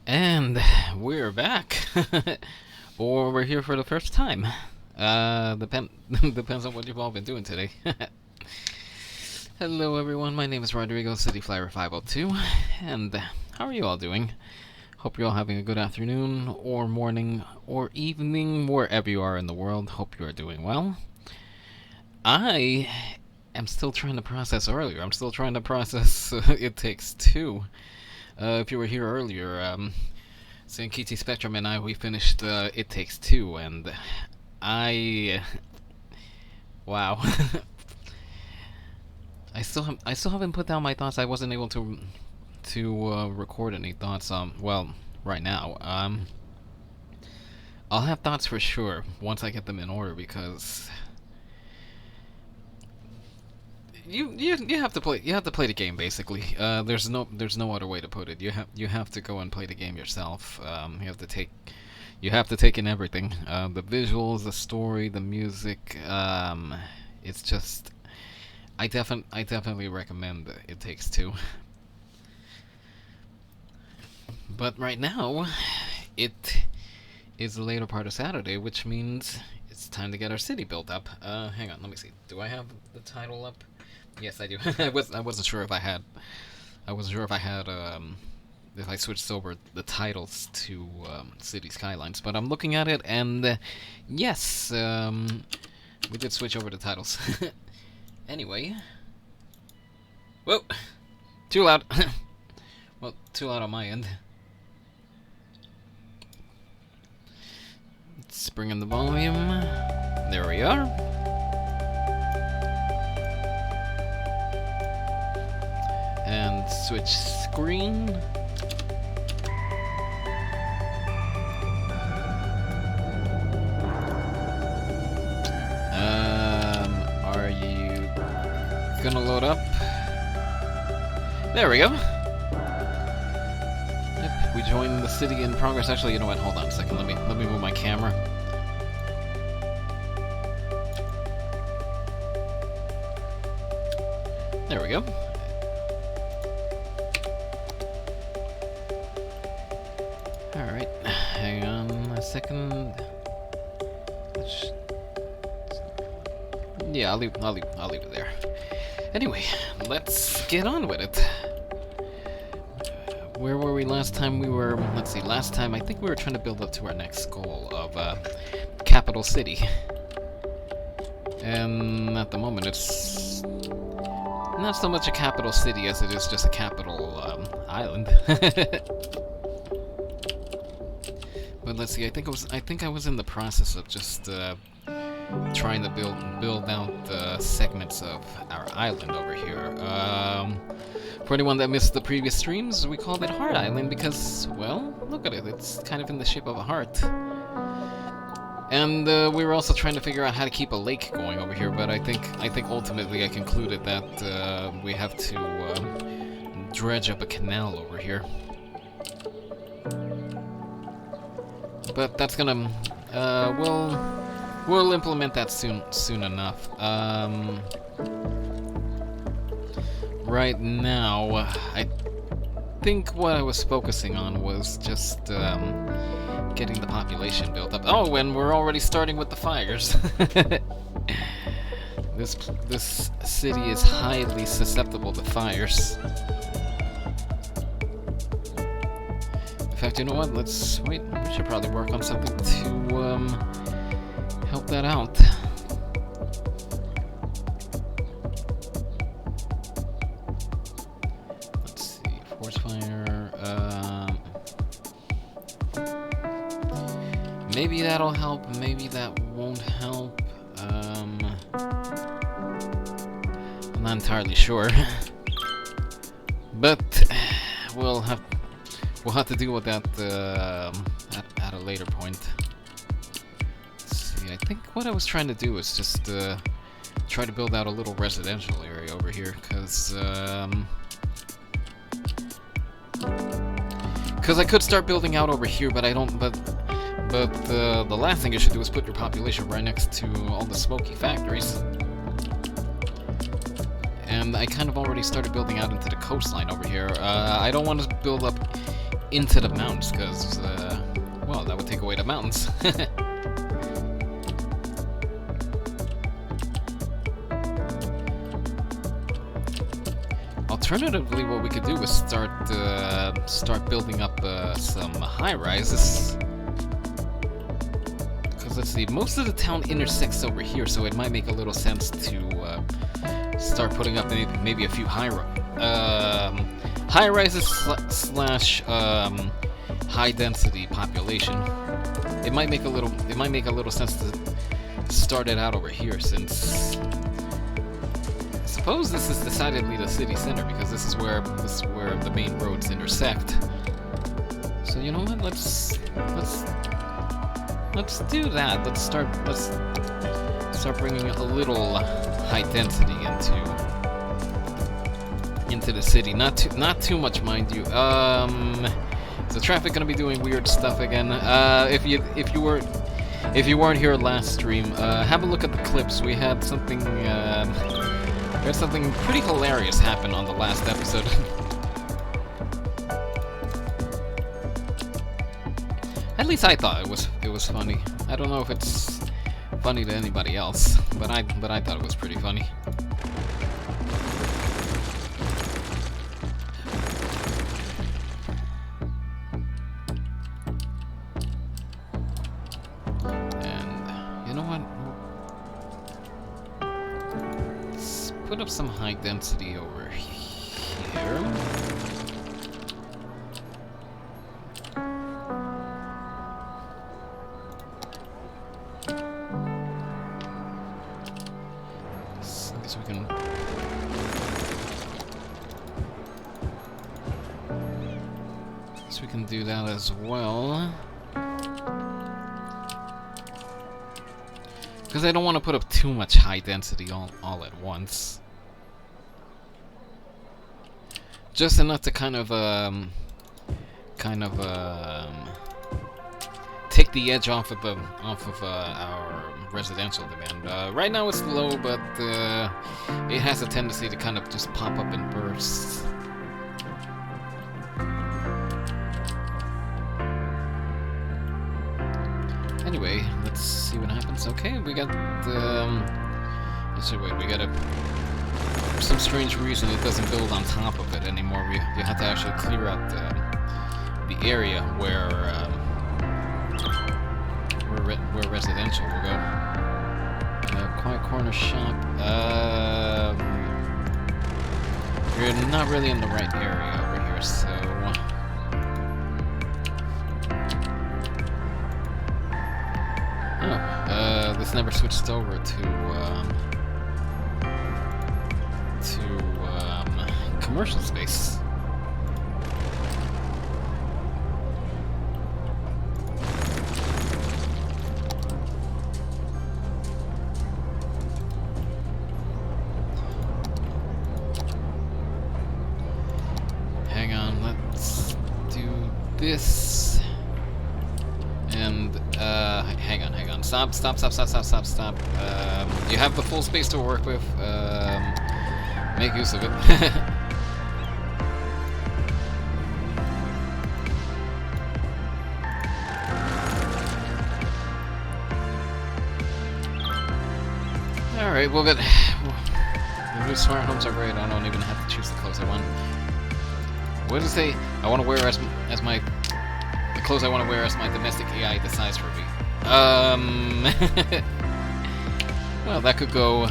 And we're back. Or we're here for the first time. Depends on what you've all been doing today. Hello everyone, my name is Rodrigo, CityFlyer502, and how are you all doing? Hope you're all having a good afternoon, or morning, or evening, wherever you are in the world. Hope you are doing well. I am still trying to process earlier. I'm still trying to process It Takes Two. If you were here earlier, Sankiti Spectrum and I, we finished It Takes Two, and wow. I still haven't put down my thoughts. I wasn't able to record any thoughts. Well, right now. I'll have thoughts for sure once I get them in order, because you have to play the game, basically. There's no other way to put it. You have to go and play the game yourself. You have to take in everything. The visuals, the story, the music. It's just, I definitely recommend It Takes Two. But right now, it is the later part of Saturday, which means it's time to get our city built up. Hang on, let me see. Do I have the title up? Yes, I do. I wasn't sure if I had. If I switched over the titles to City Skylines, but I'm looking at it, and yes, we did switch over the titles. Anyway, whoa, too loud. Well, too loud on my end. Let's bring in the volume. There we are. And switch screen. Are you gonna load up? There we go. Yep, we joined the city in progress. Actually, you know what? Hold on a second. Let me move my camera. There we go. Alright, hang on a second. Yeah, I'll leave it there. Anyway, let's get on with it. Where were we last time? Let's see, last time I think we were trying to build up to our next goal of capital city. And at the moment it's not so much a capital city as it is just a capital island. But let's see, I think I was in the process of just trying to build out segments of our island over here. For anyone that missed the previous streams, we called it Heart Island because, well, look at it, it's kind of in the shape of a heart. And we were also trying to figure out how to keep a lake going over here, but I think ultimately I concluded that we have to dredge up a canal over here. But that's gonna, we'll implement that soon enough. Right now, I think what I was focusing on was just, getting the population built up. Oh, and we're already starting with the fires. This city is highly susceptible to fires. In fact, you know what? Let's wait. We should probably work on something to help that out. Let's see. Forest fire. Maybe that'll help. Maybe that won't help. I'm not entirely sure. But we'll have to deal with that at a later point. Let's see, I think what I was trying to do is just try to build out a little residential area over here, because I could start building out over here, but I don't. But the last thing you should do is put your population right next to all the smoky factories. And I kind of already started building out into the coastline over here. I don't want to build up into the mountains, because, well, that would take away the mountains. Alternatively, what we could do is start building up some high-rises. Because, let's see, most of the town intersects over here, so it might make a little sense to start putting up maybe a few high-rises slash high density population. It might make a little sense to start it out over here, since I suppose this is decidedly the city center, because this is where the main roads intersect. So you know what? Let's do that. Let's start bringing a little high density into the city. Not too much, mind you. Is the traffic gonna be doing weird stuff again? If you weren't here last stream, have a look at the clips. We had something pretty hilarious happen on the last episode. At least I thought it was funny. I don't know if it's funny to anybody else, but I thought it was pretty funny. And you know what? Let's put up some high density over here. We can do that as well, because I don't want to put up too much high density all at once. Just enough to kind of take the edge off of our residential demand. Right now it's low, but it has a tendency to kind of just pop up in bursts. Anyway, let's see what happens. Okay, we got wait, we gotta, for some strange reason it doesn't build on top of it anymore. You have to actually clear out the area where residential will go. Quiet corner shop. You're not really in the right area over here, so this never switched over to commercial space. this. And, hang on. Stop. You have the full space to work with. Make use of it. Alright, we'll get... The new smart homes are great. I don't even have to choose the clothes I want. What does it say? I want to wear as my... The clothes I want to wear as my domestic AI decides for me. Well, that could go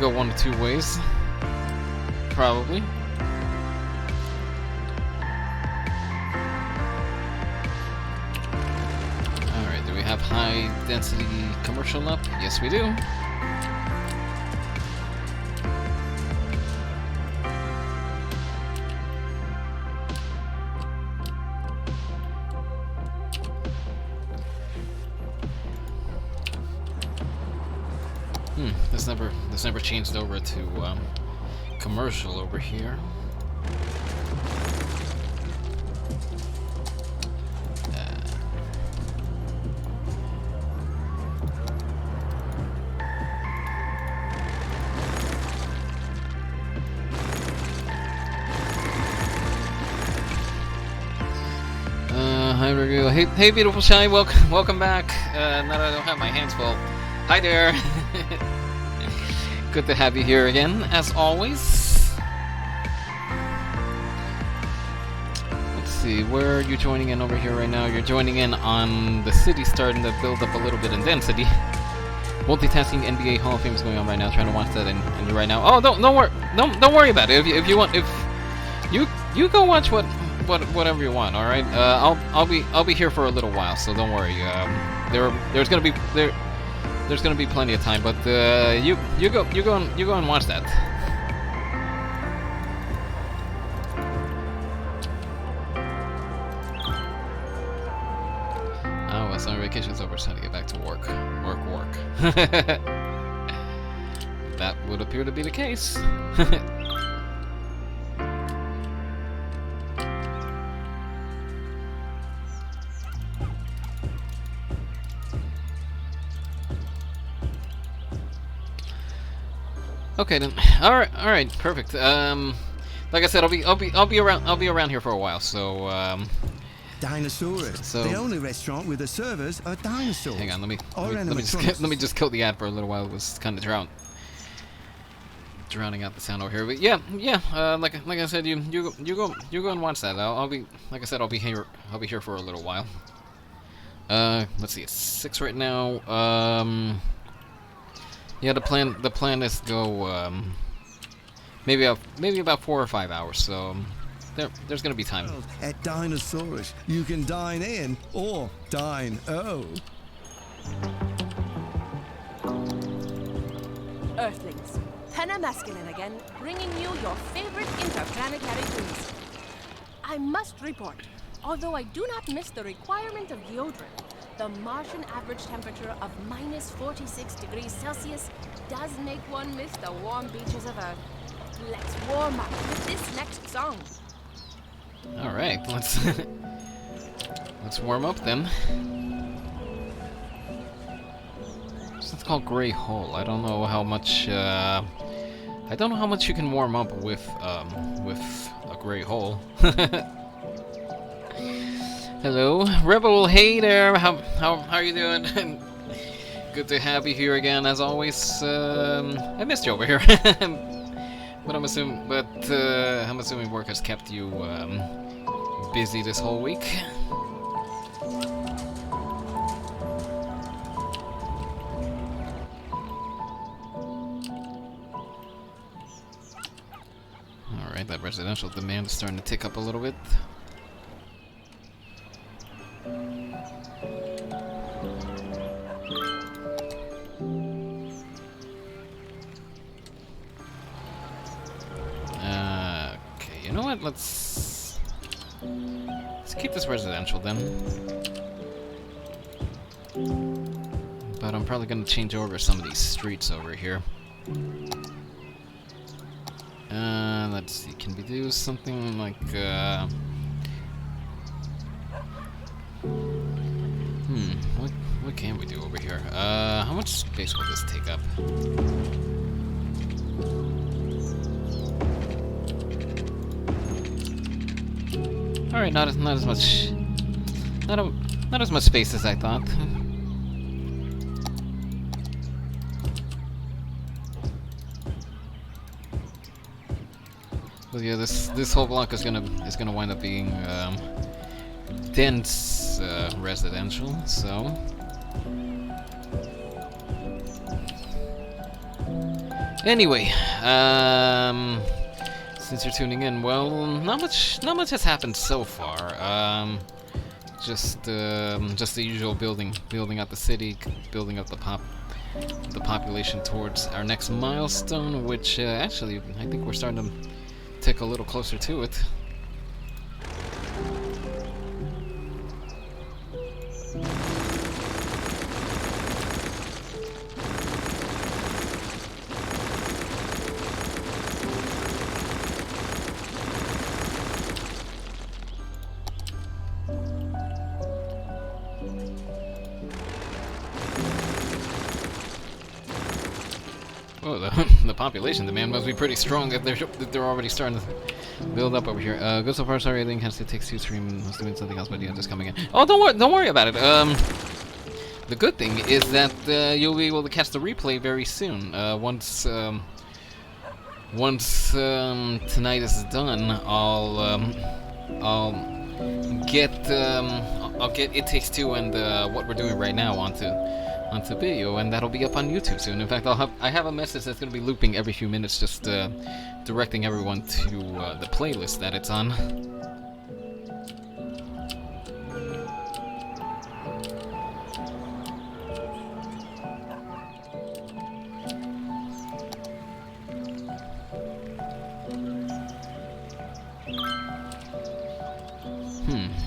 one of two ways. Probably. Alright, do we have high density commercial up? Yes, we do. This never changed over to commercial over here. Hi, Review. Hey, beautiful Shy. Welcome back. Now that I don't have my hands full. Hi there. Good to have you here again, as always. Let's see, where are you joining in over here right now? You're joining in on the city starting to build up a little bit in density. Multitasking NBA Hall of Fame is going on right now. Trying to watch that and you right now. Oh, don't worry about it. If you want, if you go watch whatever you want. All right. I'll be here for a little while, so don't worry. There's gonna be plenty of time, but you go and watch that. Oh, well, summer vacation's over. It's time to get back to work. Work. That would appear to be the case. Okay then. All right, perfect. Like I said, I'll be around here for a while. So Dinosaurs. So the only restaurant with the servers are dinosaurs. Hang on, let me just kill the ad for a little while. It was kind of drowning out the sound over here. But yeah. Like I said, you go and watch that. I'll be like I said, I'll be here for a little while. Let's see, it's 6 right now. Yeah, the plan is to go maybe about 4 or 5 hours. So there's gonna be time. At Dinosaurus, you can dine in or dine. Earthlings, Penna Masculine again, bringing you your favorite interplanetary news. I must report, although I do not miss the requirement of deodorant, the Martian average temperature of -46°C does make one miss the warm beaches of Earth. Let's warm up with this next song. All right, let's warm up then. It's called Gray Hole. I don't know how much. I don't know how much you can warm up with a gray hole. Hello, Rebel. Hey there. How are you doing? Good to have you here again, as always. I missed you over here, but I'm assuming work has kept you busy this whole week. All right, that residential demand is starting to tick up a little bit. You know what? Let's keep this residential then. But I'm probably gonna change over some of these streets over here. Let's see. Can we do something like what can we do over here? How much space will this take up? All right, not as much, not as much space as I thought. But yeah, this whole block is gonna wind up being dense residential. So anyway, since you're tuning in, well, not much has happened so far. Just the usual building up the city, building up the population towards our next milestone, which actually I think we're starting to tick a little closer to it. Oh, the population demand must be pretty strong if they're already starting to build up over here. Good so far. Sorry, I didn't catch the takes two stream. Must have been something else, but yeah, just coming in. Oh, don't worry about it. The good thing is that you'll be able to catch the replay very soon. Once tonight is done, I'll get It Takes Two and what we're doing right now onto video, and that'll be up on YouTube soon. In fact, I have a message that's going to be looping every few minutes, just directing everyone to the playlist that it's on.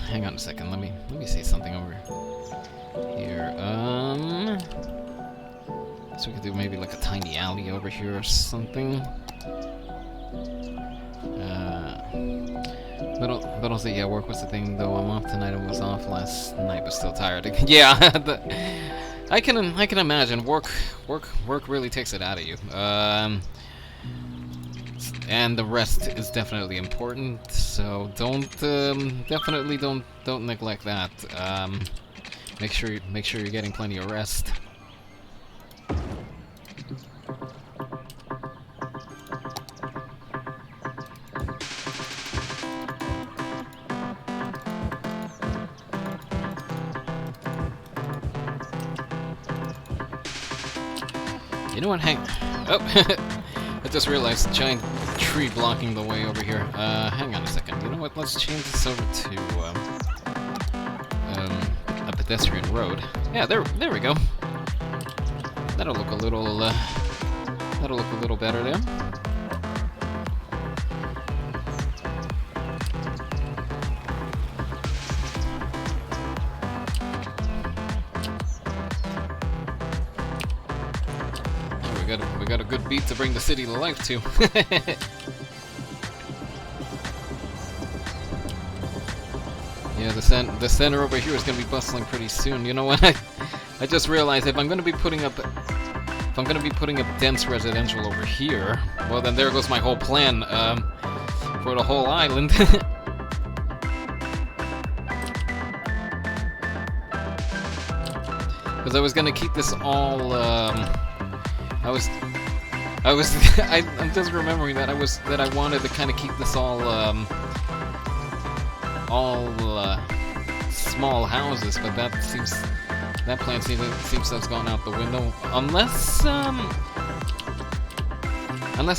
Hang on a second. Let me see something over here. So we could do maybe like a tiny alley over here or something. But also, yeah, work was the thing though. I'm off tonight. I was off last night, but still tired. Yeah, I can imagine. Work really takes it out of you. And the rest is definitely important. So definitely don't neglect that. Make sure you're getting plenty of rest. You know what? Oh, I just realized a giant tree blocking the way over here. Hang on a second. You know what? Let's change this over to a pedestrian road. Yeah, there we go. That'll look a little better there. We got a good beat to bring the city to life to. Yeah, the center over here is gonna be bustling pretty soon. You know what? I just realized if I'm gonna be putting up dense residential over here, well then there goes my whole plan for the whole island. Because I was gonna keep this all. I'm just remembering that I wanted to kind of keep this all small houses, but that plan seems to have gone out the window. Unless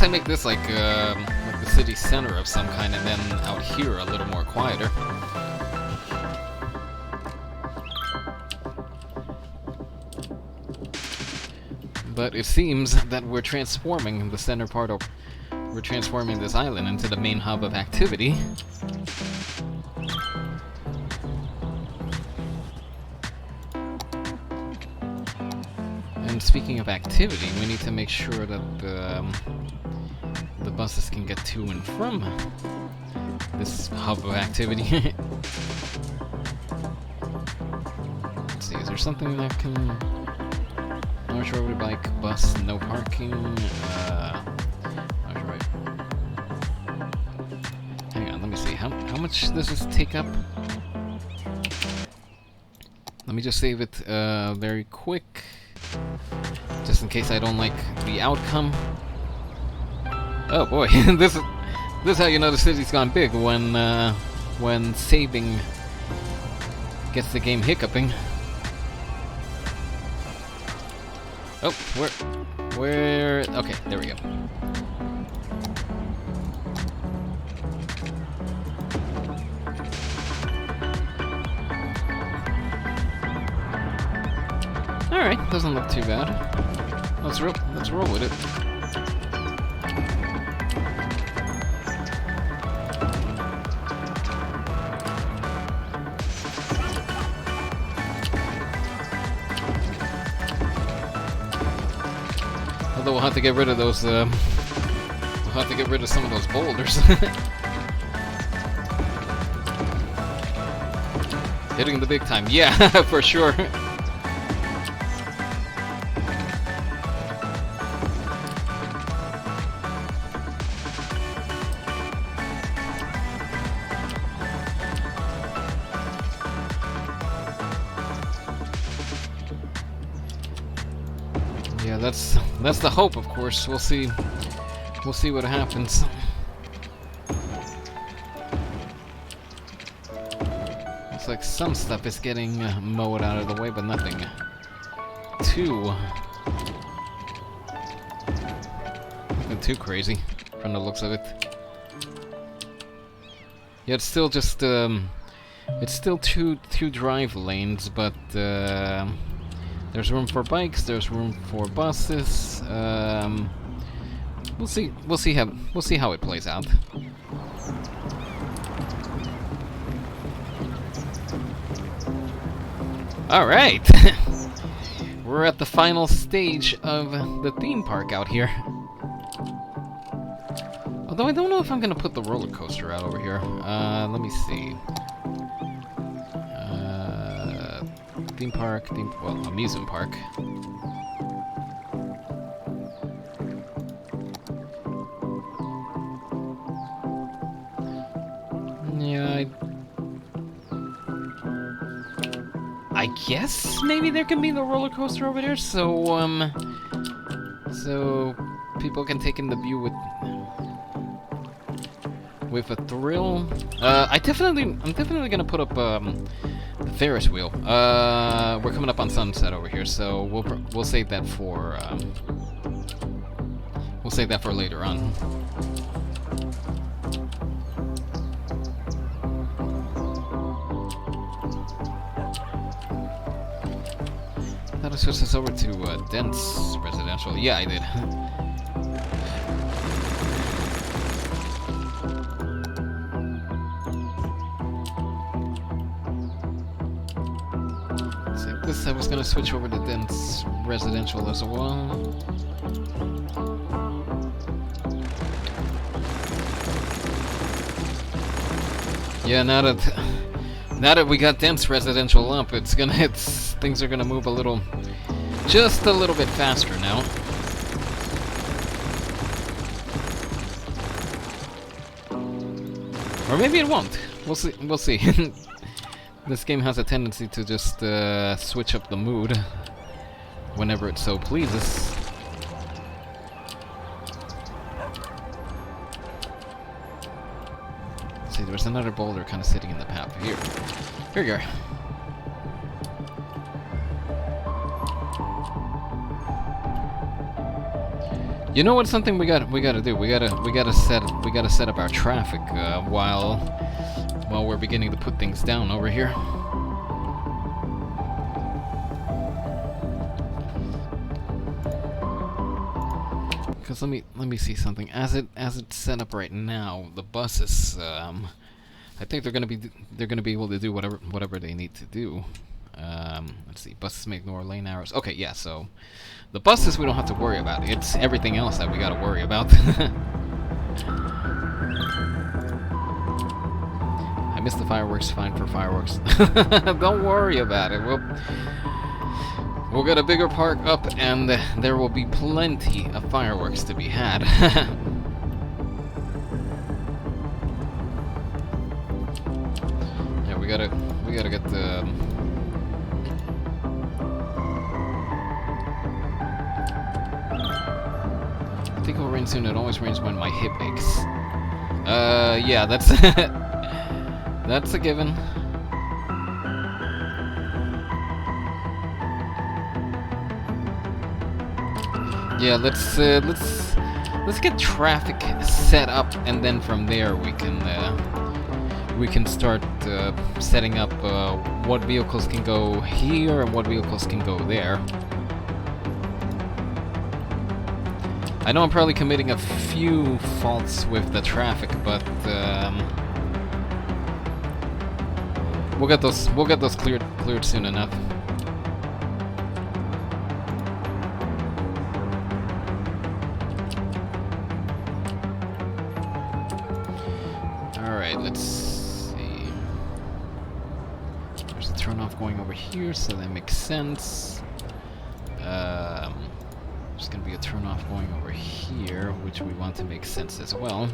I make this like the city center of some kind, and then out here a little more quieter. But it seems that we're transforming the center part of... We're transforming this island into the main hub of activity. And speaking of activity, we need to make sure that the buses can get to and from this hub of activity. Let's see, is there something that can... North Road bike, bus, no parking, North Road. Hang on, let me see, how much does this take up? Let me just save it, very quick, just in case I don't like the outcome. Oh boy, this is how you know the city's gone big, when saving gets the game hiccuping. Oh, where? Okay, there we go. All right, doesn't look too bad. Let's roll with it. Although we'll have to get rid of those, we'll have to get rid of some of those boulders. Hitting the big time, yeah, for sure. Yeah, that's the hope, of course. We'll see what happens. Looks like some stuff is getting mowed out of the way, but nothing nothing too crazy from the looks of it. Yeah, it's still just it's still two drive lanes, but there's room for bikes. There's room for buses. We'll see how it plays out. All right, we're at the final stage of the theme park out here. Although I don't know if I'm gonna put the roller coaster out over here. Let me see. Theme park, well, amusement park. Yeah, I guess maybe there can be the roller coaster over there, so people can take in the view with a thrill. I'm definitely gonna put up the Ferris wheel. We're coming up on sunset over here, so we'll save that for later on. I thought I switched this over to dense residential. Yeah, I did. I was gonna switch over to dense residential as well. Yeah, now that we got dense residential up, things are gonna move just a little bit faster now. Or maybe it won't. We'll see. This game has a tendency to just switch up the mood whenever it so pleases. Let's see, there's another boulder kind of sitting in the path. Here you are. You know what's something we gotta do? We gotta set up our traffic while we're beginning to put things down over here. Because let me see something. As it's set up right now, the buses, I think they're gonna be able to do whatever they need to do. Let's see, buses may ignore lane arrows. Okay, yeah, so the buses we don't have to worry about. It's everything else that we gotta worry about. I missed the fireworks, fine for fireworks. Don't worry about it. We'll get a bigger park up, and there will be plenty of fireworks to be had. Yeah, we gotta get the. I think it'll rain soon. It always rains when my hip aches. Yeah, that's that's a given. Yeah, let's get traffic set up, and then from there we can start setting up what vehicles can go here and what vehicles can go there. I know I'm probably committing a few faults with the traffic, but we'll get those cleared soon enough. Alright, let's see. There's a turnoff going over here, so that makes sense. There's gonna be a turnoff going over here, which we want to make sense as well.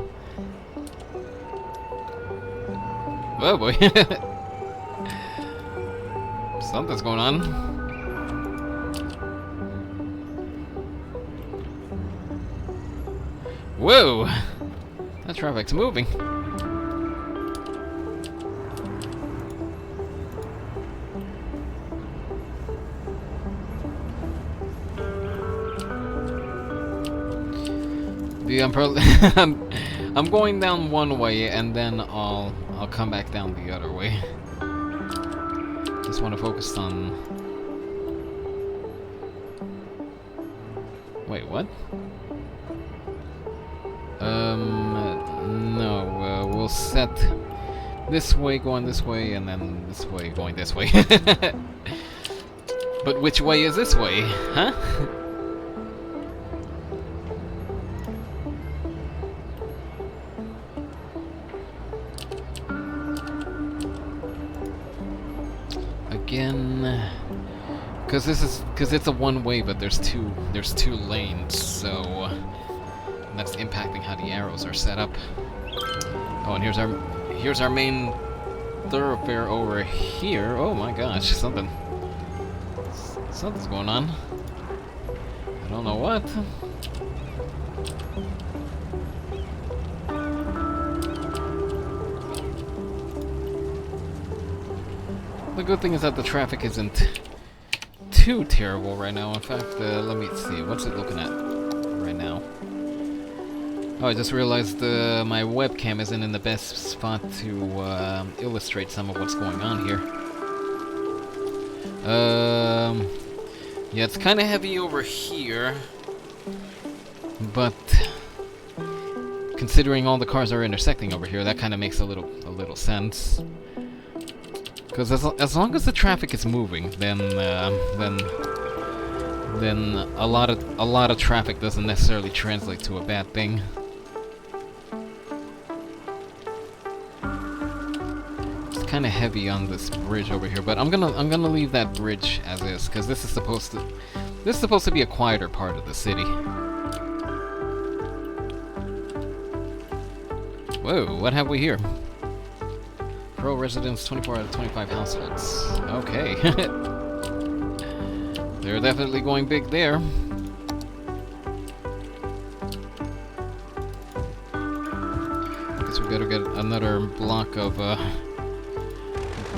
Oh boy. Something's going on. Whoa! That traffic's moving. Yeah, I'm probably I'm going down one way, and then I'll come back down the other way. Just want to focus on. Wait, what? No. We'll set this way going this way, and then this way going this way. But which way is this way, huh? Again, because it's a one way, but there's two lanes, so that's impacting how the arrows are set up. Oh, and here's our main thoroughfare over here. Oh my gosh, something's going on. I don't know what. The good thing is that the traffic isn't too terrible right now. In fact, let me see. What's it looking at right now? Oh, I just realized my webcam isn't in the best spot to illustrate some of what's going on here. Yeah, it's kind of heavy over here, but considering all the cars are intersecting over here, that kind of makes a little sense. Because as long as the traffic is moving, then a lot of traffic doesn't necessarily translate to a bad thing. It's kind of heavy on this bridge over here, but I'm gonna leave that bridge as is, because this is supposed to be a quieter part of the city. Whoa, what have we here? Pro residents, 24 out of 25 households. Okay. They're definitely going big there. Guess we better get another block of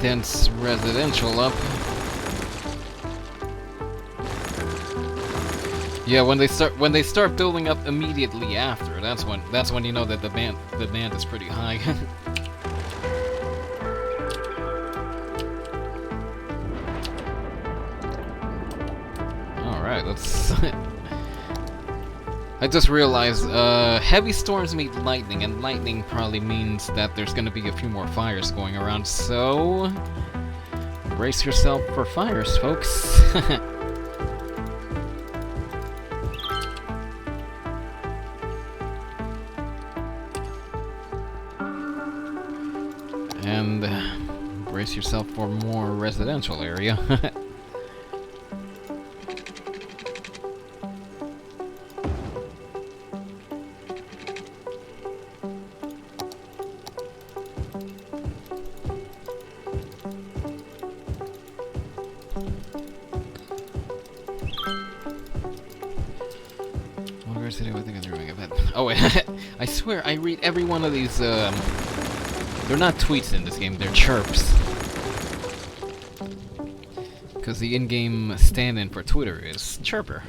dense residential up. Yeah, when they start building up immediately after, that's when you know that the demand is pretty high. Alright, let's... I just realized, heavy storms meet lightning, and lightning probably means that there's gonna be a few more fires going around, so... brace yourself for fires, folks. And brace yourself for more residential area. Oh, I swear I read every one of these. They're not tweets in this game. They're chirps. Because the in-game stand-in for Twitter is chirper.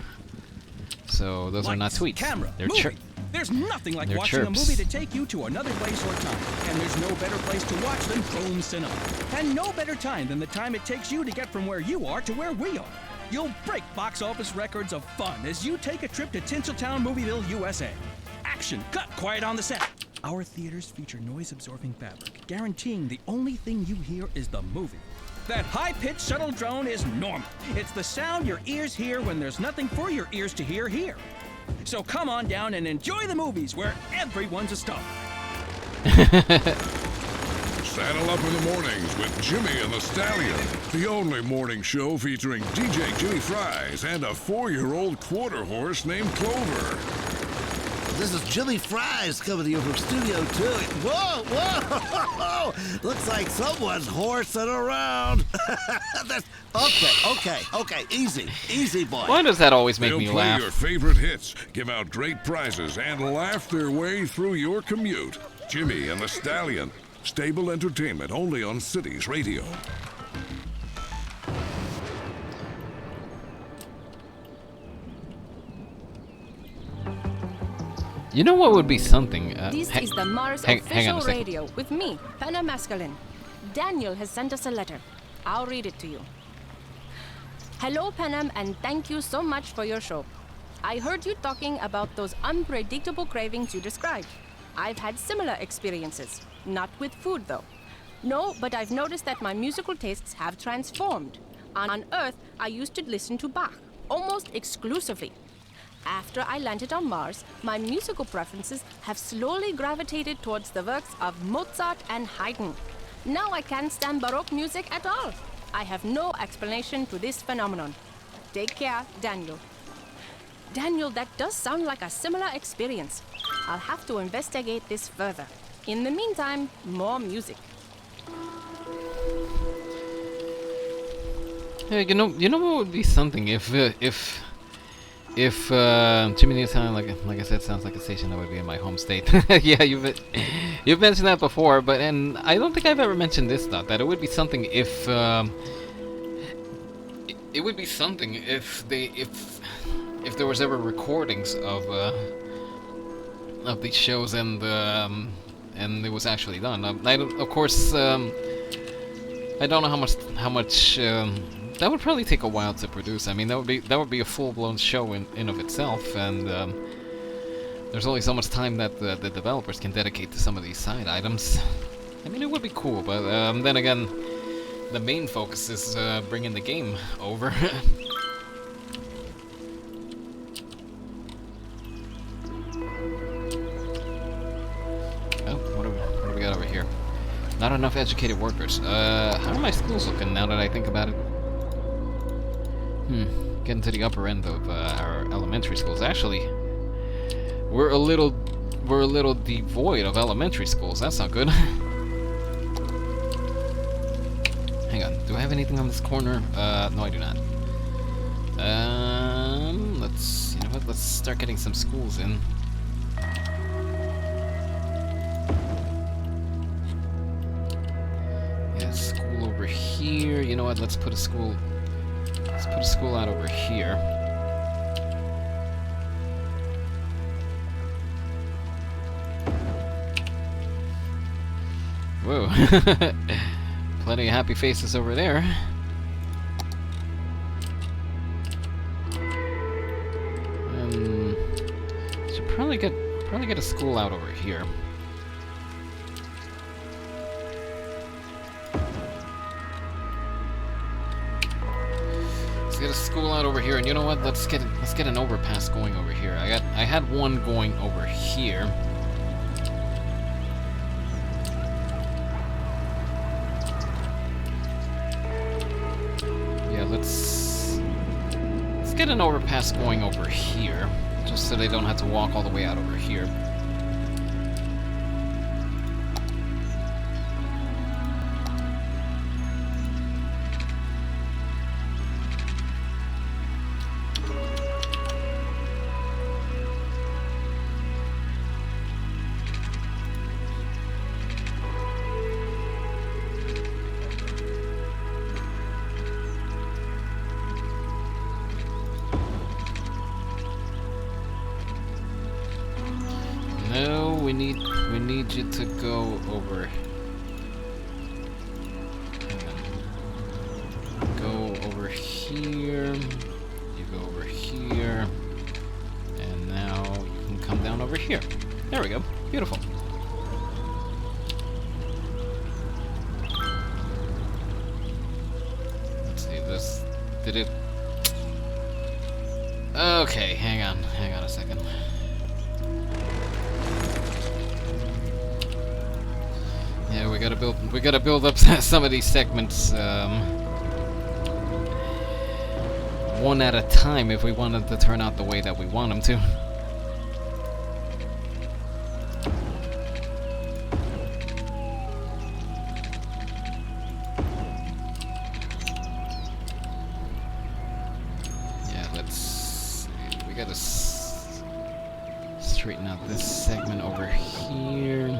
So those are not tweets. Camera, They're movie. There's nothing like They're watching chirps. a movie to take you to another place or time. And there's no better place to watch than Chrome Cinema. And no better time than the time it takes you to get from where you are to where we are. You'll break box office records of fun as you take a trip to Tinseltown Movieville, USA. Action, cut, quiet on the set. Our theaters feature noise-absorbing fabric, guaranteeing the only thing you hear is the movie. That high-pitched shuttle drone is normal. It's the sound your ears hear when there's nothing for your ears to hear here. So come on down and enjoy the movies where everyone's a star. Saddle up in the mornings with Jimmy and the Stallion, the only morning show featuring DJ Jimmy Fries and a 4-year-old quarter horse named Clover. This is Jimmy Fries coming to you from Studio 2. Whoa, whoa! Looks like someone's horsing around. Okay. Easy, boy. Why does that always make They'll me play laugh? your favorite hits, give out great prizes, and laugh their way through your commute. Jimmy and the Stallion. Stable entertainment only on Cities Radio. You know what would be something? This is the Mars hang on official a second. radio with me, Penna Masculine. Daniel has sent us a letter. I'll read it to you. Hello, Penham, and thank you so much for your show. I heard you talking about those unpredictable cravings you described. I've had similar experiences. Not with food, though. No, but I've noticed that my musical tastes have transformed. On Earth, I used to listen to Bach, almost exclusively. After I landed on Mars, my musical preferences have slowly gravitated towards the works of Mozart and Haydn. Now I can't stand Baroque music at all. I have no explanation to this phenomenon. Take care, Daniel. Daniel, that does sound like a similar experience. I'll have to investigate this further. In the meantime, more music. Yeah, you know what would be something if Jimmy News sounded like I said, sounds like a station that would be in my home state. Yeah, you've mentioned that before, but and I don't think I've ever mentioned this thought that it would be something if it would be something if there was ever recordings of these shows and it was actually done. Of course, I don't know how much. That would probably take a while to produce. I mean, that would be a full-blown show in of itself, and there's only so much time that the developers can dedicate to some of these side items. I mean, it would be cool, but then again, the main focus is bringing the game over. Oh, what do we got over here? Not enough educated workers. How are my schools looking now that I think about it? Getting to the upper end of our elementary schools. Actually, we're a little devoid of elementary schools. That's not good. Hang on. Do I have anything on this corner? No, I do not. You know what? Let's start getting some schools in. Yeah, school over here. You know what? Let's put a school out over here. Whoa. Plenty of happy faces over there. Should probably get a school out over here. Let's get a school out over here, and you know what? Let's get an overpass going over here. I had one going over here. Yeah, let's get an overpass going over here, just so they don't have to walk all the way out over here. No, we need you to go over. Go over here. You go over here. And now you can come down over here. There we go. Beautiful. Let's see this. Did it? Okay, hang on a second. Yeah, we gotta build up some of these segments one at a time if we want them to turn out the way that we want them to. Yeah, let's see. We gotta straighten out this segment over here.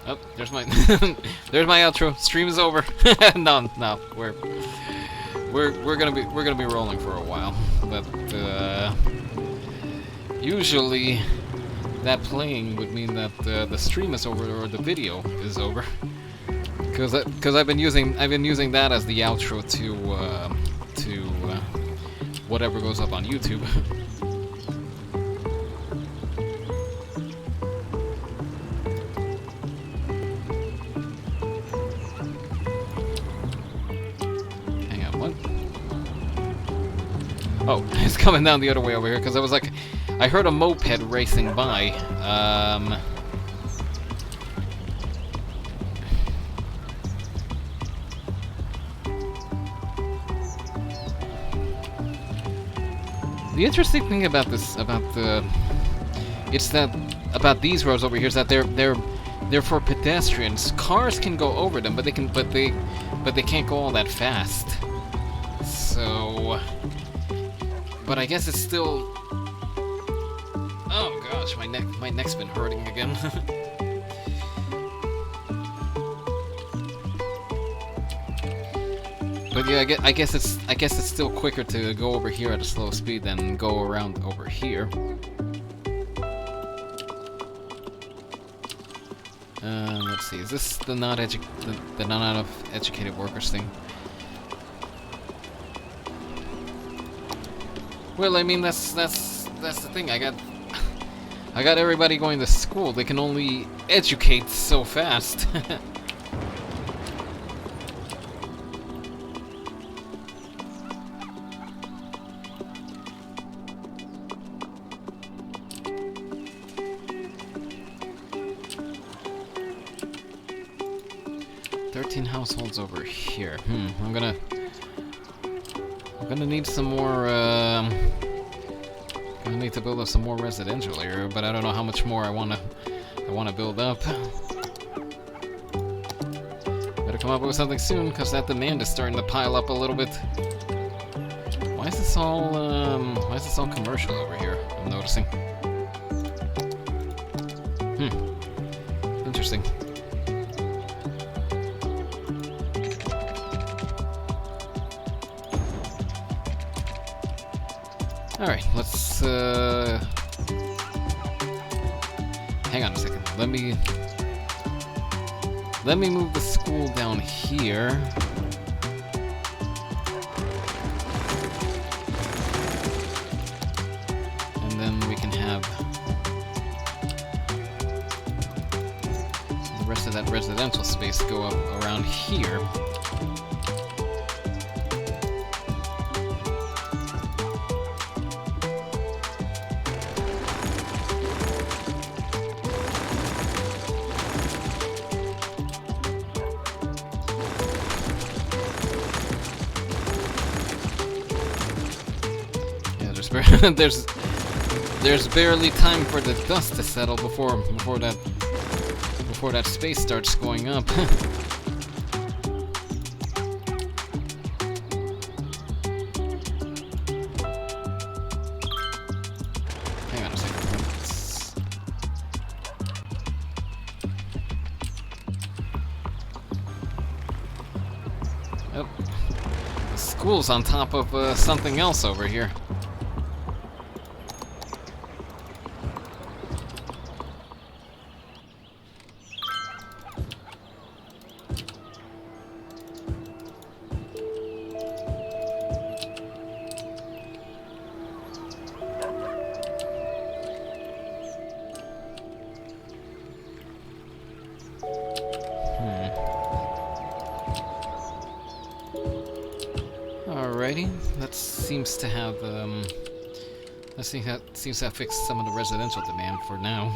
Oh, there's my there's my outro. Stream is over. no, we're gonna be rolling for a while, but usually that playing would mean that the stream is over or the video is over, because I've been using that as the outro to whatever goes up on YouTube. Oh, it's coming down the other way over here, because I was like, I heard a moped racing by. The interesting thing about this, about these roads over here is that they're for pedestrians. Cars can go over them, but they can't go all that fast. So. But I guess it's still... Oh gosh, my neck's been hurting again. But yeah, I guess it's still quicker to go over here at a slow speed than go around over here. Let's see, is this the not enough educated workers thing? Well, I mean, that's the thing. I got everybody going to school. They can only educate so fast. Households over here. I'm gonna need some more. Gonna need to build up some more residential area, but I don't know how much more I wanna build up. Better come up with something soon, because that demand is starting to pile up a little bit. Why is this all commercial over here? I'm noticing. Interesting. Alright, let's, hang on a second. Let me move the school down here. And then we can have the rest of that residential space go up around here. There's barely time for the dust to settle before that space starts going up. schools on top of something else over here. Alrighty, that seems to have seems to have fixed some of the residential demand for now.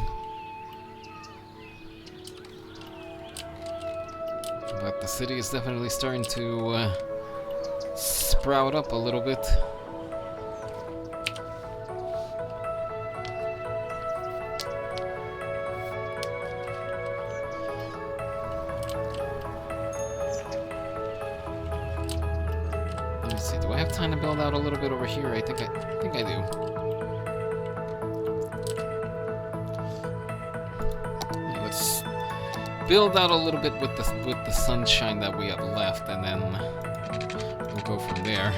But the city is definitely starting to sprout up a little bit. Let's see, do I have time to build out a little bit over here? I think I do. Yeah, let's build out a little bit with the sunshine that we have left, and then we'll go from there.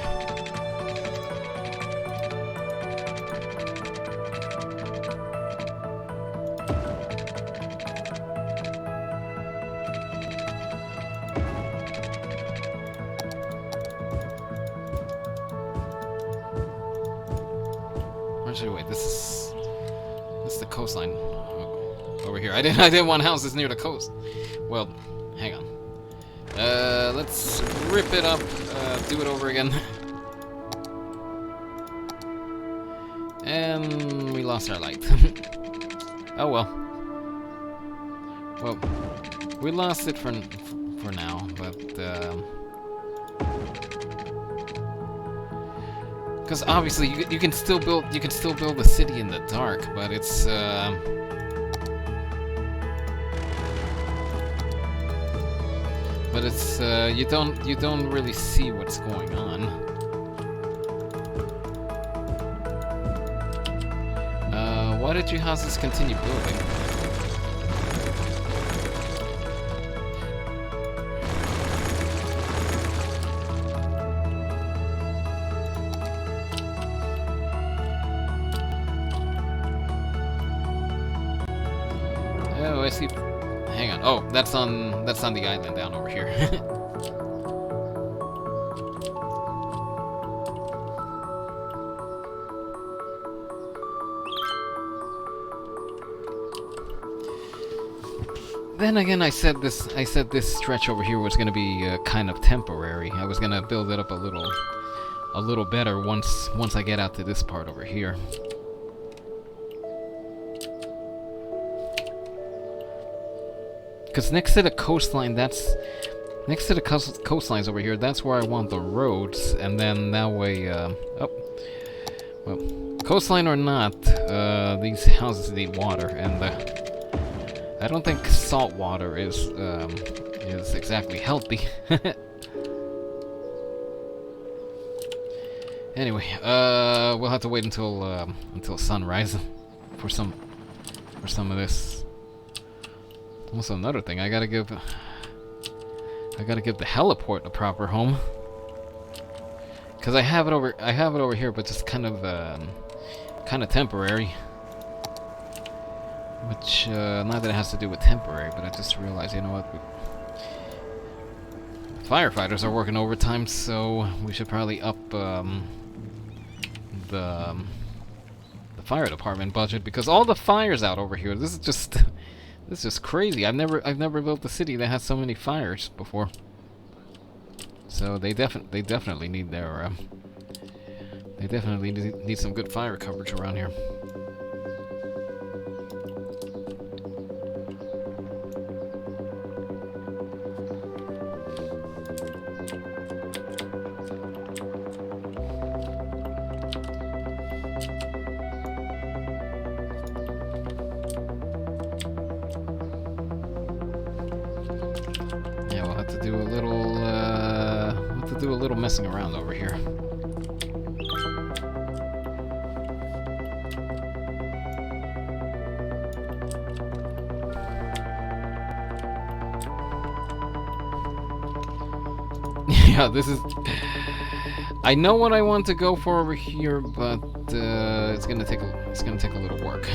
Actually, wait. This is the coastline over here. I didn't want houses near the coast. Well, hang on. Let's rip it up. Do it over again. And we lost our light. Oh well. Well, we lost it for now, but because obviously you can still build the city in the dark, but it's you don't really see what's going on. Why did you houses continue building? Oh, I see. Hang on. Oh, that's on the island down over here. Then again, I said this stretch over here was going to be kind of temporary. I was going to build it up a little better once I get out to this part over here. Because next to the coastline, next to the coastlines over here, that's where I want the roads, and then that way, well, coastline or not, these houses need water, and I don't think salt water is exactly healthy. Anyway, we'll have to wait until sunrise for some of this. Also, another thing, I gotta give the heliport a proper home, because I have it over here, but just kind of temporary. Which not that it has to do with temporary, but I just realized, you know what, firefighters are working overtime, so we should probably up the fire department budget, because all the fires out over here. This is just crazy. I've never built a city that has so many fires before. So they definitely need their they definitely need some good fire coverage around here. Yeah, we'll have to do a little messing around over here. Yeah, this is. I know what I want to go for over here, but it's gonna take a little work.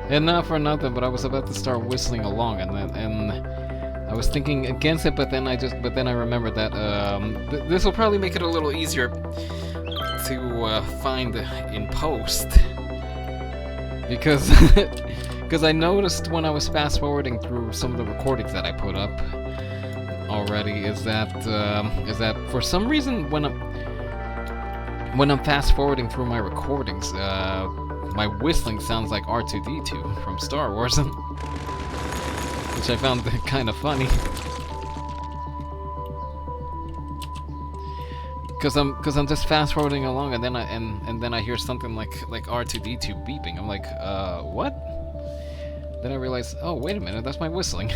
And not for nothing, but I was about to start whistling along, and I was thinking against it, but then I remembered that this will probably make it a little easier to find in post, because because I noticed when I was fast forwarding through some of the recordings that I put up already is that for some reason when I'm fast forwarding through my recordings, my whistling sounds like R2-D2 from Star Wars, which I found kind of funny. Cause I'm just fast forwarding along, and then I hear something like R2-D2 beeping. I'm like, what? Then I realize, oh wait a minute, that's my whistling.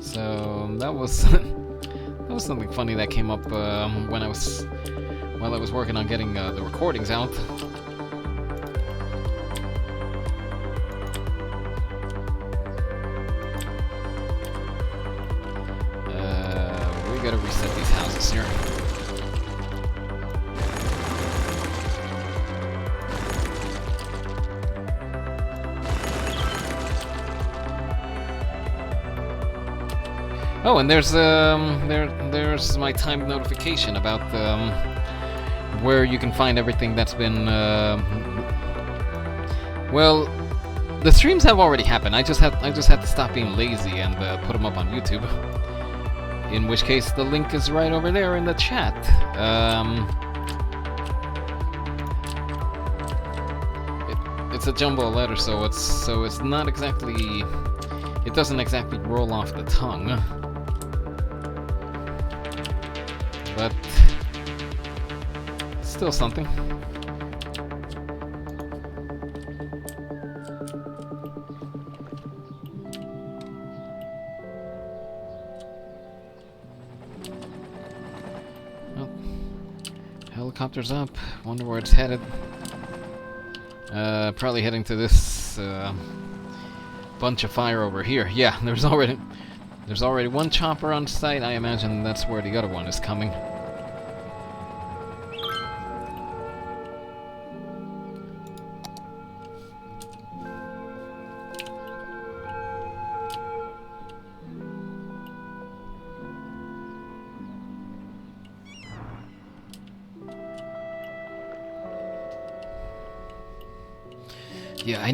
So that was that was something funny that came up while I was working on getting the recordings out. We gotta reset these houses here. Oh, and there's my timed notification about where you can find everything that's been well, the streams have already happened. I just had to stop being lazy and put them up on YouTube. In which case, the link is right over there in the chat. It's a jumbo letter, so it's not exactly. It doesn't exactly roll off the tongue. But still something. Well, helicopter's up. Wonder where it's headed. Probably heading to this bunch of fire over here. Yeah, there's already one chopper on site. I imagine that's where the other one is coming. Yeah, I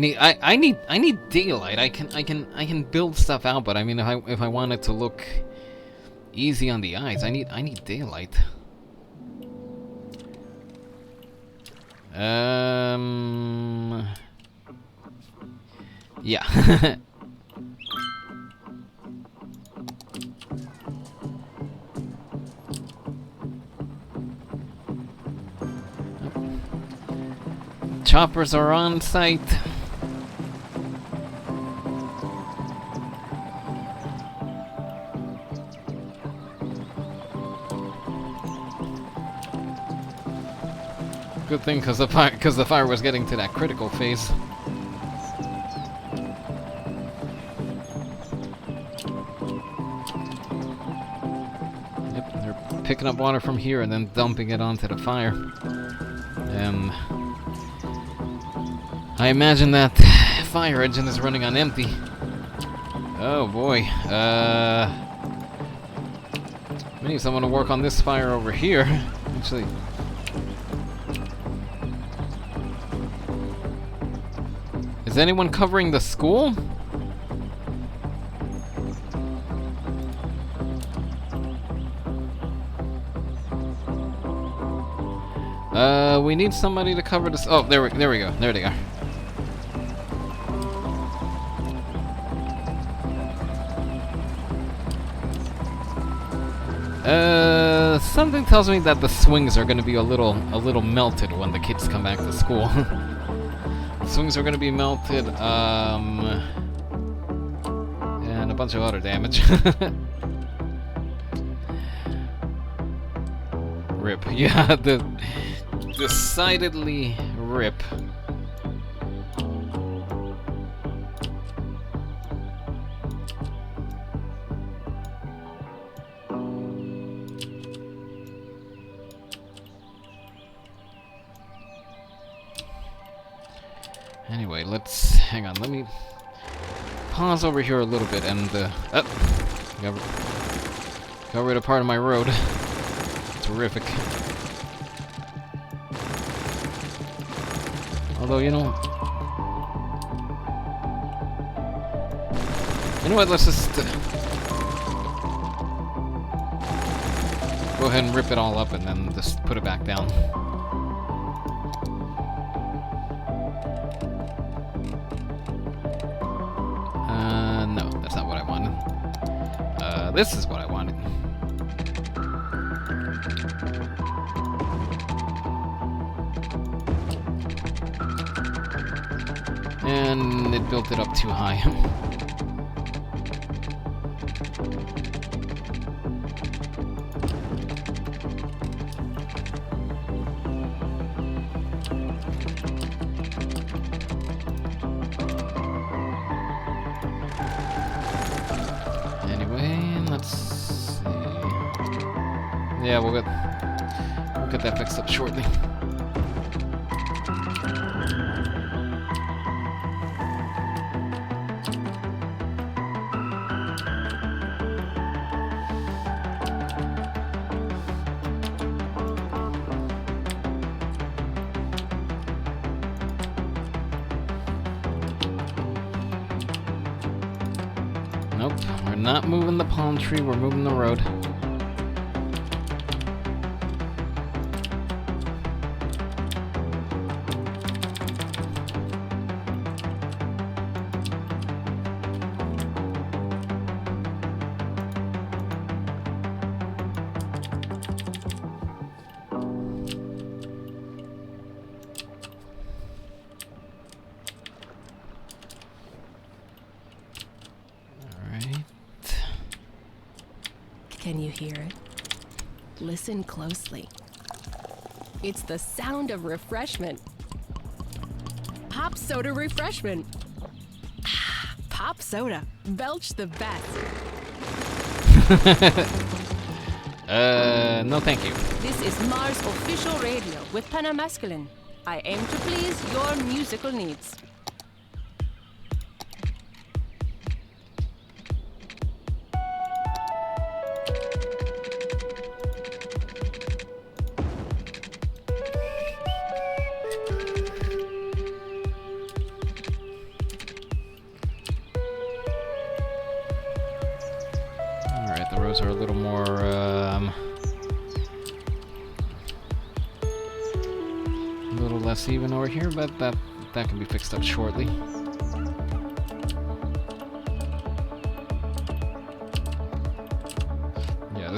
need daylight. I can build stuff out, but I mean, if I want it to look easy on the eyes, I need daylight. Yeah. Choppers are on site. Good thing, because the fire was getting to that critical phase. Yep, they're picking up water from here and then dumping it onto the fire. I imagine that fire engine is running on empty. Oh boy. We need someone to work on this fire over here. Actually. Is anyone covering the school? We need somebody to cover this. Oh, there we go. There they are. Something tells me that the swings are going to be a little melted when the kids come back to school. The swings are going to be melted, and a bunch of other damage. Rip. Yeah, decidedly rip. Anyway, let's hang on. Let me pause over here a little bit and got rid of part of my road. Terrific. Although, you know what? Let's just go ahead and rip it all up and then just put it back down. No, that's not what I wanted. This is what I wanted. And it built it up too high. Yeah, we'll get that fixed up shortly. Nope, we're not moving the palm tree, we're moving the road. Can you hear it? Listen closely. It's the sound of refreshment. Pop soda refreshment. Pop soda. Belch the best. No thank you. This is Mars official radio with Panamasculine. I aim to please your musical needs. The rows are a little more, a little less even over here, but that can be fixed up shortly. Yeah,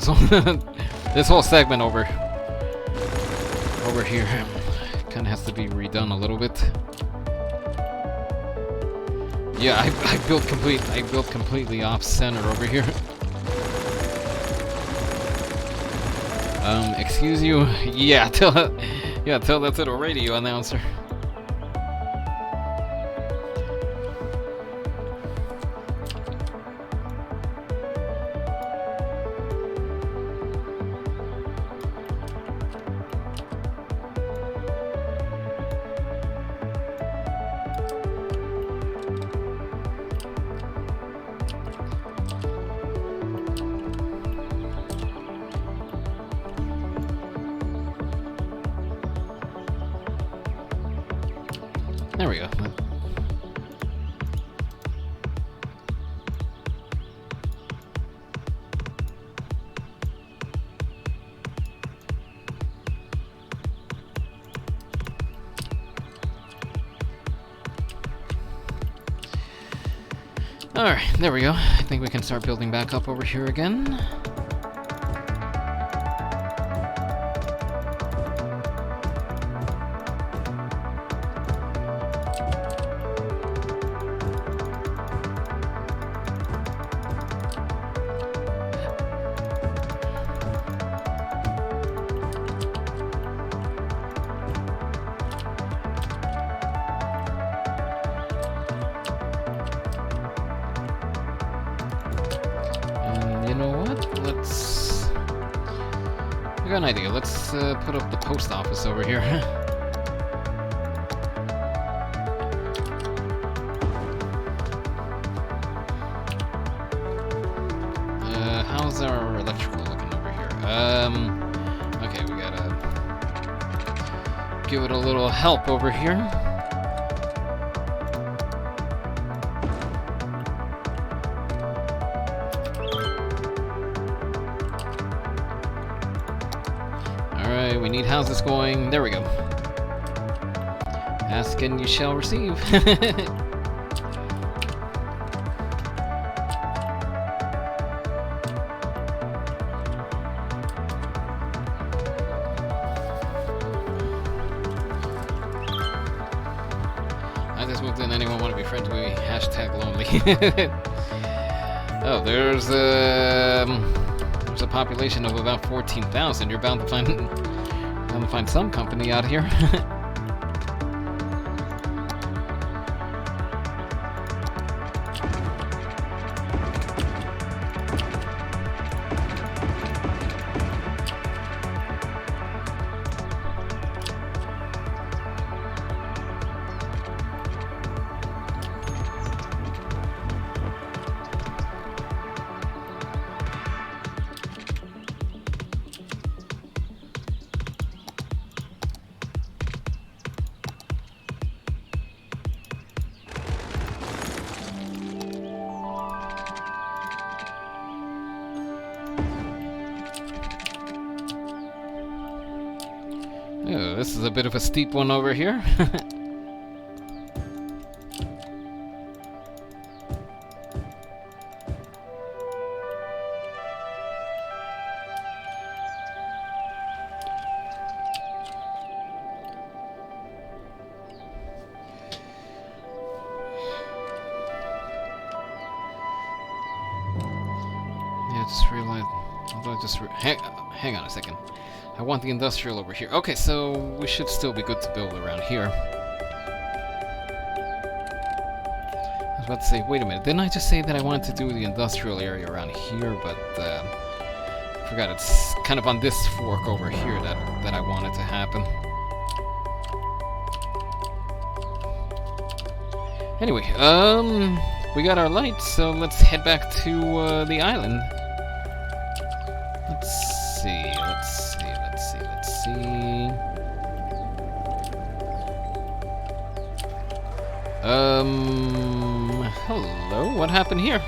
this whole segment over here kind of has to be redone a little bit. Yeah, I built completely off center over here. Excuse you? Yeah, tell that to the radio announcer. There we go. Alright, there we go. I think we can start building back up over here again. got an idea. Let's put up the post office over here. How's our electrical looking over here? Okay, we gotta give it a little help over here. Alright, we need houses going. There we go. Ask and you shall receive. I just moved in. Anyone want to be friends with me? Hashtag lonely. Oh, there's a population of about 14,000. You're bound to find some company out here. Oh, this is a bit of a steep one over here. Yeah, I just realized. Hang on a second. I want the industrial over here. Okay, so we should still be good to build around here. I was about to say, wait a minute, didn't I just say that I wanted to do the industrial area around here, but I forgot it's kind of on this fork over here that I wanted to happen. Anyway, we got our lights, so let's head back to the island. Let's see. Hello? What happened here?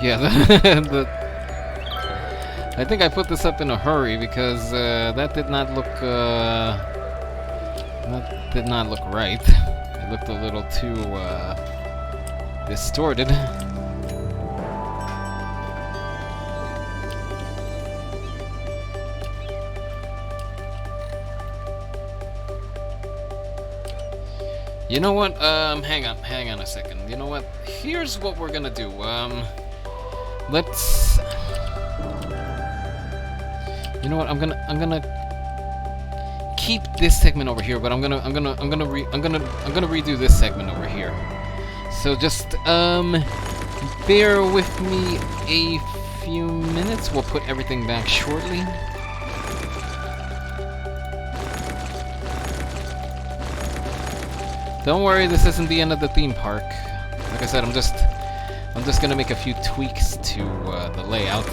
Yeah, I think I put this up in a hurry because that did not look right. It looked a little too distorted. You know what? Hang on a second. You know what? Here's what we're gonna do. Let's. You know what? I'm gonna keep this segment over here, but I'm gonna redo this segment over here. So just bear with me a few minutes. We'll put everything back shortly. Don't worry, this isn't the end of the theme park. Like I said, I'm just gonna make a few tweaks to the layout.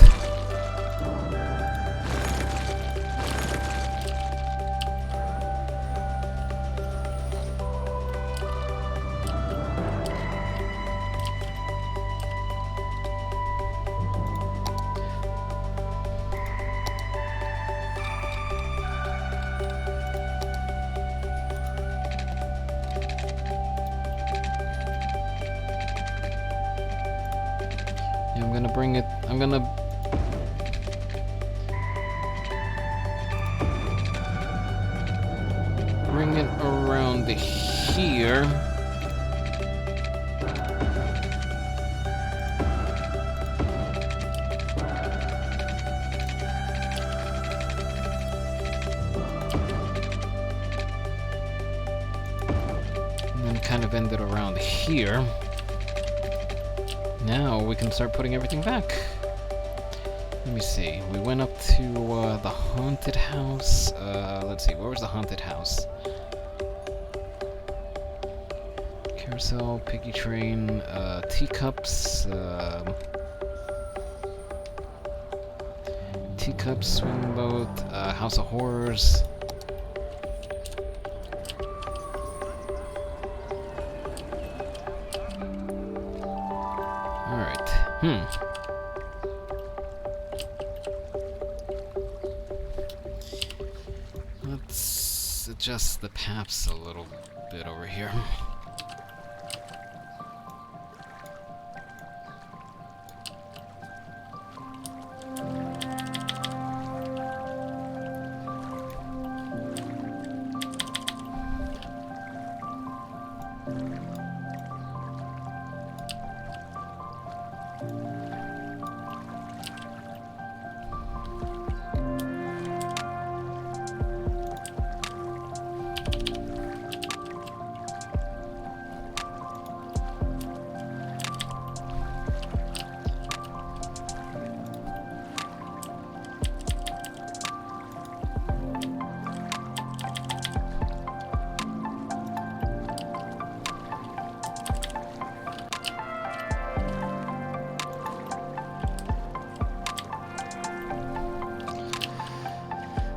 I'm gonna bring it around here. And then kind of ended around here. Now we can start putting everything back. Let me see. We went up to the haunted house. Let's see. Where was the haunted house? Carousel, piggy train, teacups, teacups, swing boat, house of horrors. Alright. Let's adjust the paths a little bit over here.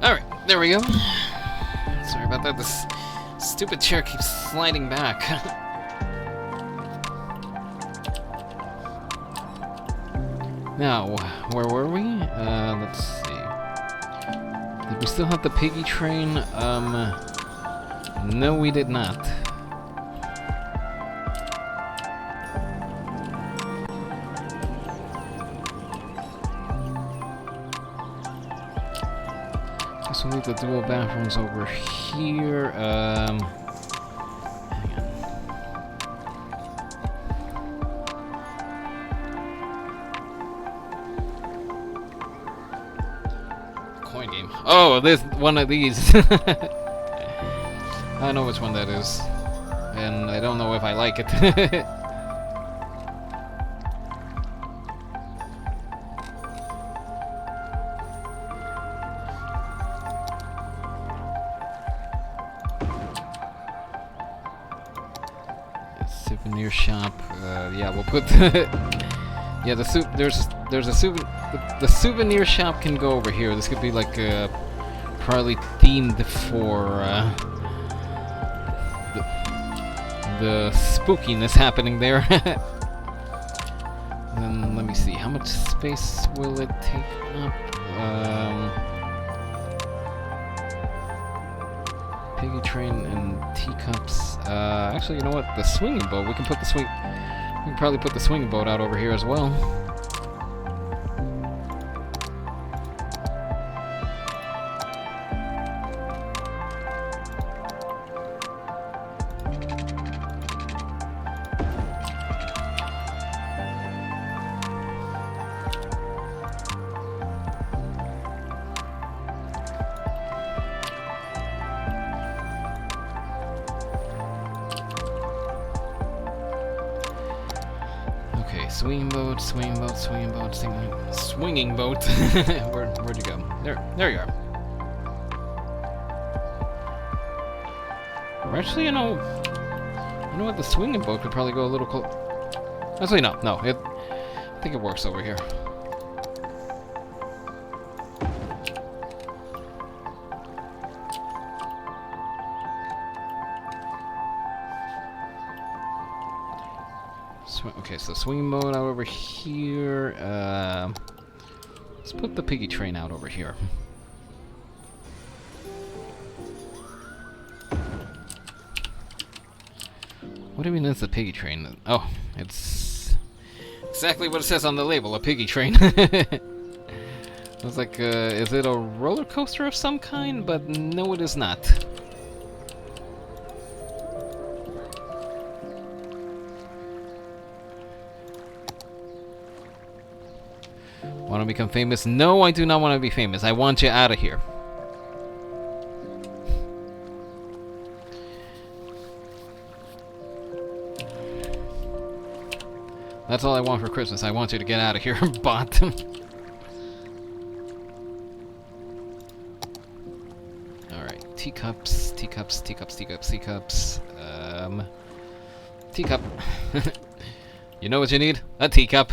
Alright, there we go. Sorry about that, this stupid chair keeps sliding back. Now, where were we? Let's see. Did we still have the piggy train? No we did not. Guess we'll need the dual bathrooms over here. Hang on. Coin game. Oh, there's one of these. I know which one that is. And I don't know if I like it. Souvenir shop. Yeah, we'll put the yeah, there's a the souvenir shop can go over here. This could be like probably themed for the spookiness happening there. Then let me see, how much space will it take up? Piggy train and teacups. Actually, you know what? The swinging boat. We can probably put the swinging boat out over here as well. Swinging boat, swinging boat, swinging boat, swinging boat. Where'd you go? There you are. Or actually, you know what? The swinging boat could probably go a little close. Actually, no. I think it works over here. Okay, so swinging boat out over here. Let's put the piggy train out over here. What do you mean it's a piggy train? Oh, it's exactly what it says on the label, a piggy train. I was like, is it a roller coaster of some kind? But no, it is not. Want to become famous? No, I do not want to be famous. I want you out of here. That's all I want for Christmas. I want you to get out of here, bot. Alright, teacups, teacups, teacups, teacups, teacups. Teacup. You know what you need? A teacup.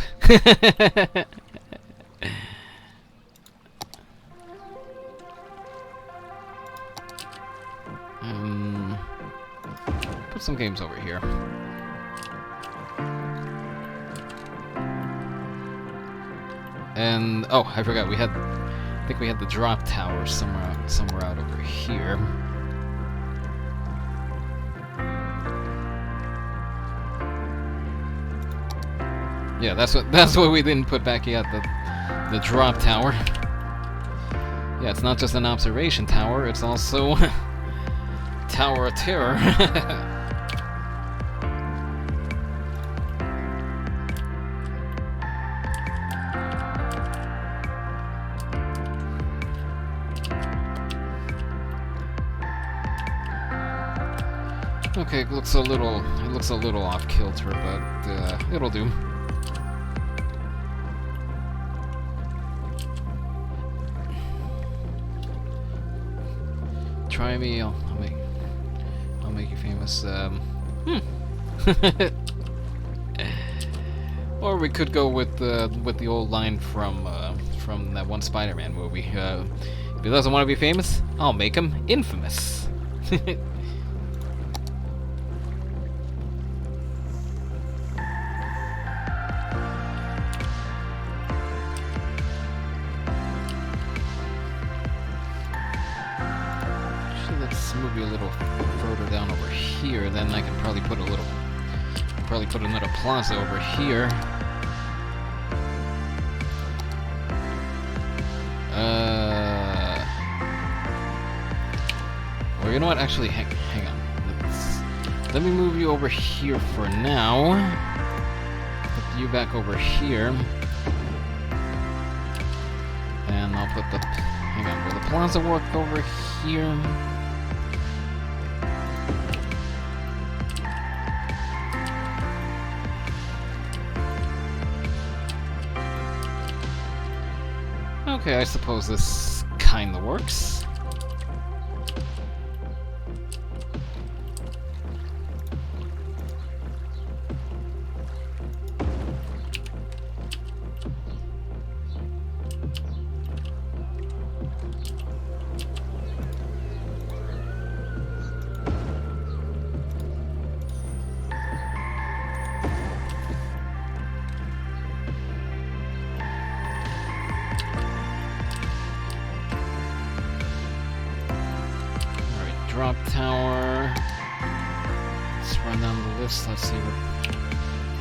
Put some games over here. And oh, I forgot I think we had the drop tower somewhere out over here. Yeah, that's what we didn't put back yet, the drop tower. Yeah, it's not just an observation tower, it's also Tower of Terror. Okay, it looks a little off kilter, but it'll do. Try me, I'll make you famous. Or we could go with the old line from that one Spider-Man movie. If he doesn't want to be famous, I'll make him infamous. Move you a little further down over here, then I can probably put another plaza over here. Or you know what? Actually, hang on. Let me move you over here for now. Put you back over here, and I'll put the. Hang on. Will the plaza work over here? Okay, I suppose this kinda works. Drop tower. Let's run down the list. Let's see what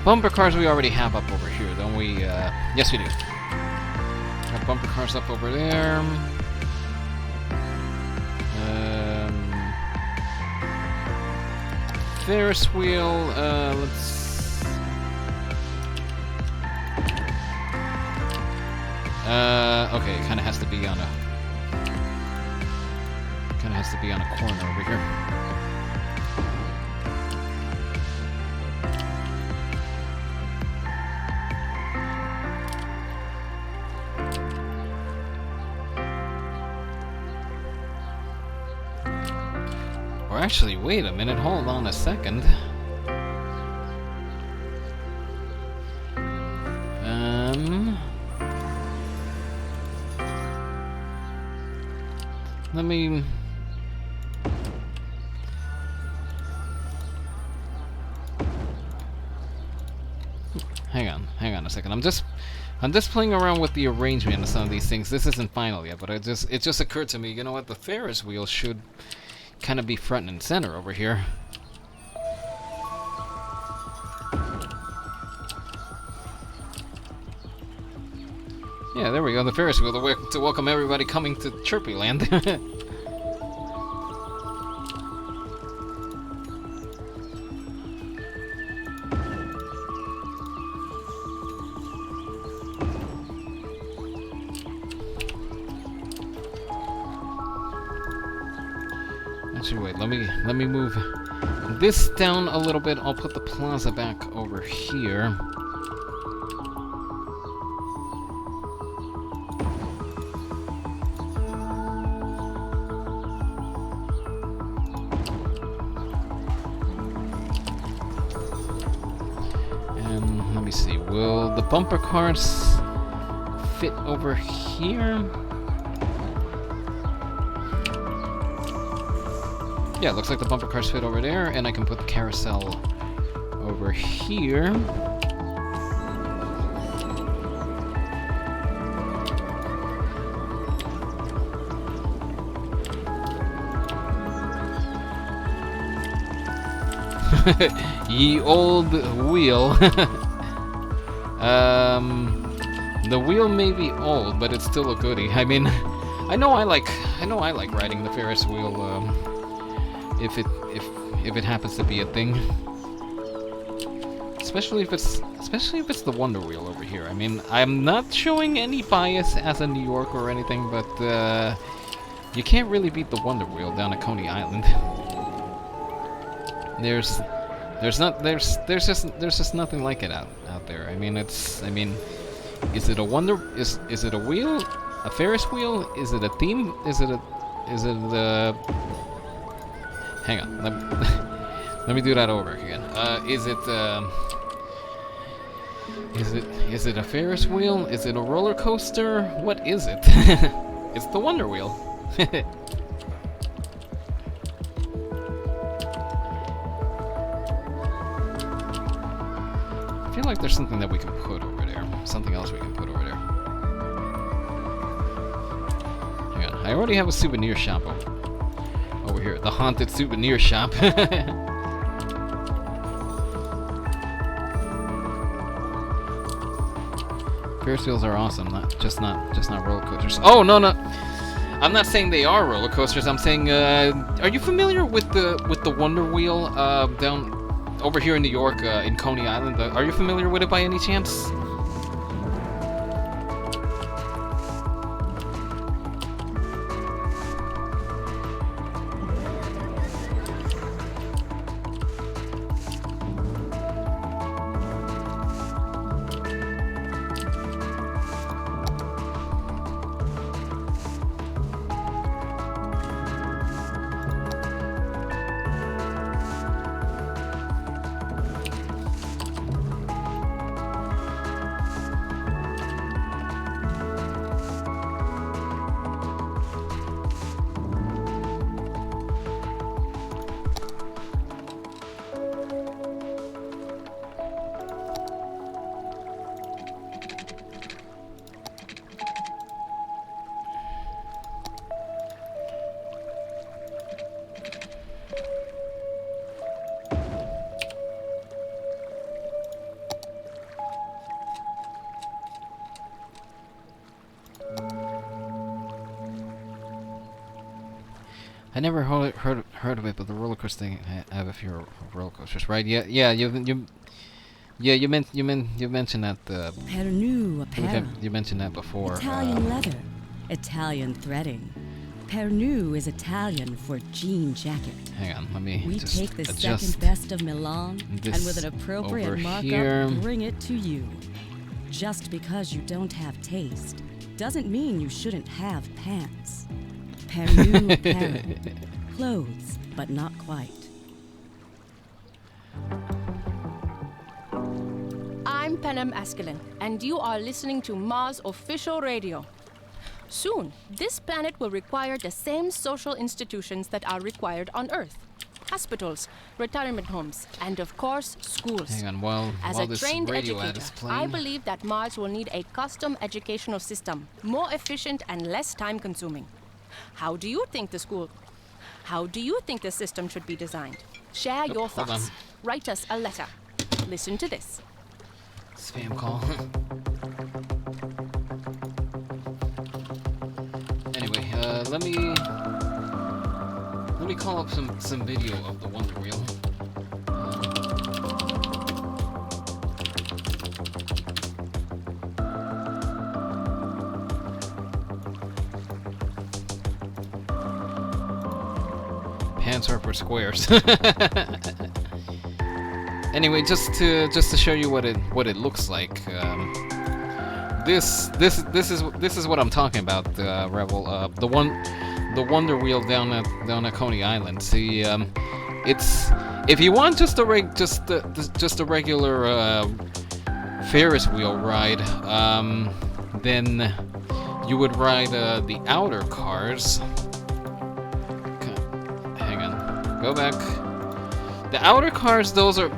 bumper cars we already have up over here, don't we? Yes, we do. Got bumper cars up over there. Ferris wheel. Let's. Okay, it kind of has to be on a. Has to be on a corner over here. Or actually, wait a minute, hold on a second. Let me. Hang on a second. I'm just playing around with the arrangement of some of these things. This isn't final yet, but it just occurred to me, you know what, the Ferris wheel should kind of be front and center over here. Yeah, there we go, the Ferris wheel to welcome everybody coming to Chirpy Land. Actually, wait, let me move this down a little bit. I'll put the plaza back over here. Will the bumper cars fit over here? Yeah, looks like the bumper cars fit over there, and I can put the carousel over here. Ye old wheel. The wheel may be old, but it's still a goodie. I mean, I know I like riding the Ferris wheel. If it happens to be a thing, especially if it's the Wonder Wheel over here. I mean, I'm not showing any bias as a New Yorker or anything, but you can't really beat the Wonder Wheel down at Coney Island. There's just nothing like it out there. I mean, is it a is it a wheel? A Ferris wheel? Is it a theme? Is it hang on. Let me do that over again. Is it a Ferris wheel? Is it a roller coaster? What is it? It's the Wonder Wheel. I feel like there's something that we can put over there. Something else we can put over there. Hang on. I already have a souvenir shop over here. The haunted souvenir shop. Ferris wheels are awesome, just not roller coasters. Oh no! I'm not saying they are roller coasters. I'm saying, are you familiar with the Wonder Wheel down over here in New York, in Coney Island? Are you familiar with it by any chance? I never heard of it, but the roller coaster thing. I have a few roller coasters, right? Yeah. You mentioned that. Pernu apparel. You mentioned that before. Italian leather, Italian threading. Pernu is Italian for jean jacket. Hang on, let me We just take the adjust second best of Milan and this with an appropriate over markup, here. bring it to you. Just because you don't have taste doesn't mean you shouldn't have pants. Pernu apparel. Clothes, but not quite. I'm Penem Askelin, and you are listening to Mars Official Radio. Soon, this planet will require the same social institutions that are required on Earth. Hospitals, retirement homes, and of course, schools. Hang on, while As a trained radio ad educator, is playing. I believe that Mars will need a custom educational system, more efficient and less time-consuming. How do you think the system should be designed? Share your hold thoughts. on. Write us a letter. Listen to this. Spam call. Anyway, let me call up some video of the Wonder Wheel. Pants are for squares. Anyway, just to show you what it looks like. This is what I'm talking about, Rebel. The Wonder Wheel down at Coney Island. See, it's if you want just a regular Ferris wheel ride, then you would ride the outer cars. Hang on, go back. The outer cars, those are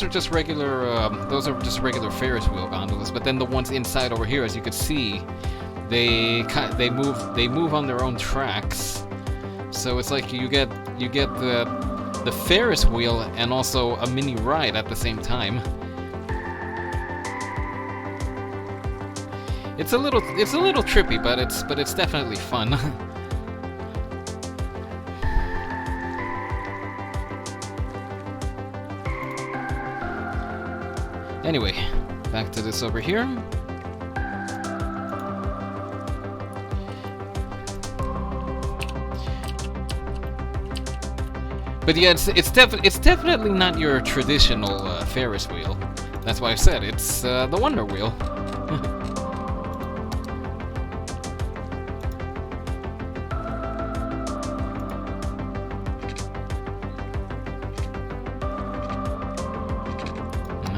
just regular Ferris wheel gondolas. But then the ones inside over here, as you could see, they move on their own tracks. So it's like you get the Ferris wheel and also a mini ride at the same time. It's a little trippy, but it's definitely fun. Anyway, back to this over here. But yeah, it's definitely not your traditional Ferris wheel. That's why I said it's the Wonder Wheel.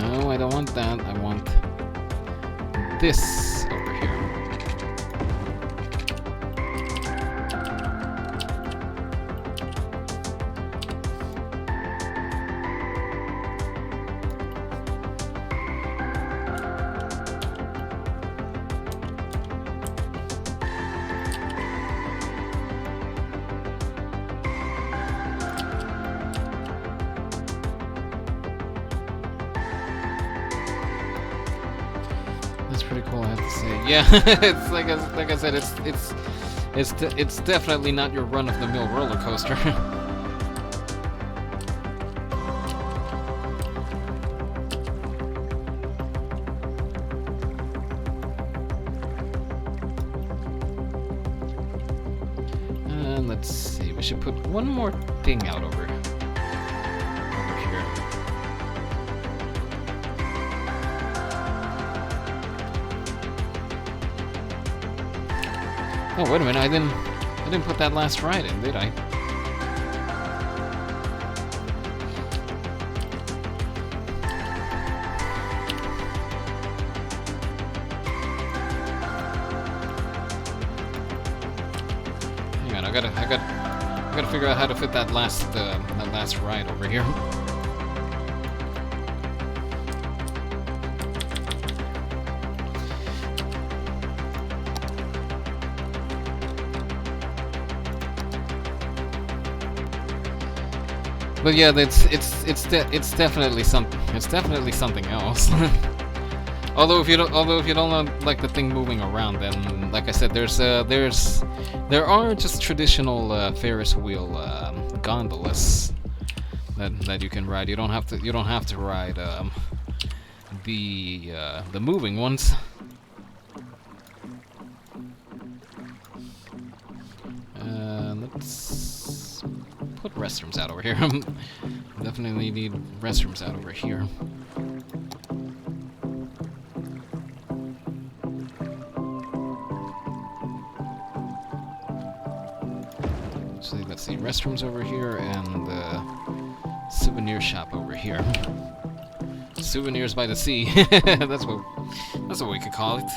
No, I don't want that. I want this over here. That's pretty cool, I have to say. Yeah, it's like I said, it's definitely not your run-of-the-mill roller coaster. And let's see, we should put one more thing out over here. Oh, wait a minute, I didn't put that last ride in, did I? Hang on, I gotta figure out how to fit that last ride over here. But yeah, it's definitely something. It's definitely something else. Although if you don't like the thing moving around, then like I said, there are just traditional Ferris wheel gondolas that you can ride. You don't have to ride the moving ones. Let's put restrooms out over here. Definitely need restrooms out over here. So let's see, restrooms over here and souvenir shop over here. Souvenirs by the sea. That's what we could call it.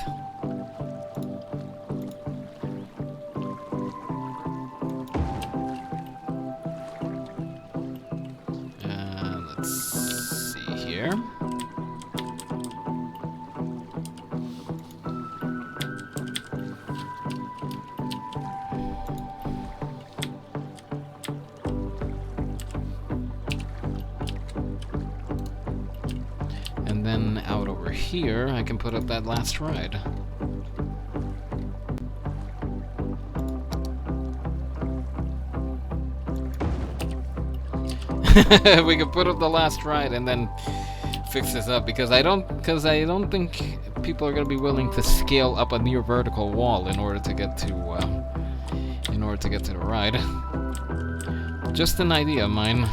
And then out over here, I can put up that last ride. We can put up the last ride and then fix this up because I don't think people are going to be willing to scale up a near vertical wall in order to get to the ride. Just an idea of mine.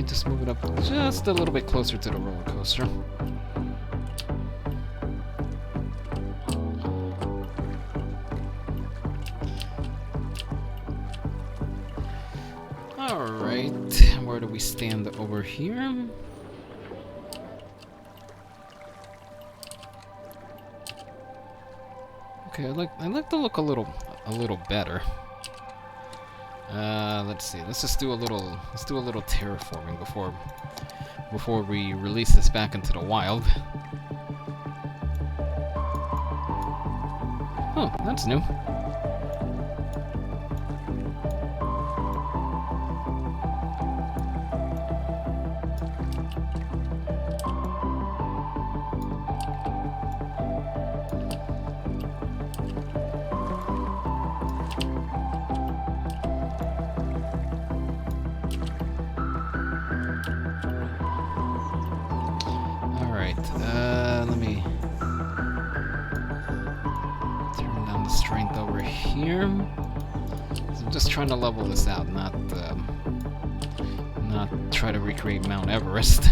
Just move it up just a little bit closer to the roller coaster. Alright, where do we stand over here? Okay, I'd like to look a little better. Let's see. Let's do a little terraforming before we release this back into the wild. Oh, that's new. Let me turn down the strength over here. So I'm just trying to level this out, not try to recreate Mount Everest.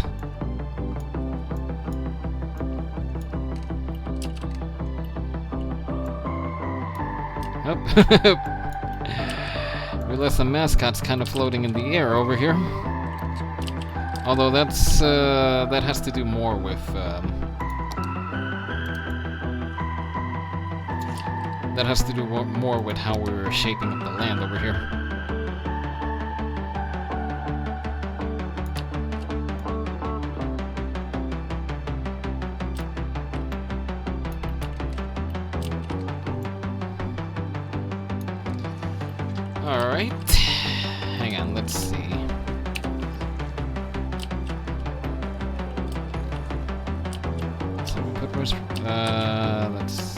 Oh. Realize the mascot's kind of floating in the air over here. Although that's that has to do more with more with how we're shaping up the land over here. All right, hang on. Let's see. Let's.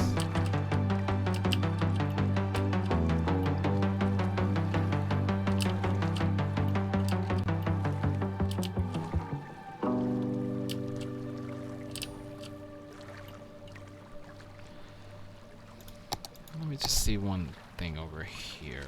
Let me just see one thing over here.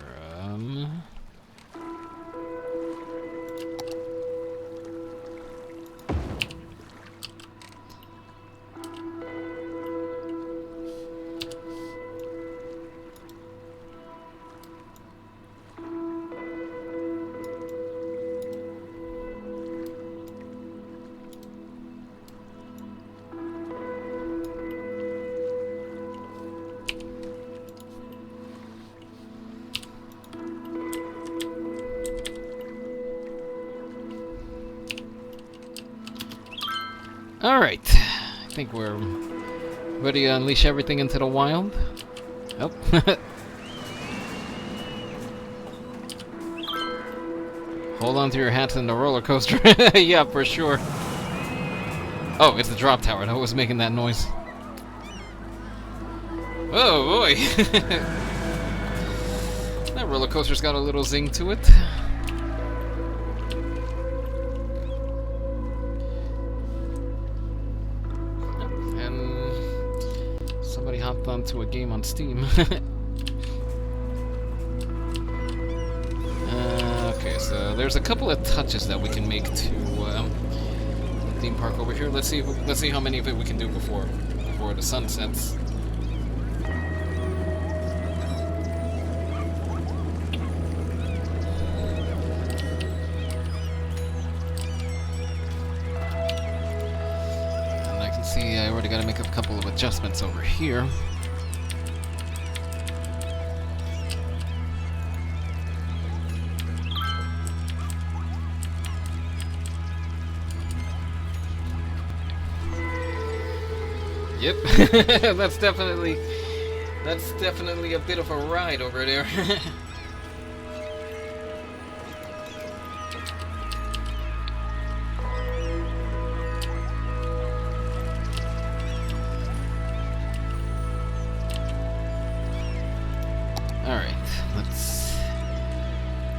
Alright, I think we're ready to unleash everything into the wild. Oh. Hold on to your hats in the roller coaster. Yeah, for sure. Oh, it's the drop tower that was making that noise. Oh boy. That roller coaster's got a little zing to it. Hopped onto a game on Steam. Okay, so there's a couple of touches that we can make to the theme park over here. Let's see how many of it we can do before the sun sets. See, I already got to make a couple of adjustments over here. Yep, that's definitely a bit of a ride over there. Let's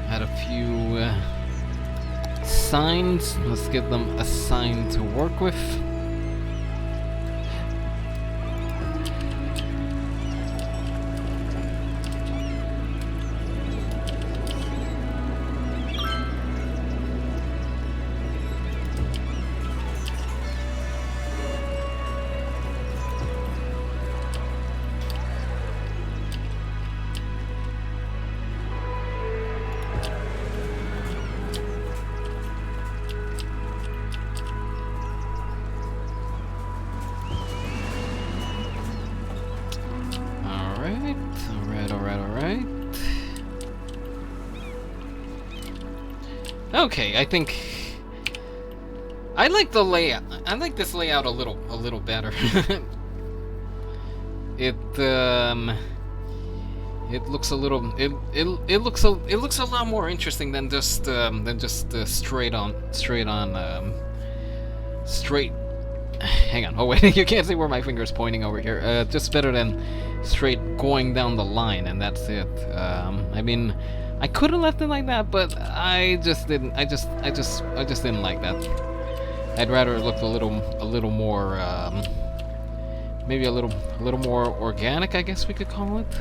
add a few signs. Let's give them a sign to work with. Okay, I think I like the layout. I like this layout a little better. It it looks a little it looks a lot more interesting than just straight hang on. Oh wait, you can't see where my finger's pointing over here. Just better than straight going down the line, and that's it. I mean, I could have left it like that, but I just didn't. I just didn't like that. I'd rather it looked a little more, maybe a little more organic, I guess we could call it.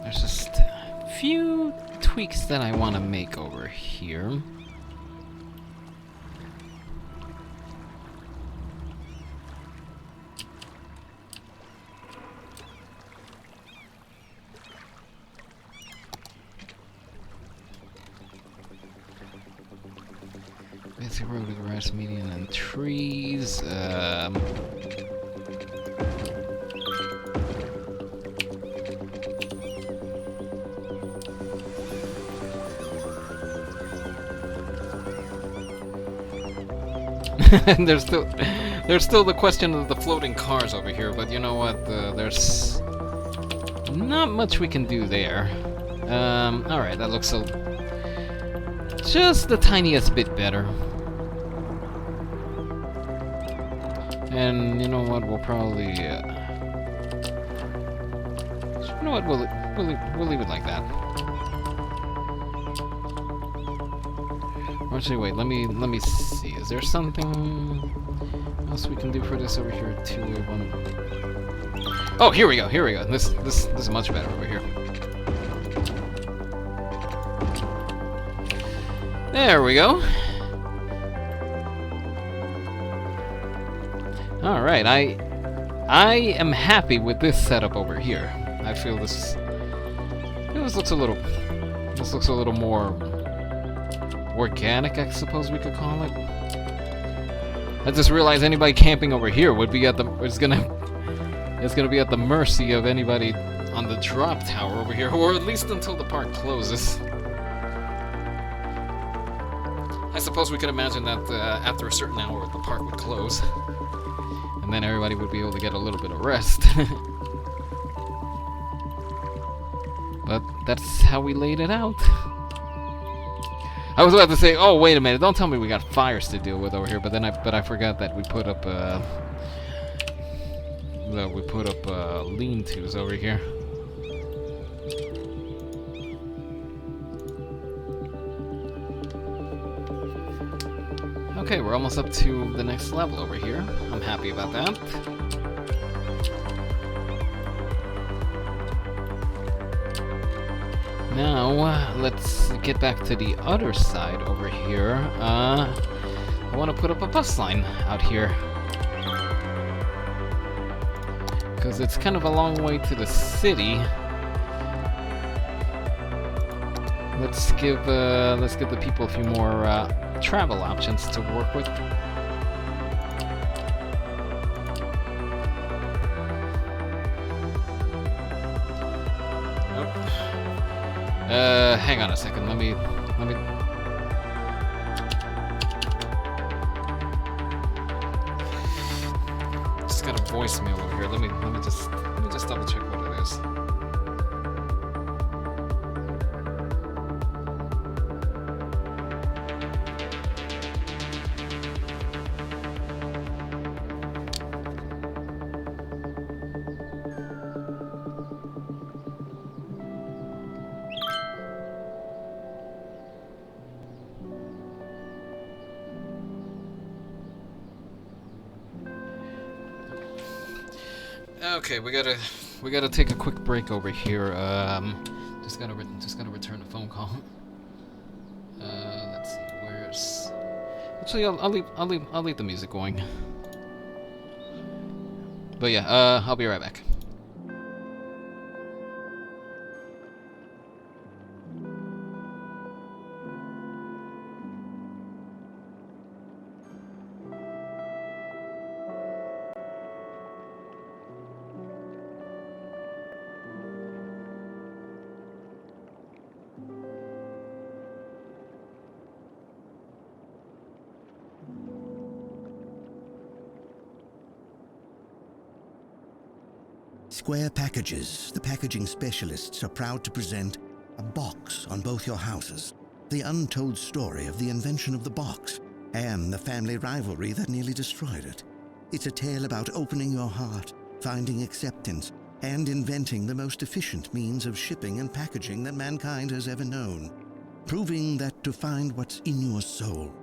There's just a few tweaks that I want to make over here. Basic road with grass, median, and trees. And there's still the question of the floating cars over here, but you know what? There's not much we can do there. Alright, that looks just the tiniest bit better. And you know what? We'll probably you know what? We'll leave it like that. Actually, wait. Let me see. Is there something else we can do for this over here? 2-1. Oh, here we go. Here we go. This is much better over here. There we go. All right. I am happy with this setup over here. I feel this looks a little more organic, I suppose we could call it. I just realized anybody camping over here would be it's gonna be at the mercy of anybody on the drop tower over here, or at least until the park closes. I suppose we could imagine that after a certain hour the park would close, and then everybody would be able to get a little bit of rest. But that's how we laid it out. I was about to say, oh wait a minute, don't tell me we got fires to deal with over here, but I forgot that we put up lean-tos over here. Okay, we're almost up to the next level over here. I'm happy about that. Now, let's get back to the other side over here. I want to put up a bus line out here, because it's kind of a long way to the city. Let's give the people a few more travel options to work with. Hang on a second. Let me. Just got a voicemail over here. Let me just double check what it is. Okay, we gotta take a quick break over here. Just gotta return a phone call. Let's see, where's? Actually, I'll leave the music going. But yeah, I'll be right back. Square Packages, the packaging specialists, are proud to present a box on both your houses. The untold story of the invention of the box and the family rivalry that nearly destroyed it. It's a tale about opening your heart, finding acceptance, and inventing the most efficient means of shipping and packaging that mankind has ever known. Proving that to find what's in your soul,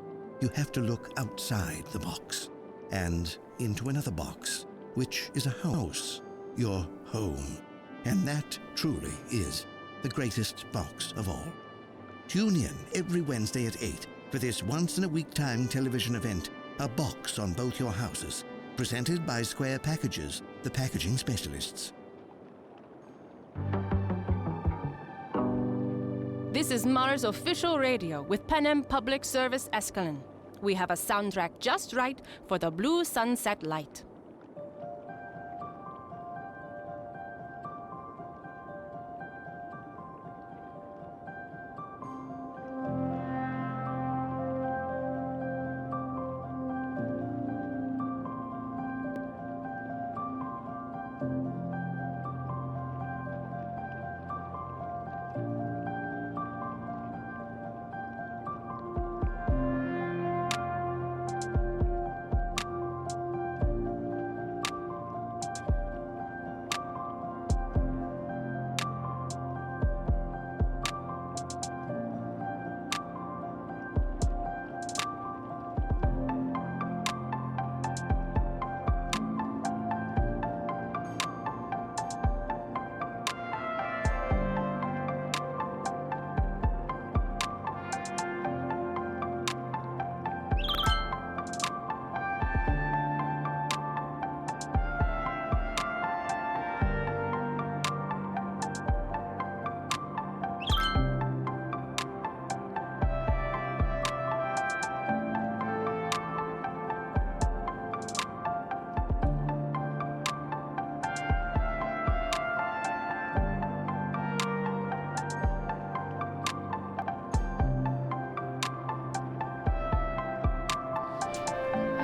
you have to look outside the box and into another box, which is a house, your home. And that truly is the greatest box of all. Tune in every Wednesday at 8 for this once-in-a-week time television event, A Box on Both Your Houses, presented by Square Packages, the packaging specialists. This is Mars Official Radio with Panem Public Service Escalon. We have a soundtrack just right for the blue sunset light.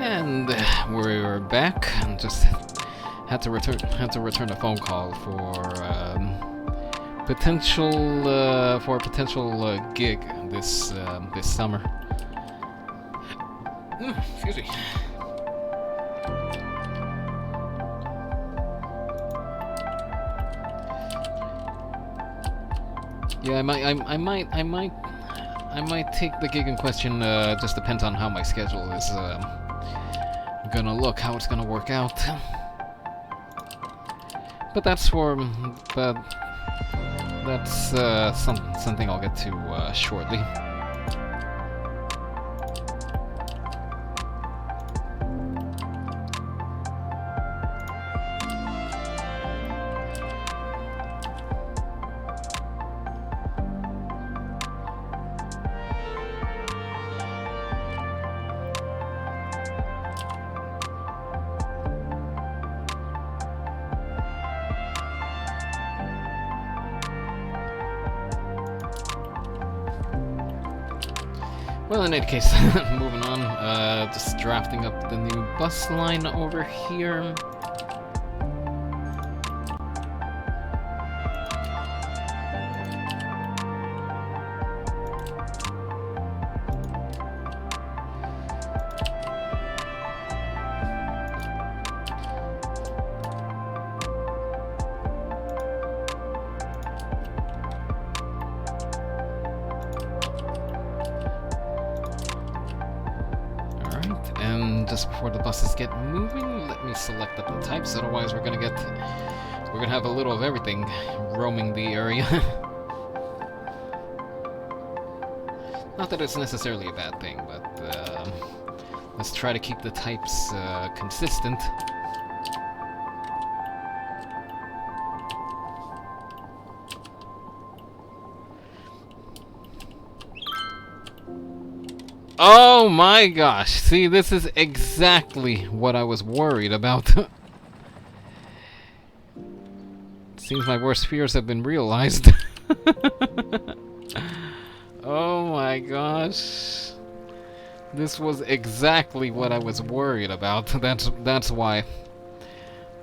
And we're back. Just had to return a phone call for a potential gig this summer. Excuse me. Yeah, I might take the gig in question. Just depends on how my schedule is gonna look, how it's gonna work out. But that's something I'll get to shortly. Well, in any case, moving on, just drafting up the new bus line over here. And just before the buses get moving, let me select up the types, otherwise we're gonna have a little of everything roaming the area. Not that it's necessarily a bad thing, but let's try to keep the types consistent. Oh my gosh, see, this is exactly what I was worried about. Seems my worst fears have been realized. Oh my gosh. This was exactly what I was worried about. That's why.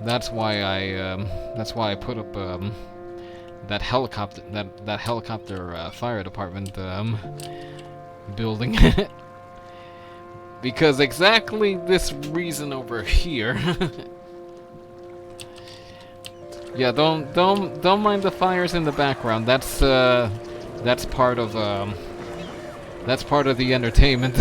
That's why I put up that helicopter fire department building. Because exactly this reason over here. Yeah, don't mind the fires in the background. That's part of the entertainment.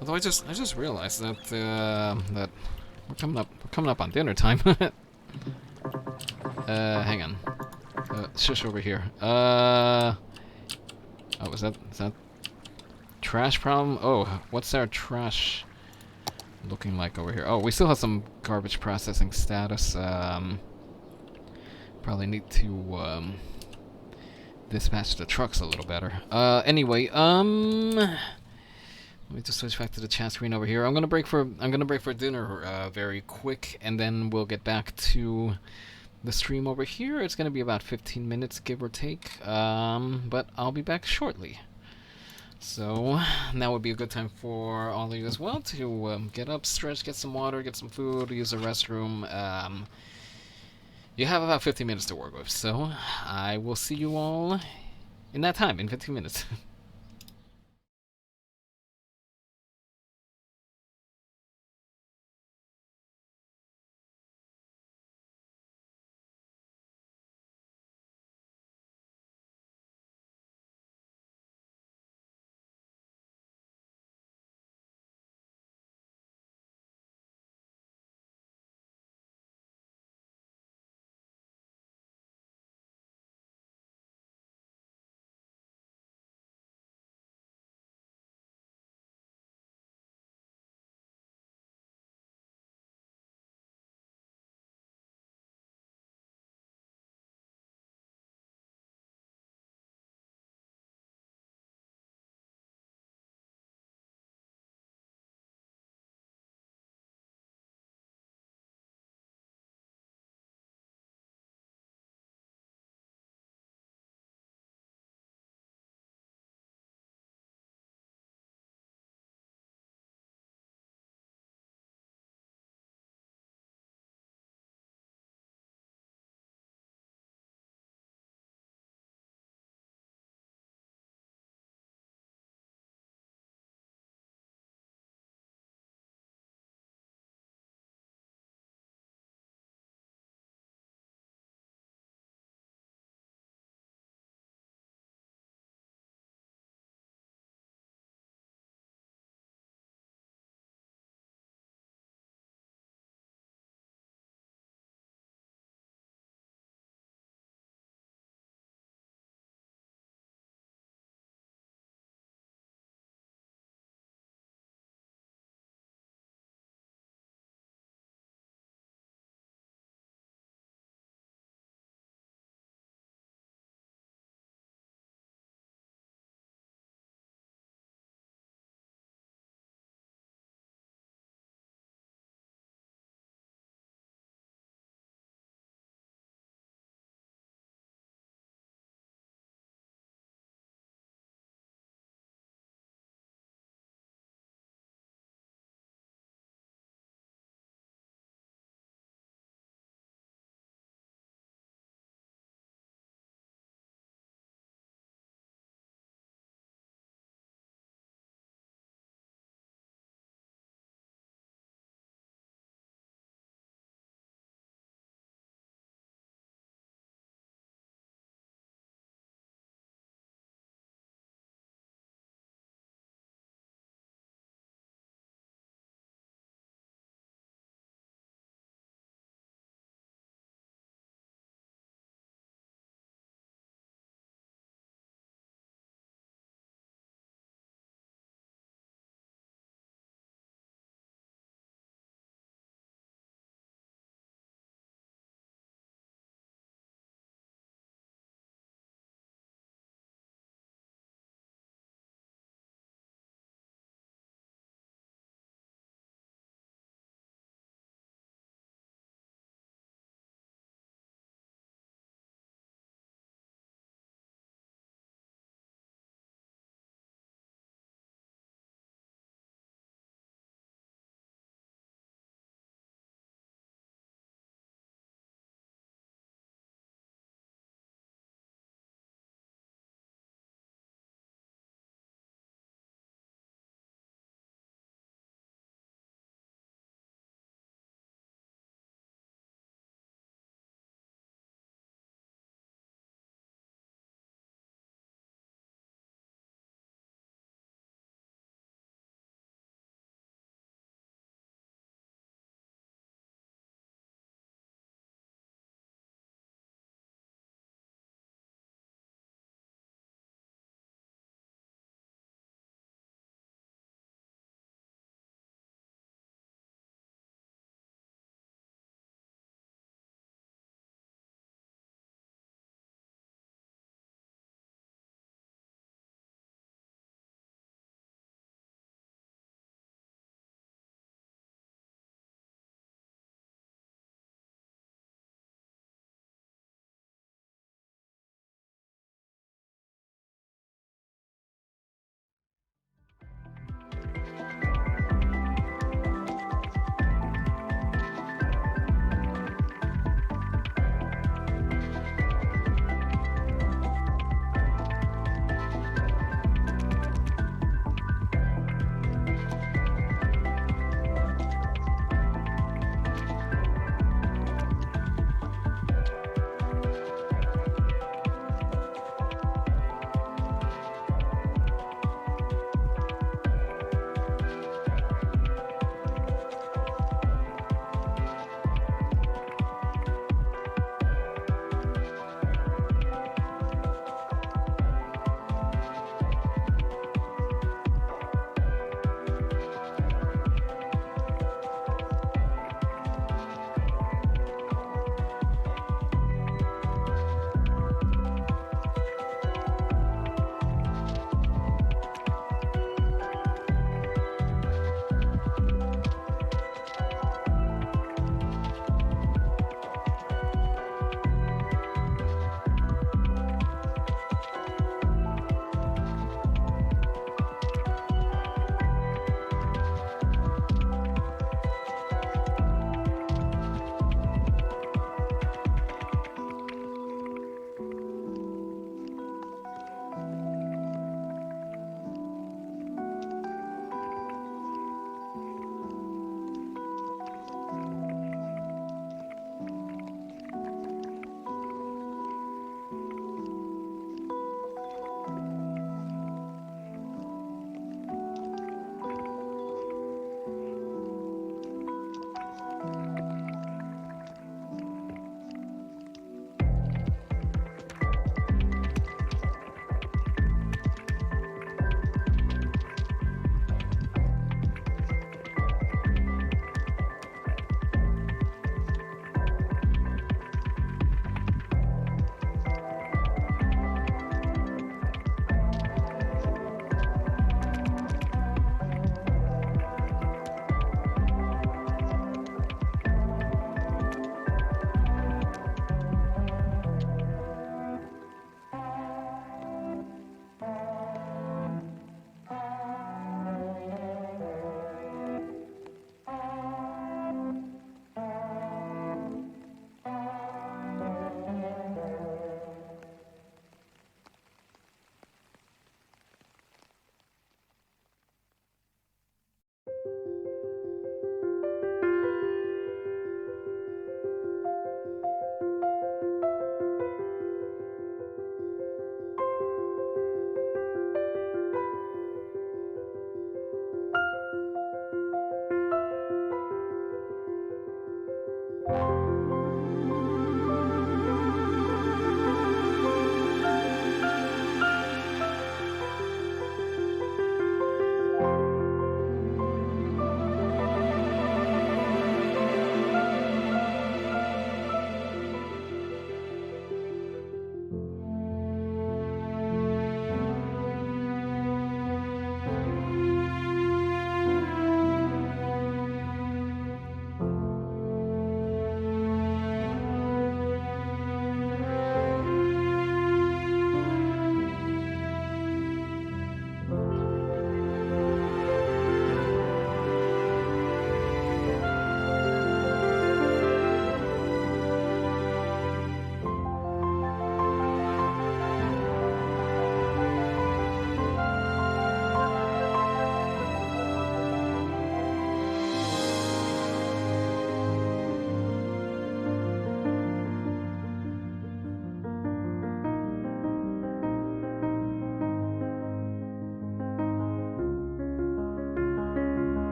Although I just realized that that we're coming up on dinner time. Hang on. Shush over here. Oh, is that trash problem? Oh, what's our trash looking like over here? Oh, we still have some garbage processing status. Probably need to dispatch the trucks a little better. Anyway, let me just switch back to the chat screen over here. I'm gonna break for dinner very quick, and then we'll get back to the stream over here. It's gonna be about 15 minutes, give or take. But I'll be back shortly. So now would be a good time for all of you as well to get up, stretch, get some water, get some food, use the restroom. You have about 15 minutes to work with, so I will see you all in that time, in 15 minutes.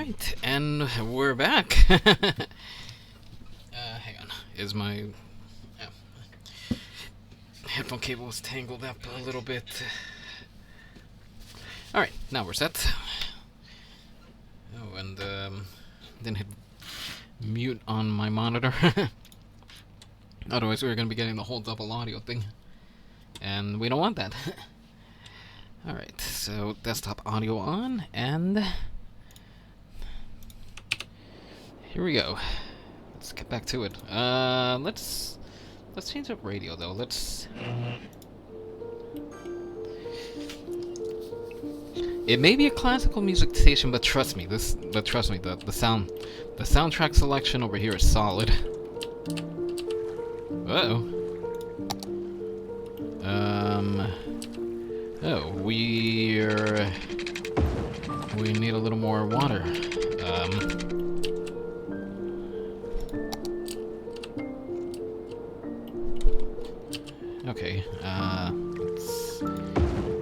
Alright, and we're back. Hang on. Is my headphone cable is tangled up a little bit. Alright, now we're set. Oh, and then hit mute on my monitor. Otherwise we're going to be getting the whole double audio thing. And we don't want that. Alright, so desktop audio on, and here we go. Let's get back to it. Let's change up radio though. It may be a classical music station, but trust me, the soundtrack selection over here is solid. Uh-oh. Oh, we need a little more water. Okay, let's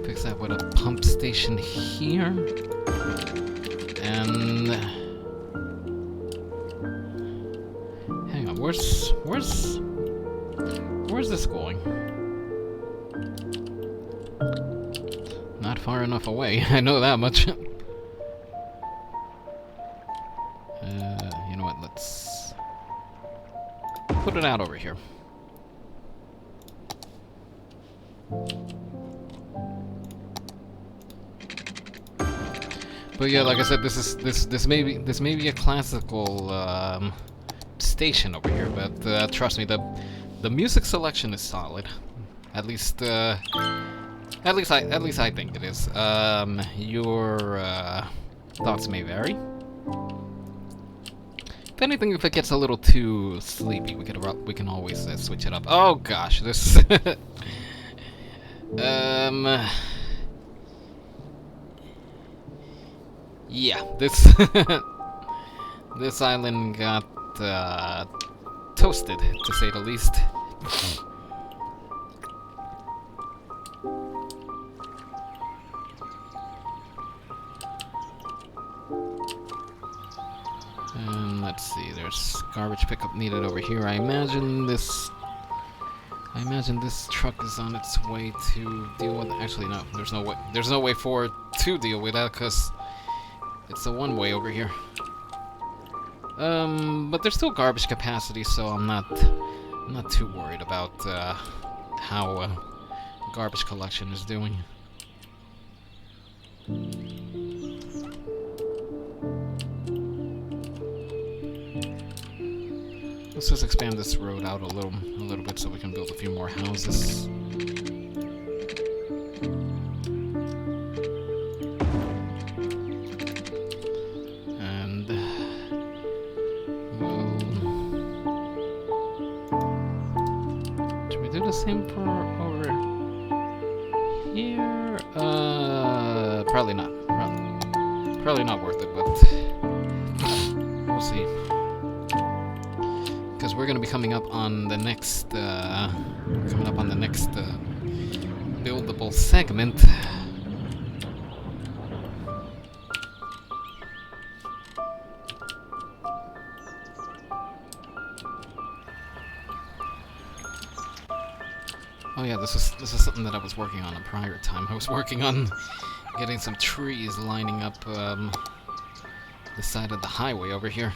fix that with a pump station here. And hang on, where's this going? Not far enough away, I know that much. You know what, let's put it out over here. But yeah, like I said, this may be a classical station over here, but trust me, the music selection is solid. At least I think it is. Your thoughts may vary. If anything, if it gets a little too sleepy, we can always switch it up. Oh gosh, this. Yeah, this this island got toasted, to say the least. And let's see, there's garbage pickup needed over here. I imagine this truck is on its way to deal with. Actually, no, there's no way for it to deal with that because it's a one-way over here. But there's still garbage capacity, so I'm not too worried about how garbage collection is doing. Let's just expand this road out a little bit so we can build a few more houses. And should we do the same for over here? Probably not. Probably not worth it, but we'll see. Because we're going to be coming up on the next buildable segment. Oh yeah, this is something that I was working on a prior time. I was working on getting some trees lining up the side of the highway over here.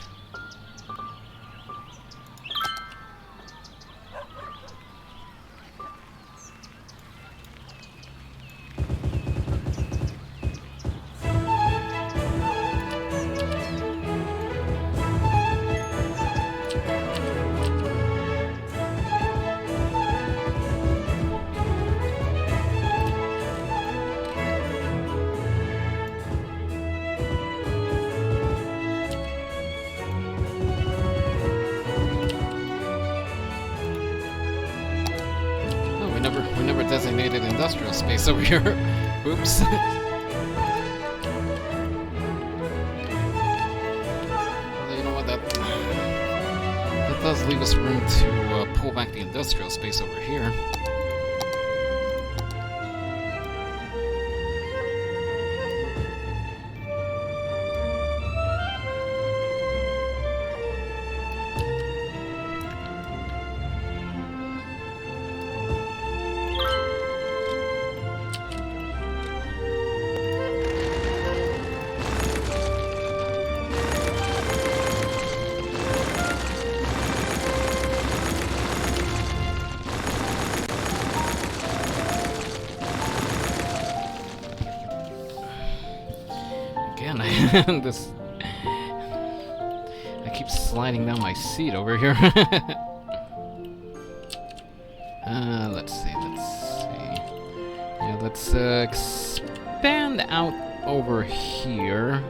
We never designated industrial space over here. Oops. Well, you know what, that does leave us room to pull back the industrial space over here. This... I keep sliding down my seat over here. Let's see. Yeah, let's expand out over here.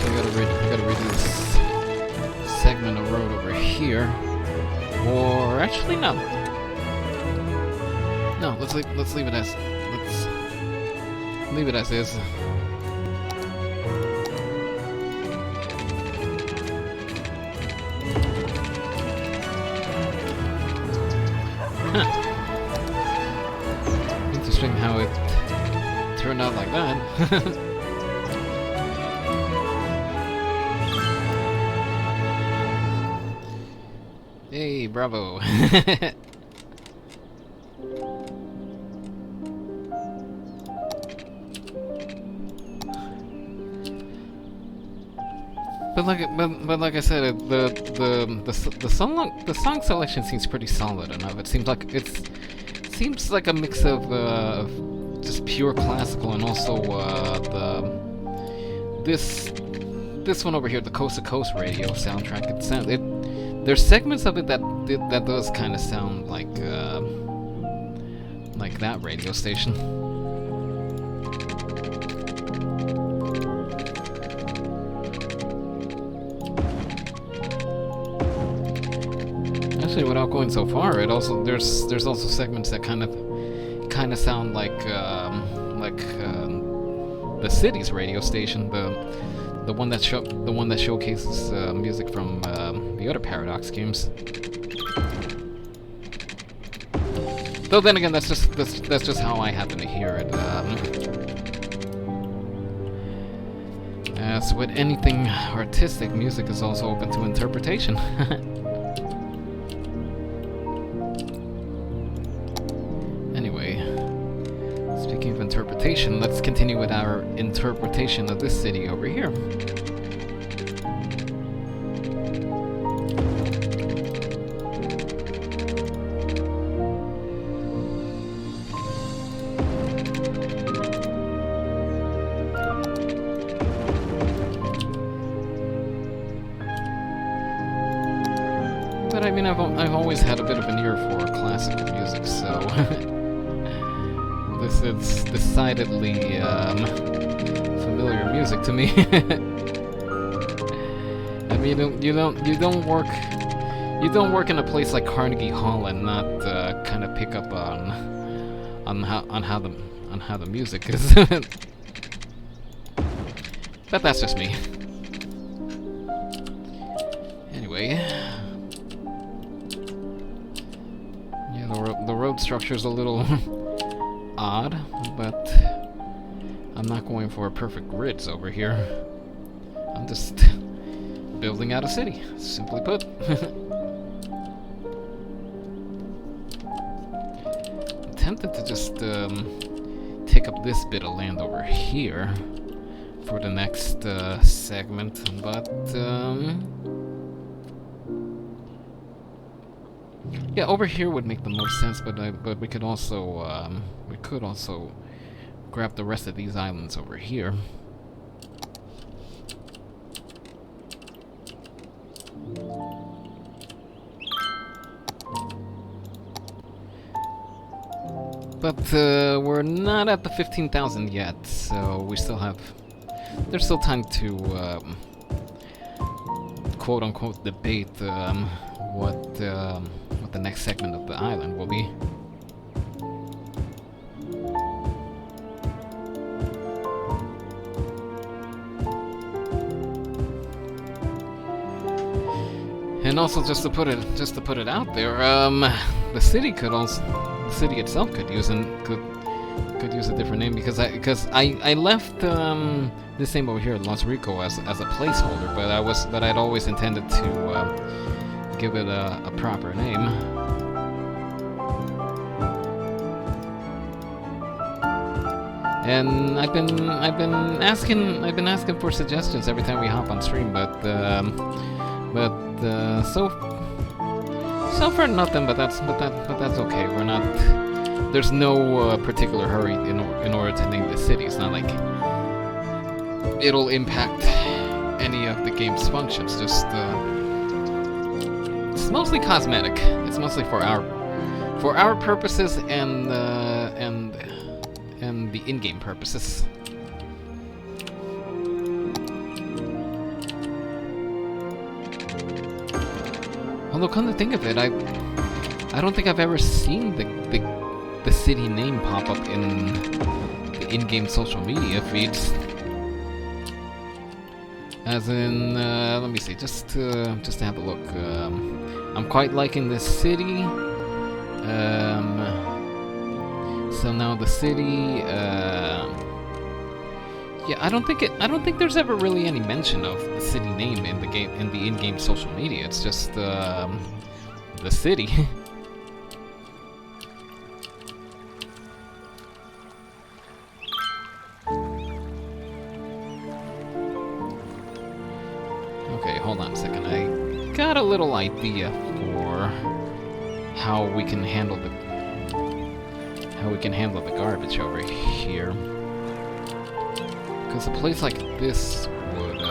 I gotta redo this segment of road over here. Or actually, no. No, let's leave it as is. Huh. Interesting how it turned out like that. Hey, bravo. But like I said, the song selection seems pretty solid enough. It seems like a mix of just pure classical and also this one over here, the Coast to Coast Radio soundtrack. There's segments of it that does kind of sound like that radio station. Actually, without going so far, there's also segments that kind of sound like the city's radio station, the one that showcases music from the other Paradox games. Though then again, that's just how I happen to hear it. As with anything artistic, music is also open to interpretation. Anyway, speaking of interpretation, let's continue with our interpretation of this city over here. But I mean, I've always had a bit of an ear for classical music, so this is decidedly familiar music to me. I mean, you don't work in a place like Carnegie Hall and not kind of pick up on how the music is. But that's just me. Anyway. The road structure is a little odd, but I'm not going for a perfect grids over here. I'm just building out a city, simply put. I'm tempted to just take up this bit of land over here for the next segment, but yeah, over here would make the most sense, but we could also grab the rest of these islands over here. But we're not at the 15,000 yet, so there's still time to quote unquote debate what the next segment of the island will be. And also, just to put it out there, the city itself could use a different name, because I left this name over here, Los Rico, as a placeholder, but I'd always intended to give it a proper name. And I've been asking for suggestions every time we hop on stream, but so far nothing. But that's okay. We're not. There's no particular hurry in order to name the city. It's not like it'll impact any of the game's functions. Just it's mostly cosmetic. It's mostly for our purposes and the in-game purposes. Although, come to think of it, I don't think I've ever seen the city name pop up in the in-game social media feeds. As in, let me see, just to have a look. I'm quite liking this city. So now the city. Yeah, I don't think there's ever really any mention of the city name in the game, in the in-game social media. It's just the city. Okay, hold on a second. I got a little idea for how we can handle the garbage over here. Because a place like this would.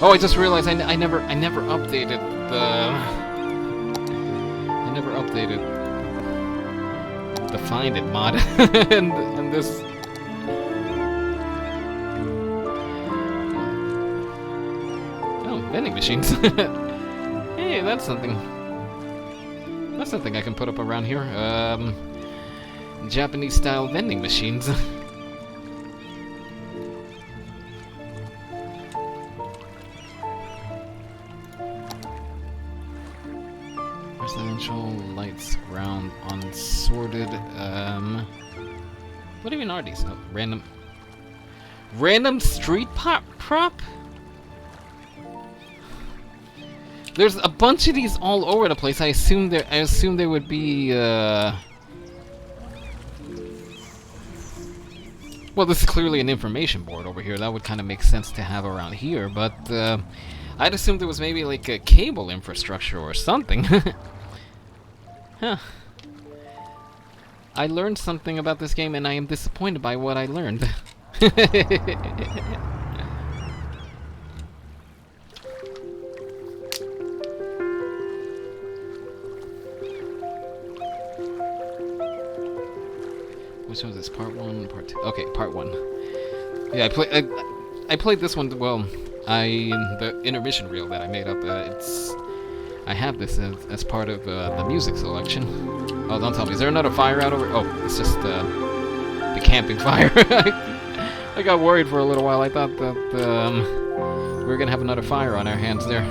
Oh, I just realized I never updated the Find It mod, and this. Oh, vending machines. Hey, that's something. That's something I can put up around here. Japanese-style vending machines. Residential lights around unsorted. What even are these? Oh, random street prop? There's a bunch of these all over the place. I assume they would be. Well, this is clearly an information board over here. That would kind of make sense to have around here, but I'd assume there was maybe like a cable infrastructure or something. Huh. I learned something about this game, and I am disappointed by what I learned. Which one was this? Part 1, Part 2? Okay, Part 1. Yeah, I played this one, well, the intermission reel that I made up, I have this as part of the music selection. Oh, don't tell me, is there another fire out over? Oh, it's just the camping fire. I got worried for a little while. I thought that we were gonna have another fire on our hands there.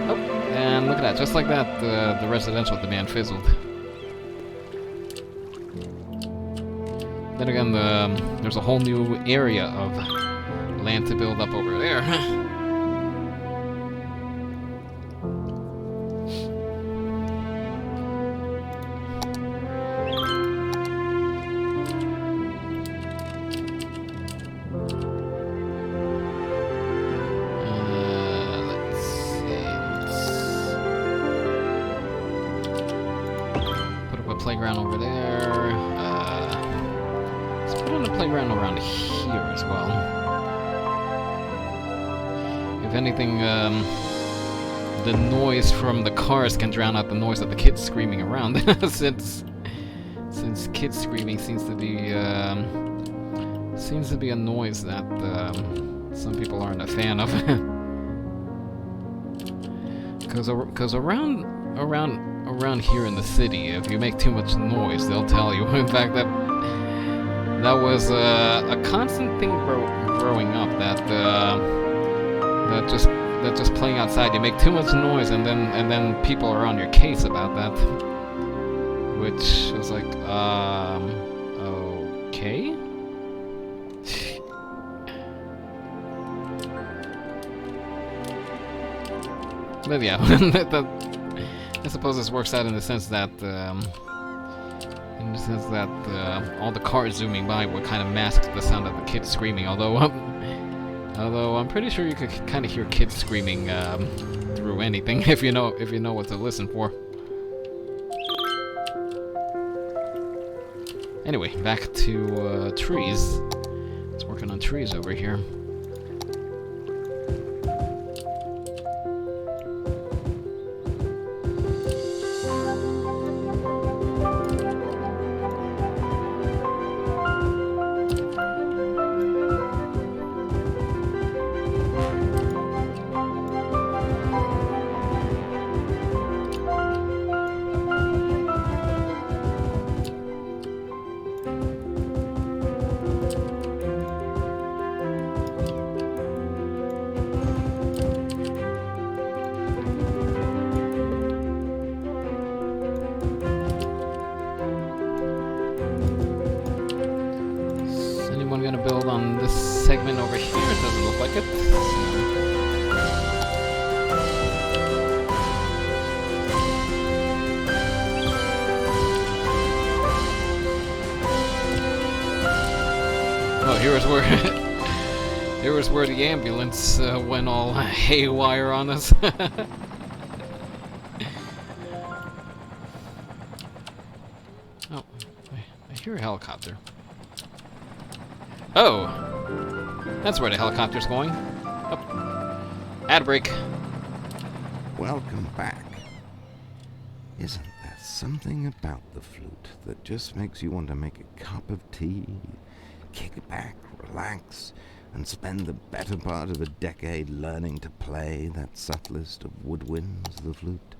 Oh, and look at that, just like that, the residential demand fizzled. Then again, there's a whole new area of land to build up over there. Let's see. Let's put up a playground over there. Playground around here as well. If anything, the noise from the cars can drown out the noise of the kids screaming around. since kids screaming seems to be a noise that some people aren't a fan of. Because around here in the city, if you make too much noise, they'll tell you. In fact, that was a constant thing growing up. That just playing outside, you make too much noise, and then people are on your case about that. Which was like, okay. But yeah, I suppose this works out in the sense that. And it says that all the cars zooming by would kind of mask the sound of the kids screaming. Although I'm pretty sure you could kind of hear kids screaming through anything if you know what to listen for. Anyway, back to trees. It's working on trees over here. Build on this segment over here. It doesn't look like it. Oh, here's where here's where the ambulance went all haywire on us. Oh, I hear a helicopter. Oh! That's where the helicopter's going. Oh. Ad break. Welcome back. Isn't there something about the flute that just makes you want to make a cup of tea, kick back, relax, and spend the better part of a decade learning to play that subtlest of woodwinds, the flute?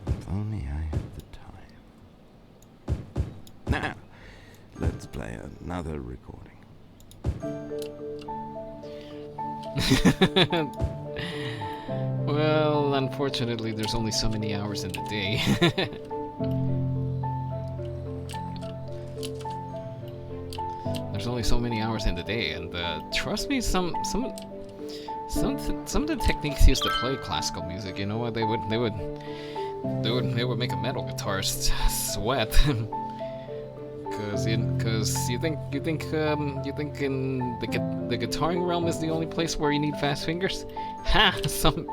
If only I had the time. Now, let's play another recording. Well, unfortunately, there's only so many hours in the day. There's only so many hours in the day, and trust me, some of the techniques used to play classical music. You know what? They would make a metal guitarist sweat. Because you think in the guitaring realm is the only place where you need fast fingers? Ha! Some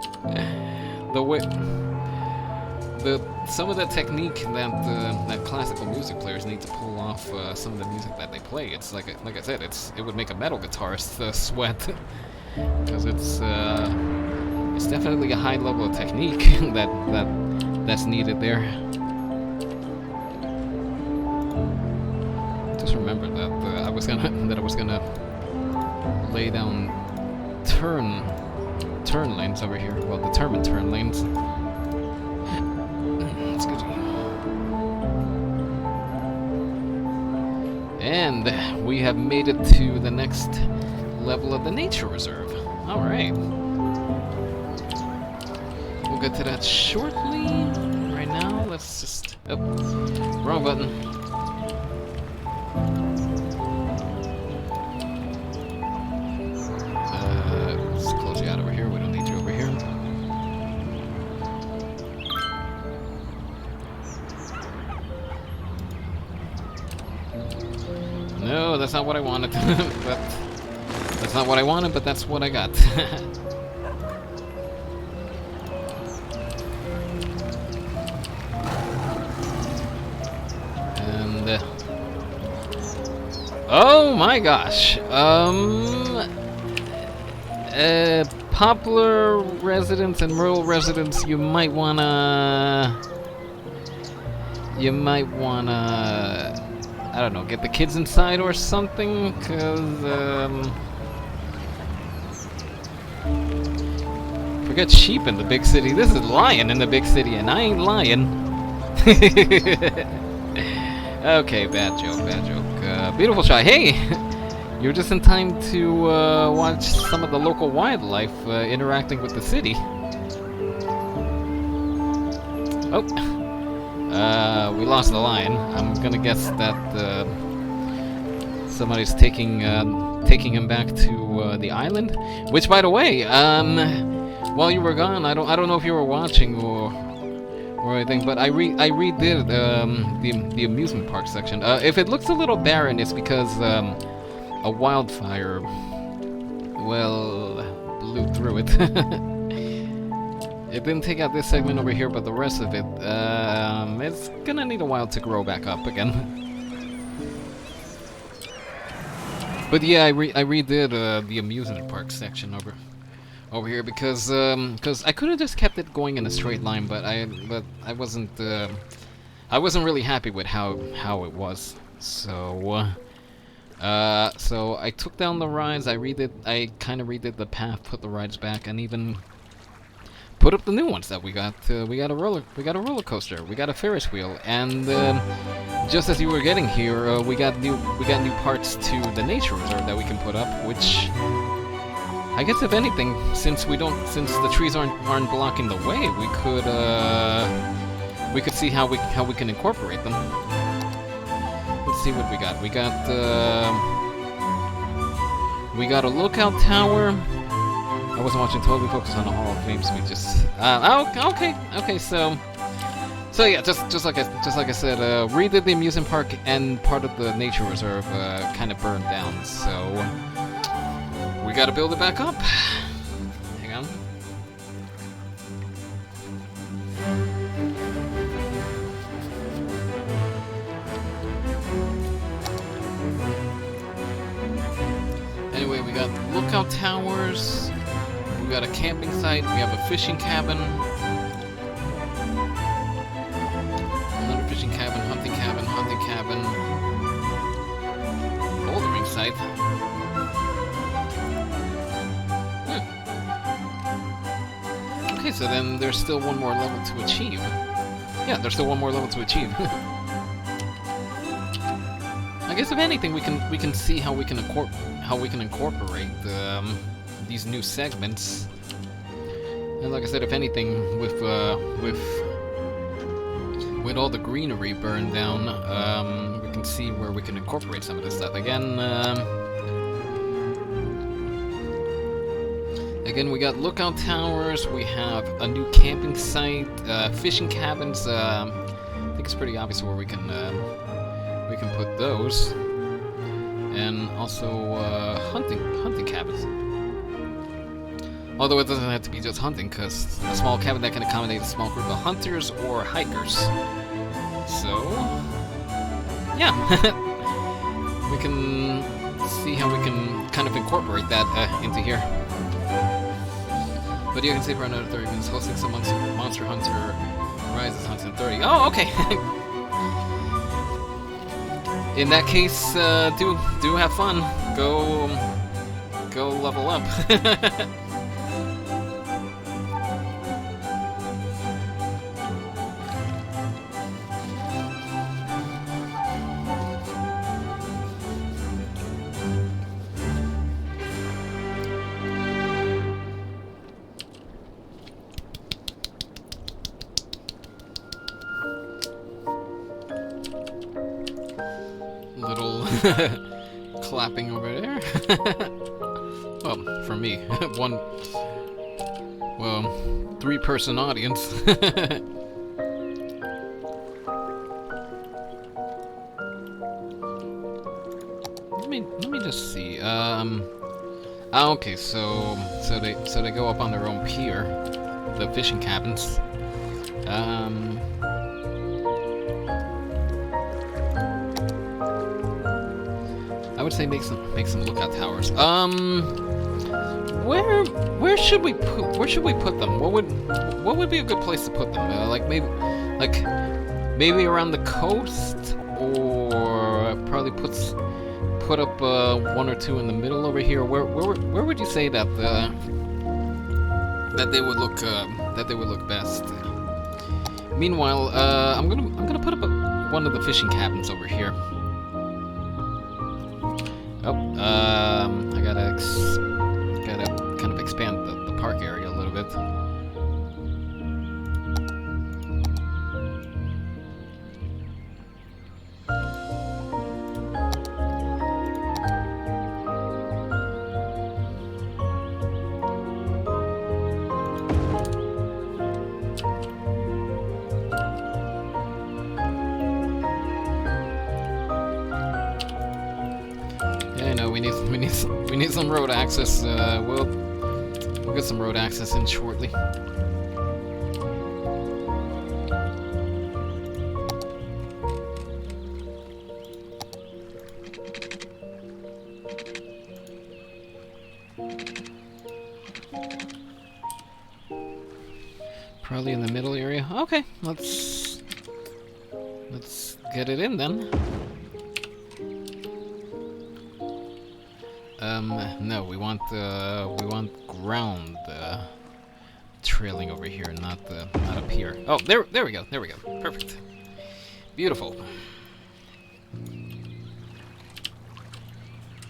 of the technique that classical music players need to pull off some of the music that they play. It's like I said, it would make a metal guitarist sweat, because it's definitely a high level of technique that's needed there. Just remember that I was gonna lay down turn lanes over here. Well, determined turn lanes. That's good. And we have made it to the next level of the nature reserve. All right. We'll get to that shortly. Right now, let's just... Oh, wrong button. Let's close you out over here. We don't need you over here. No, that's not what I wanted. But that's not what I wanted, but that's what I got. And oh my gosh. Popular residents and rural residents, you might wanna, I don't know, get the kids inside or something, cause, forget sheep in the big city, this is lion in the big city, and I ain't lying. Okay, bad joke, beautiful shot, hey! You're just in time to watch some of the local wildlife interacting with the city. Oh, we lost the lion. I'm gonna guess that somebody's taking him back to the island. Which, by the way, while you were gone, I don't know if you were watching or anything, but I redid the amusement park section. If it looks a little barren, it's because a wildfire, well, blew through it. It didn't take out this segment over here, but the rest of it, it's gonna need a while to grow back up again. But yeah, I redid the amusement park section over here because I could have just kept it going in a straight line, but I wasn't really happy with how it was. So so I took down the rides. I kind of redid the path, put the rides back, and even put up the new ones that we got. We got a roller coaster, we got a Ferris wheel, and just as you were getting here, we got new parts to the nature reserve that we can put up. Which I guess, if anything, since the trees aren't blocking the way, we could see how we can incorporate them. Let's see what we got. We got a lookout tower. I wasn't watching, totally focused on the Hall of Fame speech. Just okay. So yeah, just like I said, redid the amusement park, and part of the nature reserve kind of burned down. So we got to build it back up. Hang on. Anyway, we got lookout towers. We got a camping site, we have a fishing cabin, another fishing cabin, hunting cabin, bouldering site. Okay, so then there's still one more level to achieve. Yeah, there's still one more level to achieve. I guess, if anything, we can see how we can incorporate these new segments. And like I said, if anything, with all the greenery burned down, we can see where we can incorporate some of this stuff. Again, we got lookout towers, we have a new camping site, fishing cabins. I think it's pretty obvious where we can put those, and also hunting cabins. Although it doesn't have to be just hunting, because a small cabin that can accommodate a small group of hunters or hikers. So yeah, we can see how we can kind of incorporate that into here. But you can stay for another 30 minutes hosting some Monster Hunter Rises hunts in 30. Oh, okay. In that case, do have fun. Go level up. Little clapping over there. Well, for me, three-person audience. Let me just see. Okay, so they go up on their own pier, the fishing cabins. I would say make some lookout towers. Where should we put them? What would be a good place to put them? Like maybe around the coast, or probably put up one or two in the middle over here. Where would you say that they would look best? Meanwhile, I'm gonna put up one of the fishing cabins over here. Oh, I gotta kind of expand the park area a little bit. we need some road access. We'll get some road access in shortly. Probably in the middle area. Okay, let's get it in then. No, we want ground trailing over here, not up here. Oh, there we go. There we go. Perfect. Beautiful.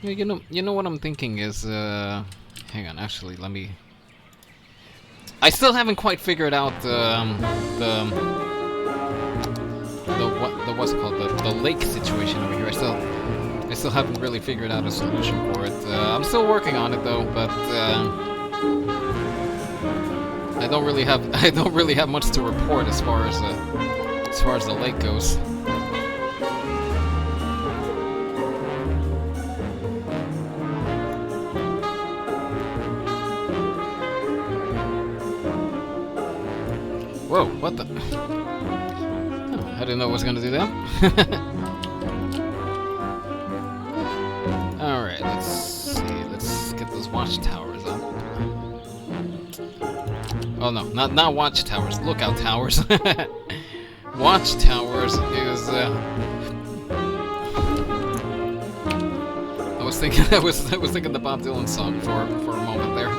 You know what I'm thinking is hang on, actually, let me. I still haven't quite figured out what's it called, the lake situation over here. I still haven't really figured out a solution for it. I'm still working on it though, but I don't really have much to report as far as the lake goes. Whoa, what the? Oh, I didn't know I was gonna do that. Alright, let's see. Let's get those watchtowers up. Oh no, not watchtowers, lookout towers. Watchtowers is I was thinking the Bob Dylan song for a moment there.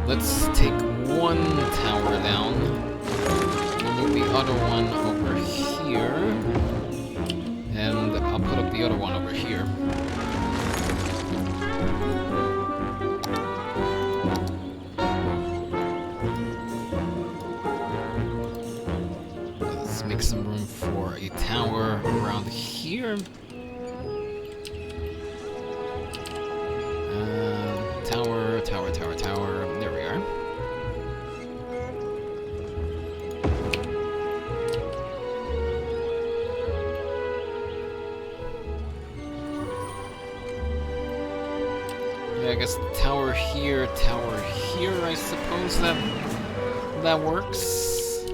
Let's take one tower down. We'll move the other one over here. And I'll put up the other one over here. Let's make some room for a tower around here. Tower. There we are. Yeah, I guess tower here, I suppose that works.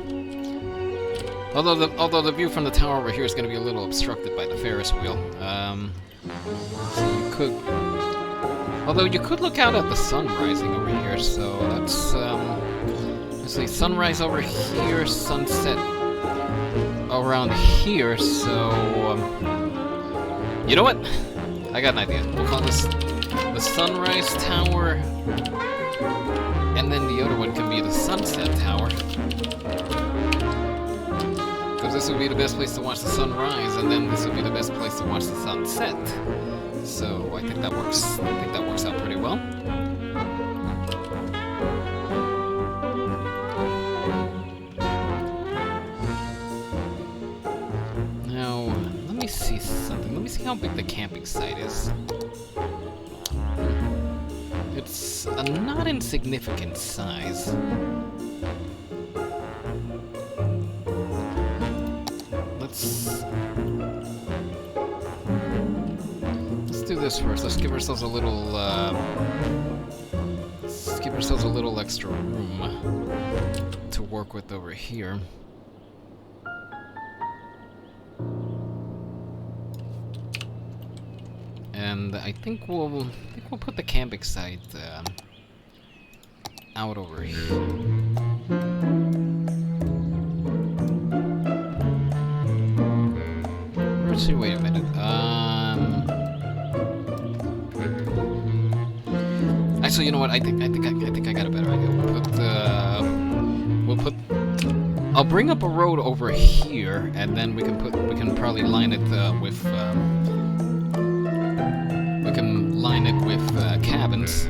Although the view from the tower over here is going to be a little obstructed by the Ferris wheel. So you could. Although you could look out at the sun rising over here, so that's, let's see, sunrise over here, sunset around here, so, you know what? I got an idea. We'll call this the sunrise tower, and then the other one can be the sunset tower. Because this would be the best place to watch the sunrise, and then this would be the best place to watch the sunset. So I think that works. I think that works out pretty well. Now, let me see something. Let me see how big the camping site is. It's a not insignificant size. Let's do this first. Let's give ourselves a little extra room to work with over here. And I think we'll put the camping site out over here. Actually, wait a minute. Actually, you know what? I think I got a better idea. I'll bring up a road over here, and then we can probably line it with cabins.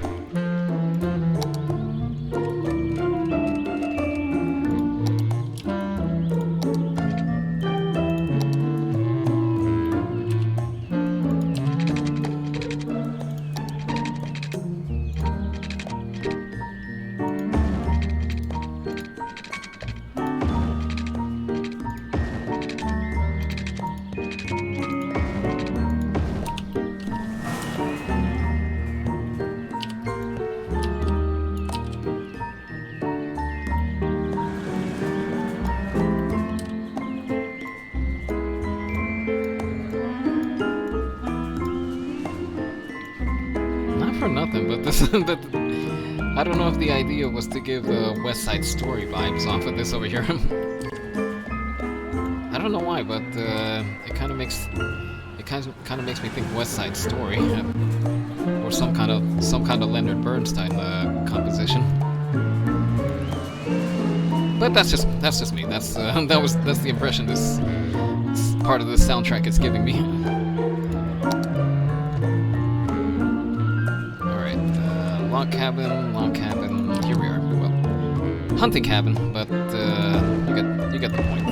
for nothing, but this, I don't know if the idea was to give West Side Story vibes off of this over here. I don't know why, but it kind of makes me think West Side Story, or some kind of Leonard Bernstein composition. But that's just me. That's the impression this part of the soundtrack is giving me. All right, log cabin. Here we are. Well, hunting cabin, but you get the point.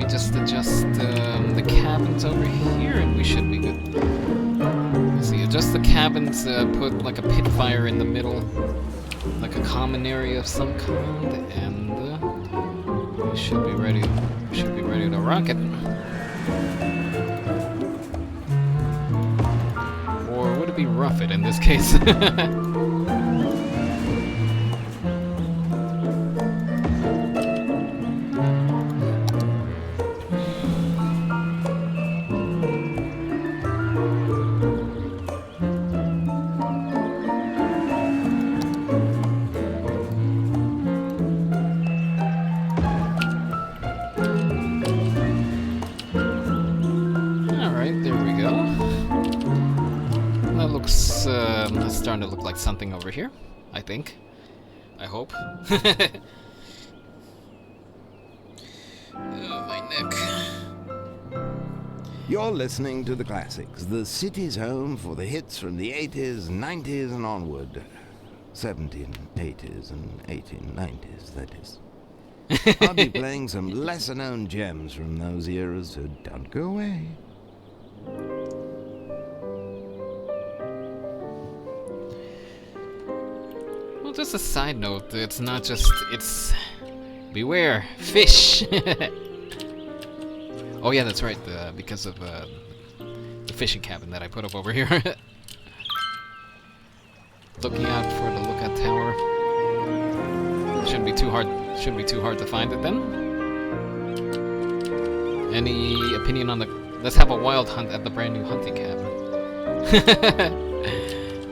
Just adjust the cabins over here and we should be good. Let's see, adjust the cabins, put like a pit fire in the middle, like a common area of some kind, and we should be ready to rock it. Or would it be rough it in this case? It's starting to look like something over here, I think. I hope. My neck. You're listening to the classics, the city's home for the hits from the 80s, 90s, and onward. 1780s and 1890s, that is. I'll be playing some lesser-known gems from those eras, so don't go away. Well, just a side note, it's not just, it's... Beware, fish! Oh yeah, that's right, because of the fishing cabin that I put up over here. Looking out for the lookout tower. Shouldn't be too hard to find it then. Any opinion on the... Let's have a wild hunt at the brand new hunting cabin.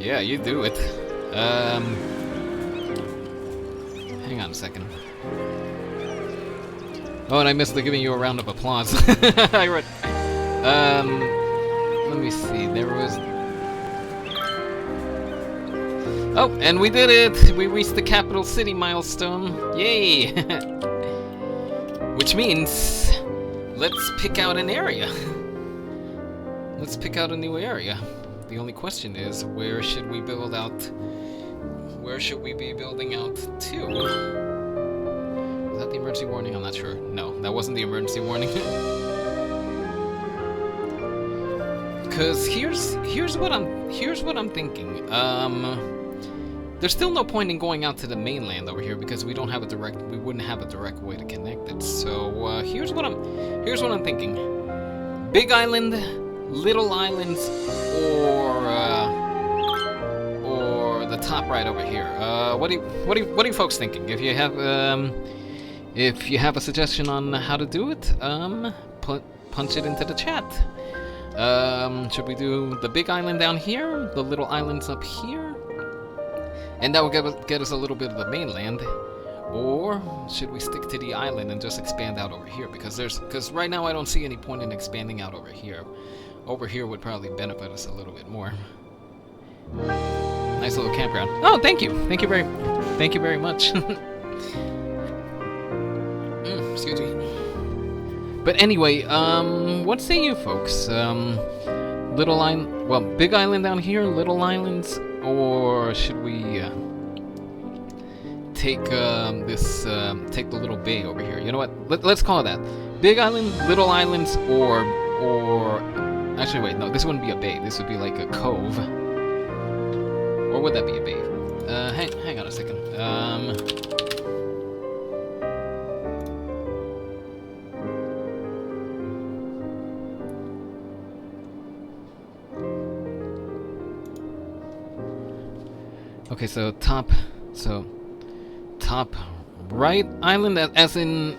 Yeah, you do it. Hang on a second. Oh, and I missed giving you a round of applause. I read... let me see, there was... Oh, and we did it! We reached the capital city milestone. Yay! Which means... Let's pick out an area. Let's pick out a new area. The only question is, where should we build out... Where should we be building out to? Was that the emergency warning? I'm not sure. No, that wasn't the emergency warning. Cause here's what I'm thinking. There's still no point in going out to the mainland over here because we wouldn't have a direct way to connect it. So here's what I'm thinking. Big island, little islands, or the top right over here. What are you folks thinking? If you have a suggestion on how to do it, punch it into the chat. Should we do the big island down here, the little islands up here, and that will get us a little bit of the mainland, or should we stick to the island and just expand out over here? Because right now I don't see any point in expanding out over here. Over here would probably benefit us a little bit more. Nice little campground. Oh, thank you very much. Excuse me. But anyway, what say you folks? Little well, big island down here, little islands, or should we take take the little bay over here? You know what? Let's call it that. Big island, little islands, or actually wait, no, this wouldn't be a bay. This would be like a cove, or would that be a bay? Hang on a second. Okay, so top right island, as in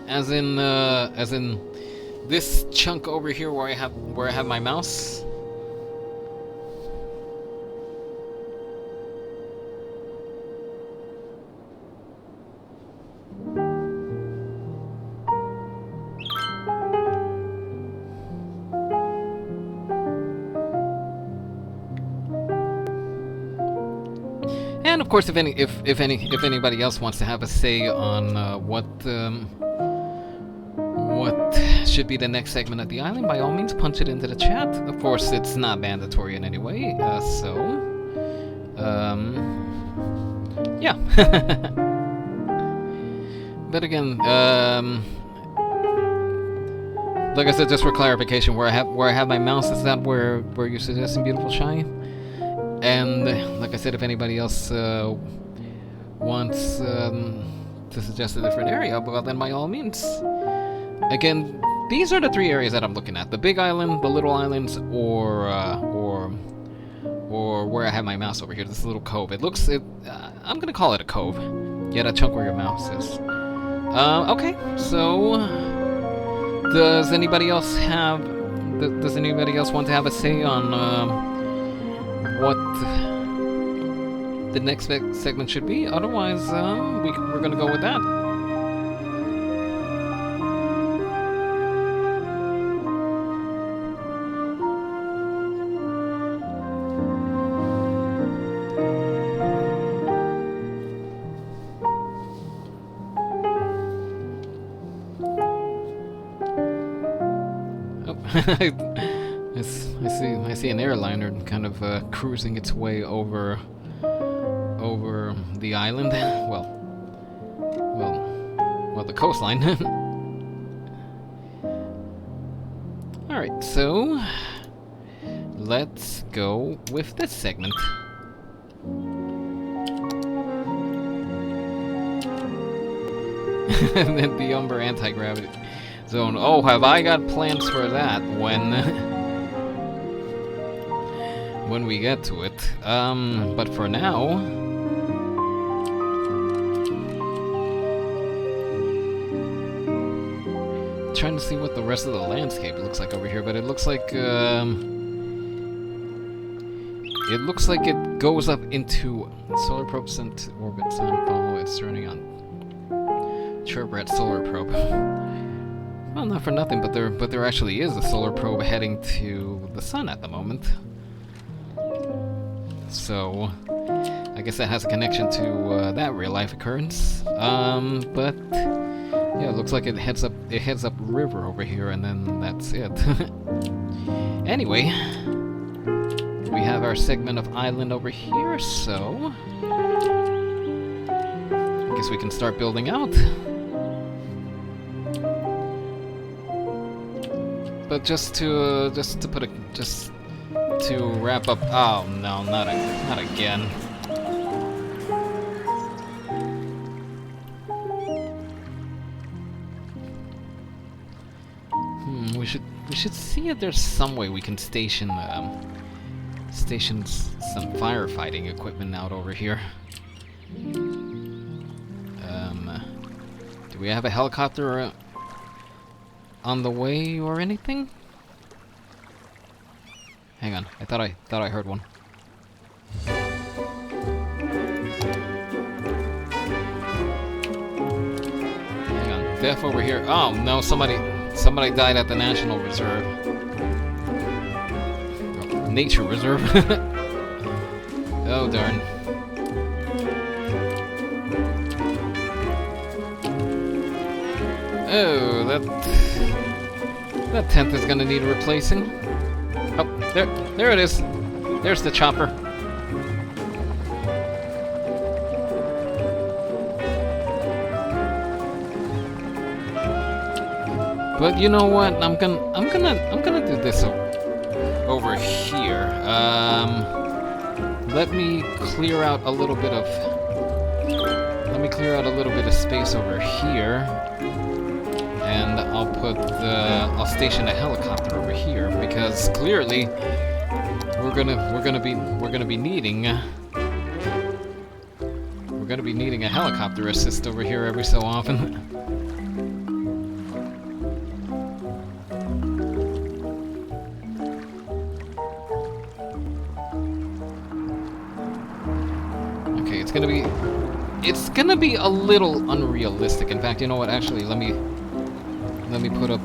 this chunk over here where I have my mouse. And of course, if anybody else wants to have a say on what should be the next segment of the island, by all means, punch it into the chat. Of course, it's not mandatory in any way. Yeah. But again, like I said, just for clarification, where I have my mouse, is that where you're suggesting, Beautiful Shy? And like I said, if anybody else wants to suggest a different area, well, then by all means. Again, these are the three areas that I'm looking at: the big island, the little islands, or where I have my mouse over here. This little cove. I'm gonna call it a cove. Yeah, that chunk where your mouse is. Okay. So, does anybody else want to have a say on what the next segment should be? Otherwise, we're gonna go with that. I see an airliner kind of cruising its way over the island. Well, the coastline. All right, so let's go with this segment. And then the Umber anti-gravity zone. Oh, have I got plans for that when we get to it. But for now, trying to see what the rest of the landscape looks like over here, but it looks like it goes up into solar probe sent orbit sun follow. It's turning on Chirprat solar probe. Well, not for nothing, but there actually is a solar probe heading to the sun at the moment. So I guess that has a connection to that real life occurrence. But yeah, it looks like it heads up river over here, and then that's it. Anyway, we have our segment of island over here, so I guess we can start building out. But just to wrap up. Oh no, not again. We should see if there's some way we can station some firefighting equipment out over here. Do we have a helicopter on the way or anything? Hang on, I thought I heard one. Hang on, Def over here. Oh no, somebody died at the National Reserve. Oh, Nature Reserve. Oh darn. Oh, that tent is gonna need replacing. Oh, there it is. There's the chopper. But you know what? I'm gonna do this over here. Let me clear out a little bit of space over here, and I'll station a helicopter over here because clearly we're gonna be needing a helicopter assist over here every so often. Okay, it's gonna be a little unrealistic. In fact, you know what? Actually, let me put up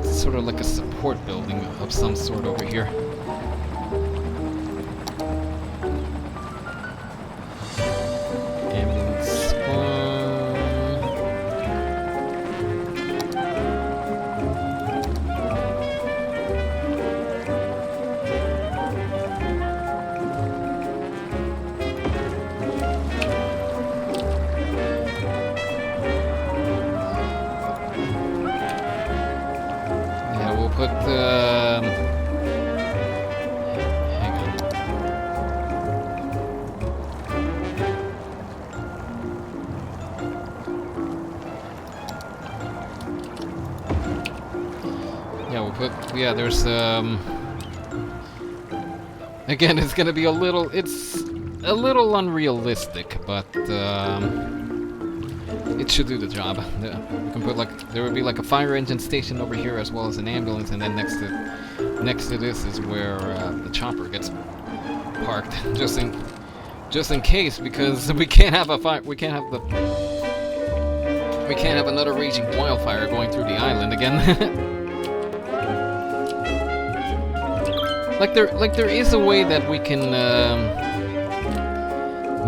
sort of like a support building of some sort over here. Ambulance squad. Yeah, we'll put hang on. Yeah, we'll put there's again, it's gonna be a little unrealistic, but it should do the job. We can put there would be like a fire engine station over here as well as an ambulance, and then next to this is where the chopper gets parked, just in case, because we can't have another raging wildfire going through the island again. Like there is a way that we can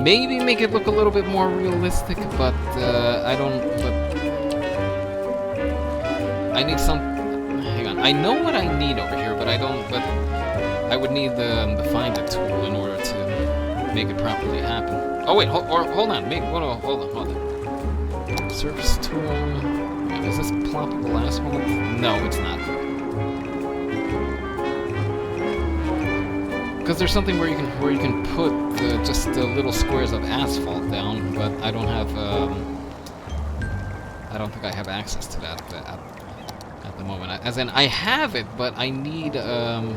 maybe make it look a little bit more realistic, but I need some. Hang on, I know what I need over here, but I don't. But I would need the find it tool in order to make it properly happen. Oh wait, hold on. Hold on. Surface tool. Is this ploppable asphalt? No, it's not. Because there's something where you can put just little squares of asphalt down, but I don't have. I don't think I have access to that at the moment. As in, I have it, but I need the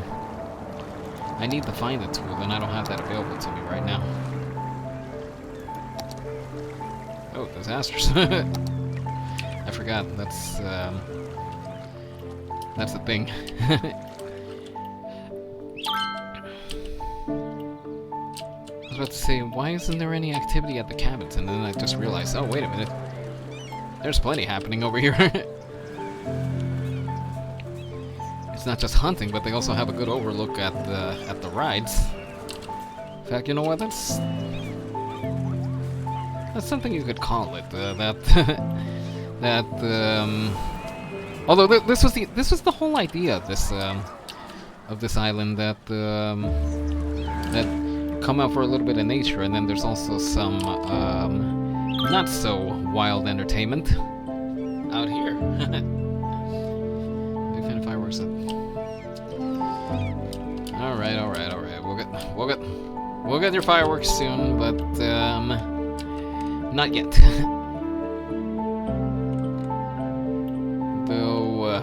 find it tool, and I don't have that available to me right now. Oh, disasters! I forgot. That's the thing. I was about to say, why isn't there any activity at the cabins? And then I just realized, oh, wait a minute. There's plenty happening over here. It's not just hunting, but they also have a good overlook at the rides. In fact, you know what? That's something you could call it. Although this was the whole idea of this island, that come out for a little bit of nature, and then there's also some not so wild entertainment out here. Big fan of fireworks. All right. We'll get your fireworks soon, but not yet. Though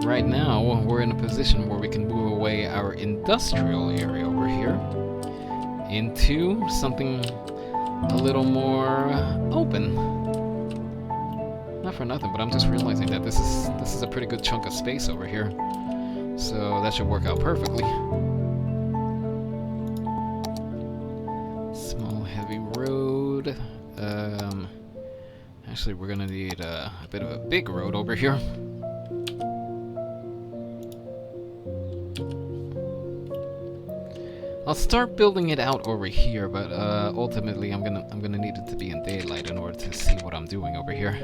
right now we're in a position where we can move away our industrial area over here into something a little more open. Not for nothing, but I'm just realizing that this is a pretty good chunk of space over here, so that should work out perfectly. Small heavy road. Actually, we're gonna need a bit of a big road over here. I'll start building it out over here, but ultimately I'm gonna need it to be in daylight in order to see what I'm doing over here.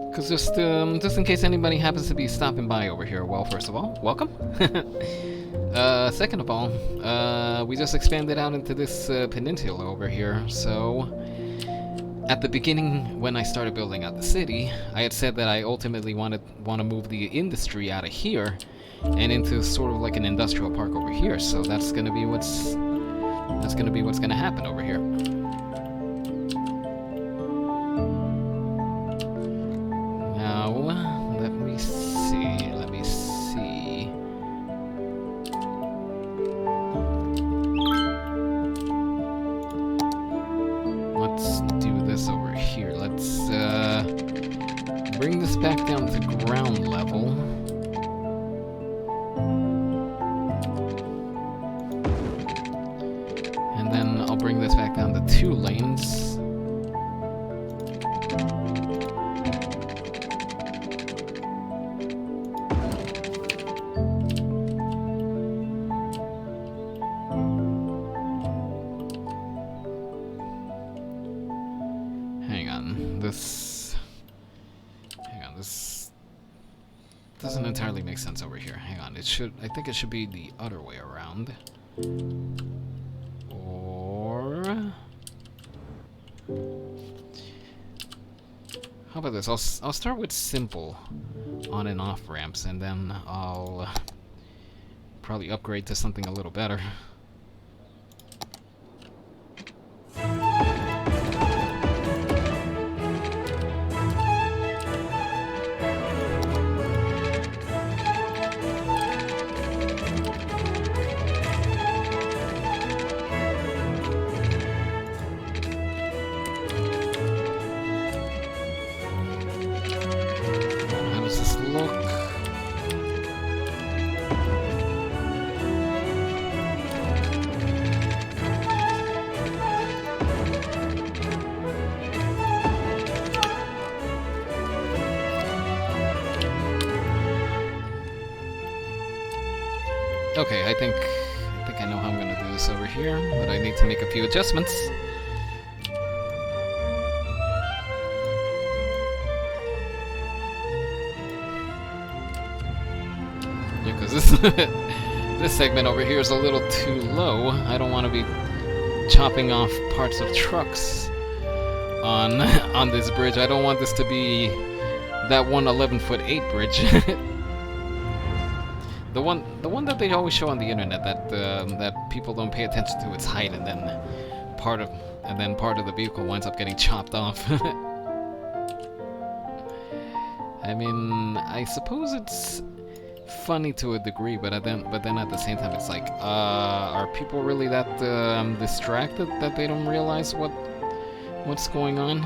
Because just in case anybody happens to be stopping by over here, well, first of all, welcome. Second of all, we just expanded out into this peninsula over here, so at the beginning, when I started building out the city, I had said that I ultimately want to move the industry out of here and into sort of like an industrial park over here. So that's gonna be what's gonna happen over here. Now, let me see. Let's do this over here. Let's bring this back down to ground level. And then I'll bring this back down to 2 lanes. This doesn't entirely make sense over here. Hang on, I think it should be the other way around. Or how about this? I'll start with simple on and off ramps, and then I'll probably upgrade to something a little better. Okay, I think I know how I'm gonna do this over here, but I need to make a few adjustments. Yeah, because this this segment over here is a little too low. I don't want to be chopping off parts of trucks on this bridge. I don't want this to be that one 11'8" bridge. The one that they always show on the internet that people don't pay attention to its height, and then part of the vehicle winds up getting chopped off. I mean, I suppose it's funny to a degree, but then at the same time, it's like, are people really that distracted that they don't realize what's going on?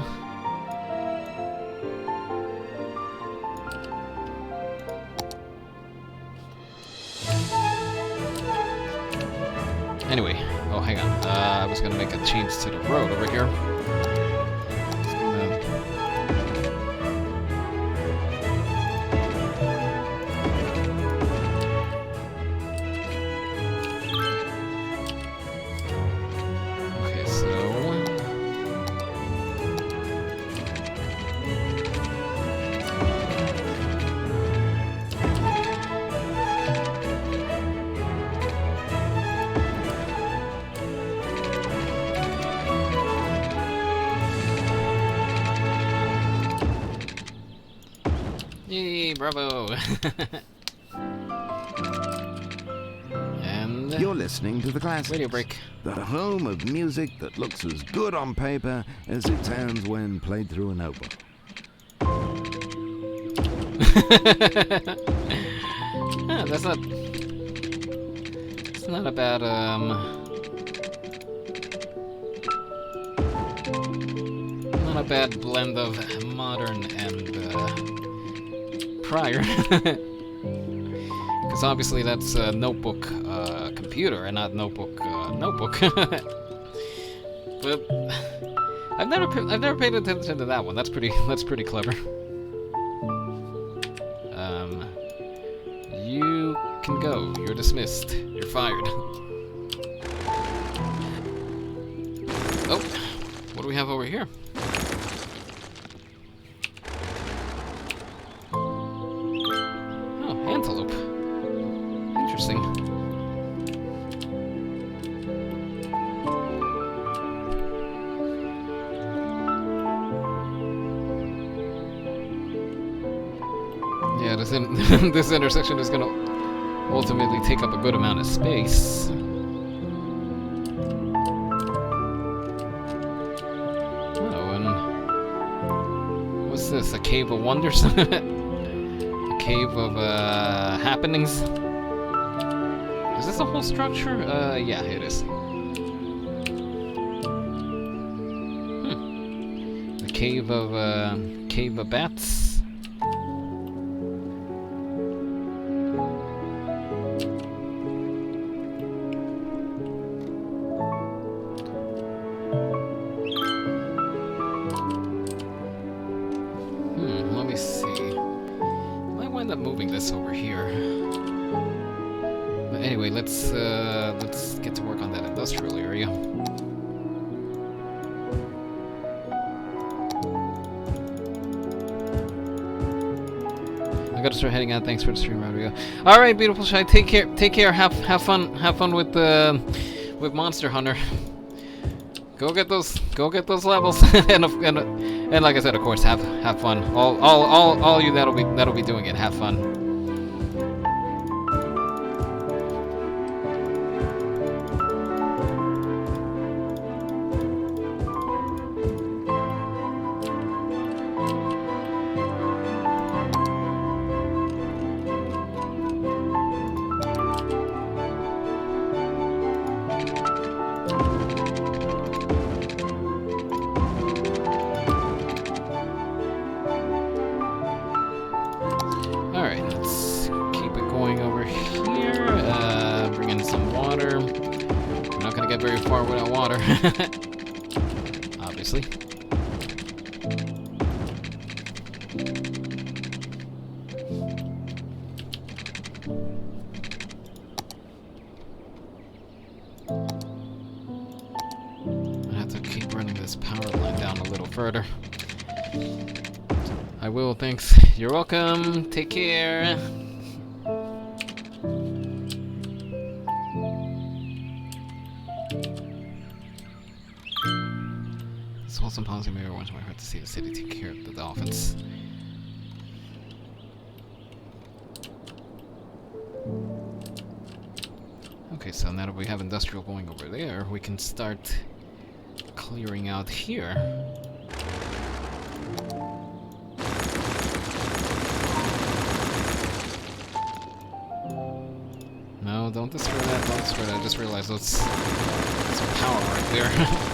Anyway, oh, hang on. I was gonna make a change to the road over here. Okay, so yay, bravo! And You're listening to the classics. radio break. The home of music that looks as good on paper as it sounds when played through a notebook. Yeah, that's not. It's not a bad not a bad blend of modern and prior. Because obviously that's a notebook computer and not notebook notebook. But I've never paid attention to that one. That's pretty clever. You can go. You're dismissed. You're fired. Oh, what do we have over here? cantaloupe. Interesting. Yeah, this intersection is gonna ultimately take up a good amount of space. Oh, and what's this? A cave of wonders? A cave of happenings? Is this a whole structure? Yeah, it is. The cave of bats. Let me see. Might wind up moving this over here. But anyway, let's get to work on that industrial area. I gotta start heading out. Thanks for the stream, Rodrigo. All right, beautiful shy. Take care. Take care. Have fun with Monster Hunter. Go get those levels, and like I said, of course, have fun. All you that'll be doing it. Have fun. Obviously. I have to keep running this power line down a little further. I will, thanks. You're welcome. Take care. Some policy maybe once I have to see the city take care of the dolphins. Okay, so now that we have industrial going over there, we can start clearing out here. No, don't destroy that, don't destroy that. I just realized that's some power right there.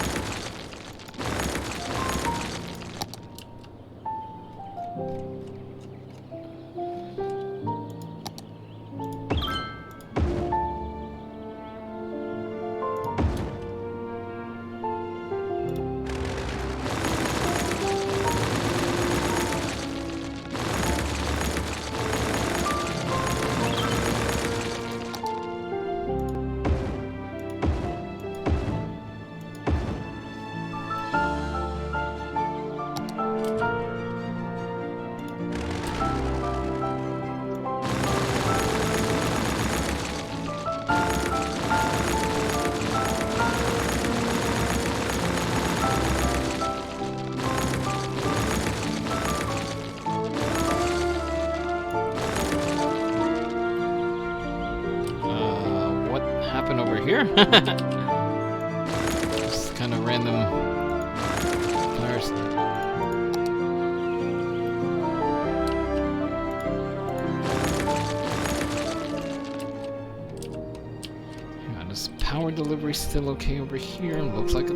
Here? Just kind of random fires. Yeah, this power delivery still okay over here. Looks like it.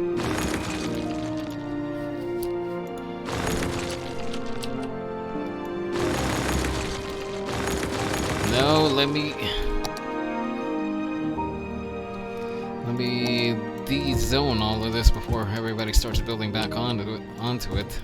No, let me de-zone all of this before everybody starts building back onto it.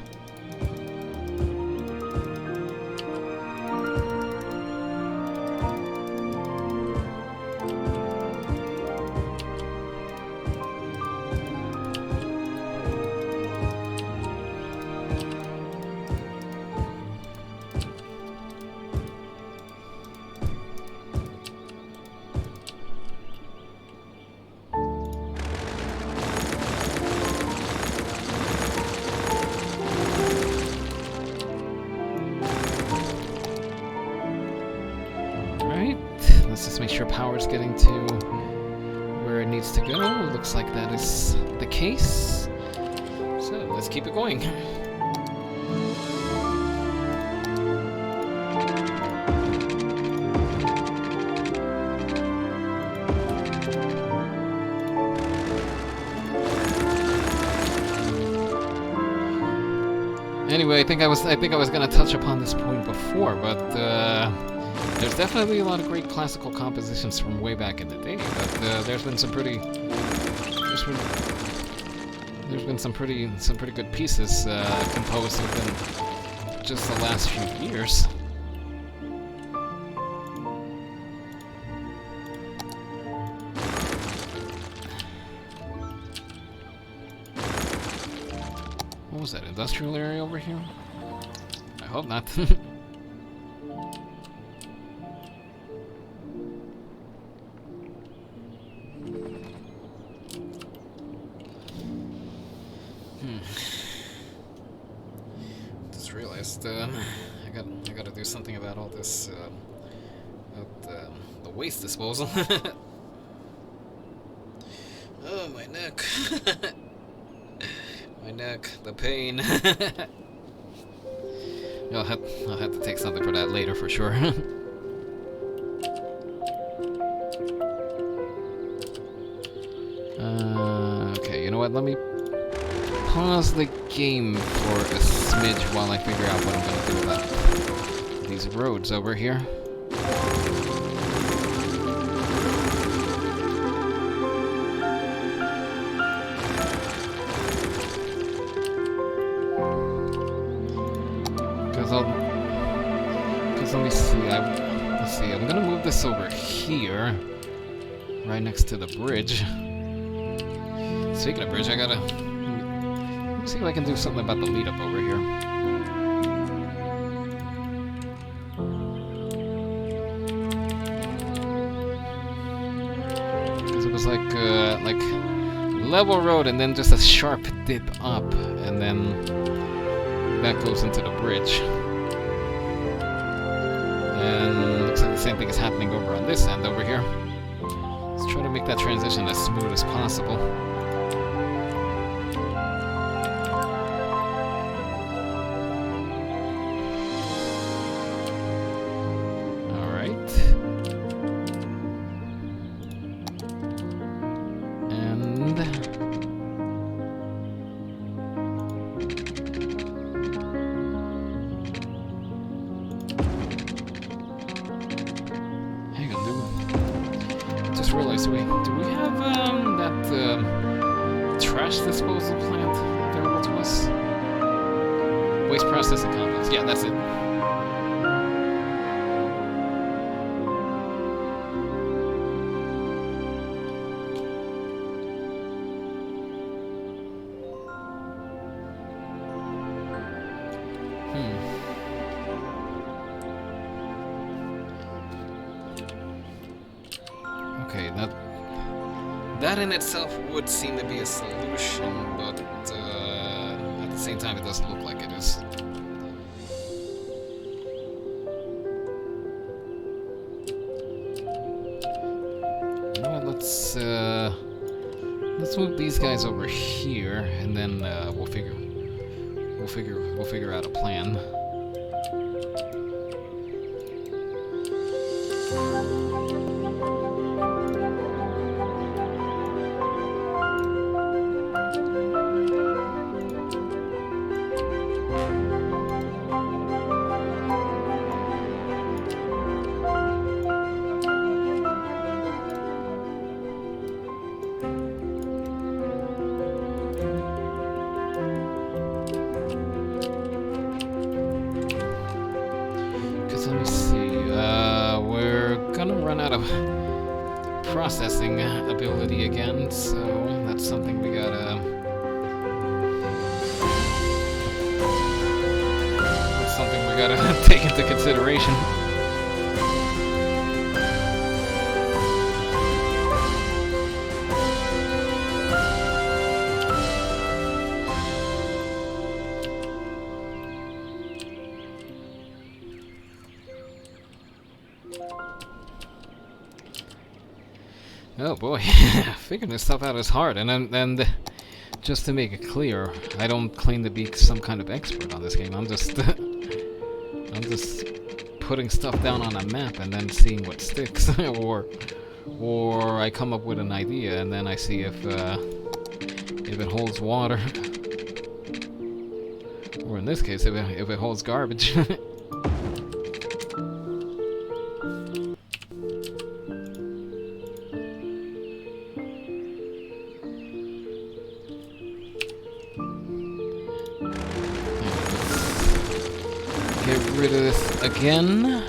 sure power's getting to where it needs to go. Looks like that is the case. So let's keep it going. Anyway, I think I was gonna touch upon this point before, but there's definitely a lot of great classical compositions from way back in the day. But there's been some pretty good pieces composed within just the last few years. What was that, industrial area over here? I hope not. Just realized I gotta do something about all this about the waste disposal. Oh, my neck. My neck, the pain. I'll have to take something for that later for sure. Okay, you know what? Let me pause the game for a smidge while I figure out what I'm gonna do about these roads over here. Because let me see. Let's see. I'm gonna move this over here, right next to the bridge. Speaking of bridge, I gotta let me see if I can do something about the lead up over here. Because it was like level road and then just a sharp dip up, and then that goes into the bridge. And looks like the same thing is happening over on this end over here. Let's try to make that transition as smooth as possible. Alright. And do we have that trash disposal plant available to us? Waste processing complex. Yeah, that's it. Okay, that in itself would seem to be a solution, but at the same time it doesn't look like it is. You know what, let's move these guys over here, and then we'll figure out a plan. Let me see. We're gonna run out of processing ability again, so that's something we gotta. That's something we gotta take into consideration. Oh boy, figuring this stuff out is hard, and just to make it clear, I don't claim to be some kind of expert on this game. I'm just I'm just putting stuff down on a map and then seeing what sticks, or I come up with an idea and then I see if it holds water, or in this case, if it holds garbage. Get rid of this again.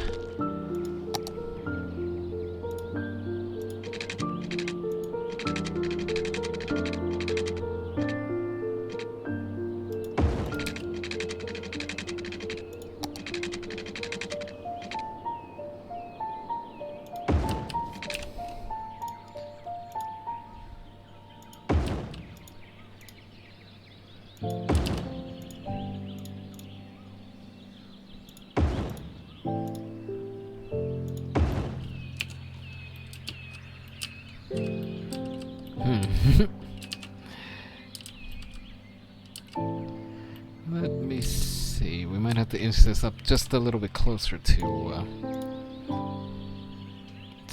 Let me see. We might have to inch this up just a little bit closer to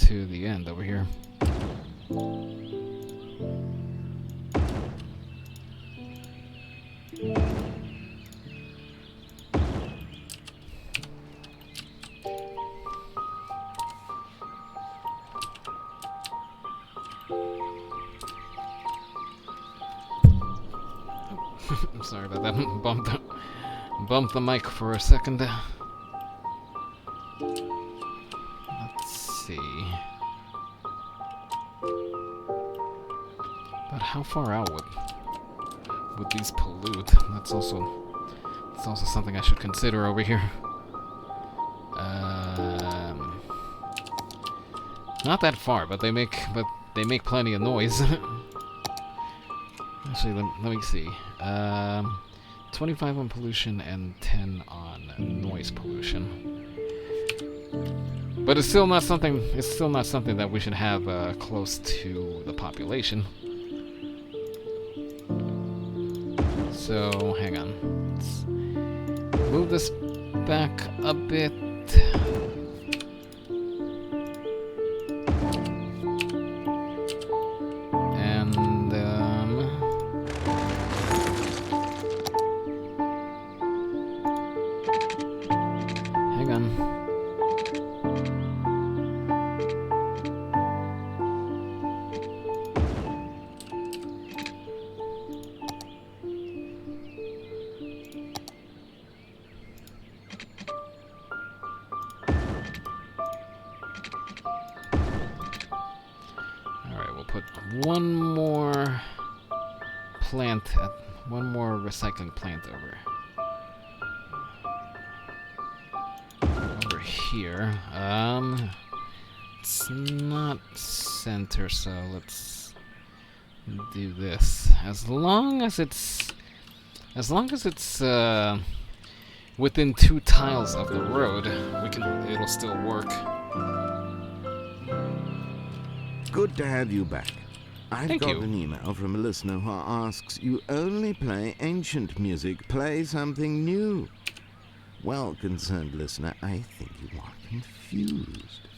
the end over here. I'm sorry about that. Bumped the mic for a second. Let's see. But how far out would these pollute? That's also something I should consider over here. Not that far, but they make plenty of noise. Actually, let me see. 25 on pollution and 10 on noise pollution. But it's still not something. It's still not something that we should have close to the population. So hang on. Let's move this back a bit. One more plant, one more recycling plant over here. It's not center, so let's do this. As long as it's within 2 tiles of the road, it'll still work. Good to have you back. I've Thank got you. an email from a listener who asks, you only play ancient music, play something new. Well, concerned listener, I think you are confused.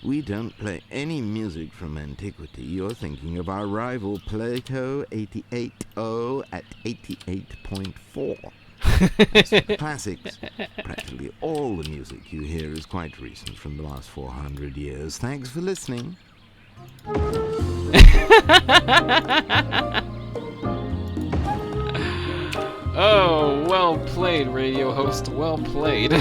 We don't play any music from antiquity. You're thinking of our rival Plato 88.0 at 88.4. As for the classics, practically all the music you hear is quite recent, from the last 400 years. Thanks for listening. Oh, well played, radio host. Well played. I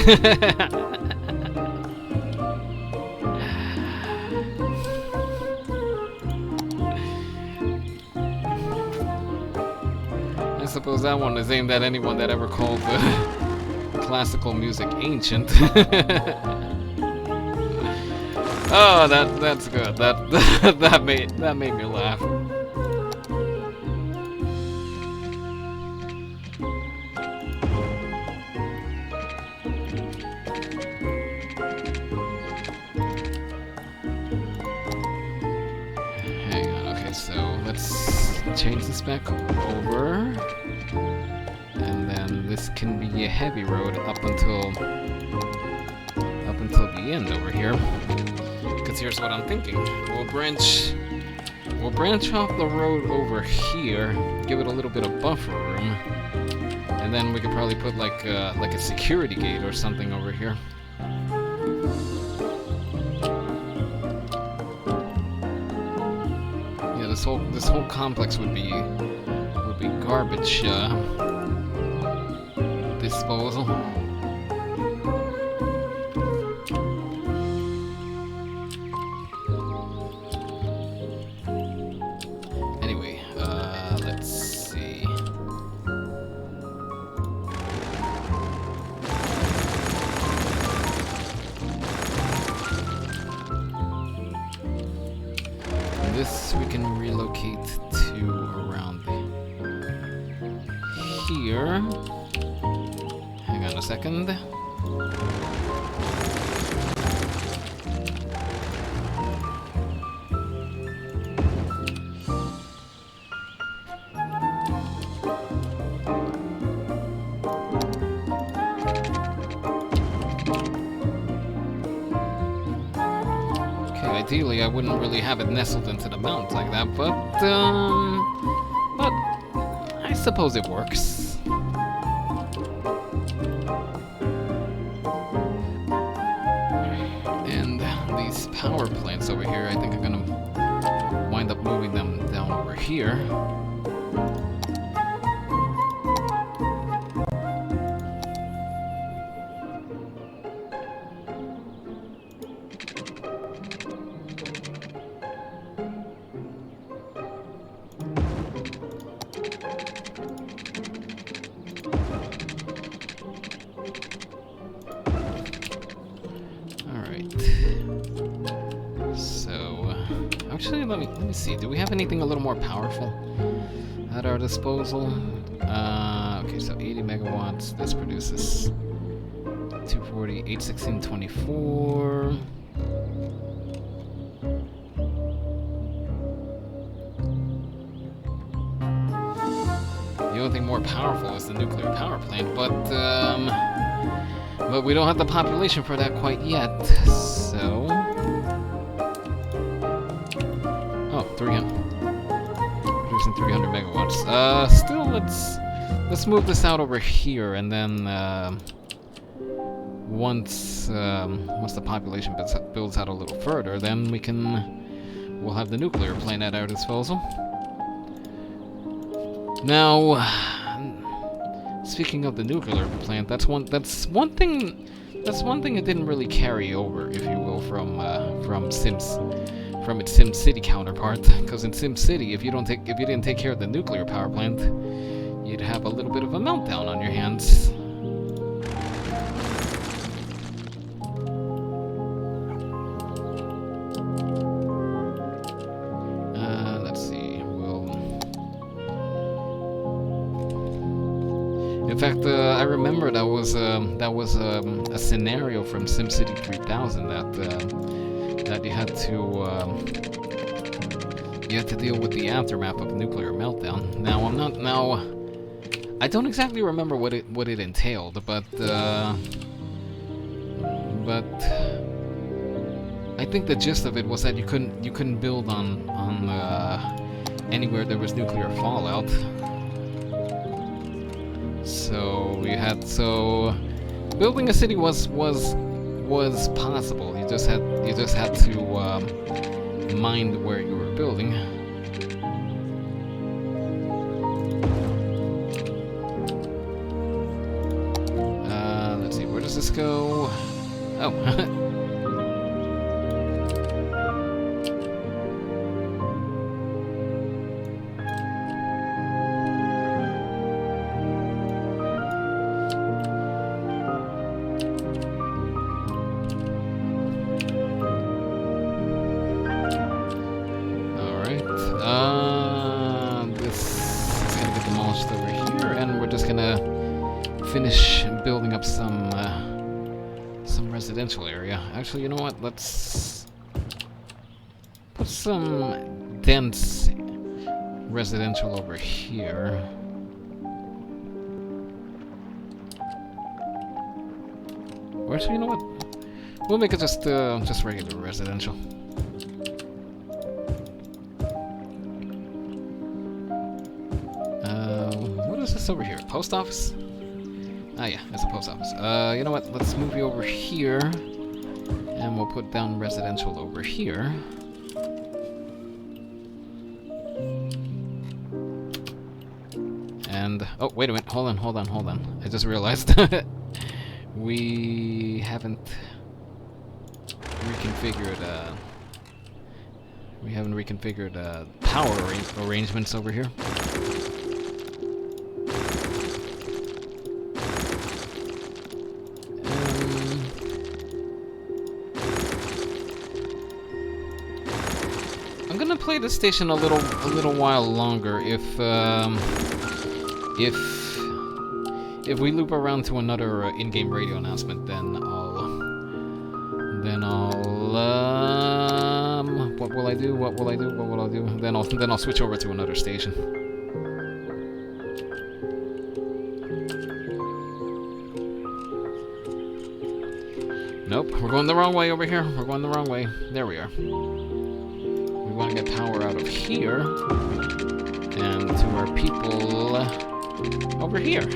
suppose that one is aimed at anyone that ever called classical music ancient. Oh, that's good. That made me laugh. change this back over. And then this can be a heavy road up until the end over here. Because here's what I'm thinking. We'll branch off the road over here, give it a little bit of buffer room, and then we could probably put like a security gate or something over here. Yeah, this whole complex would be garbage disposal. Anyway, let's see. This we can relocate to around here. Hang on a second. Ideally, I wouldn't really have it nestled into the mountains like that, but I suppose it works. And these power plants over here, I think I'm gonna wind up moving them down over here. Actually, let me see. Do we have anything a little more powerful at our disposal? Okay, so 80 megawatts. This produces 240, 816, 24. The only thing more powerful is the nuclear power plant, but we don't have the population for that quite yet. So. 300. Producing 300 megawatts. Still, let's move this out over here, and then once the population builds out a little further, then we'll have the nuclear plant at our disposal. Now, speaking of the nuclear plant, that's one thing it didn't really carry over, if you will, from its SimCity counterpart, because in SimCity, if you didn't take care of the nuclear power plant, you'd have a little bit of a meltdown on your hands. Let's see. In fact, I remember that was a scenario from SimCity 3000 that you had to deal with the aftermath of a nuclear meltdown. Now I don't exactly remember what it entailed, but I think the gist of it was that you couldn't build on anywhere there was nuclear fallout. So building a city was possible. You just had to mind where you were building. Let's see, where does this go? Oh. Finish building up some residential area. Actually, you know what? Let's put some dense residential over here. Or actually, you know what? We'll make it just regular residential. What is this over here? Post office? Ah, yeah, it's a post office. You know what? Let's move you over here, and we'll put down residential over here. And oh, wait a minute! Hold on! I just realized we haven't reconfigured. We haven't reconfigured power arrangements over here. I'm gonna play this station a little while longer if we loop around to another in-game radio announcement, then what will I do? Then I'll switch over to another station. Nope, we're going the wrong way over here. We're going the wrong way. There we are. We want to get power out of here and to our people over here.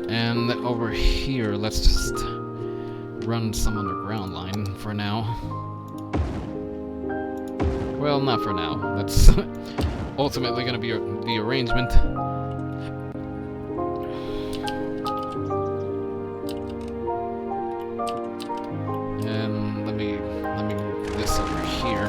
And over here, let's just run some underground line for now. Well, not for now. That's ultimately going to be the arrangement. And let me move this over here.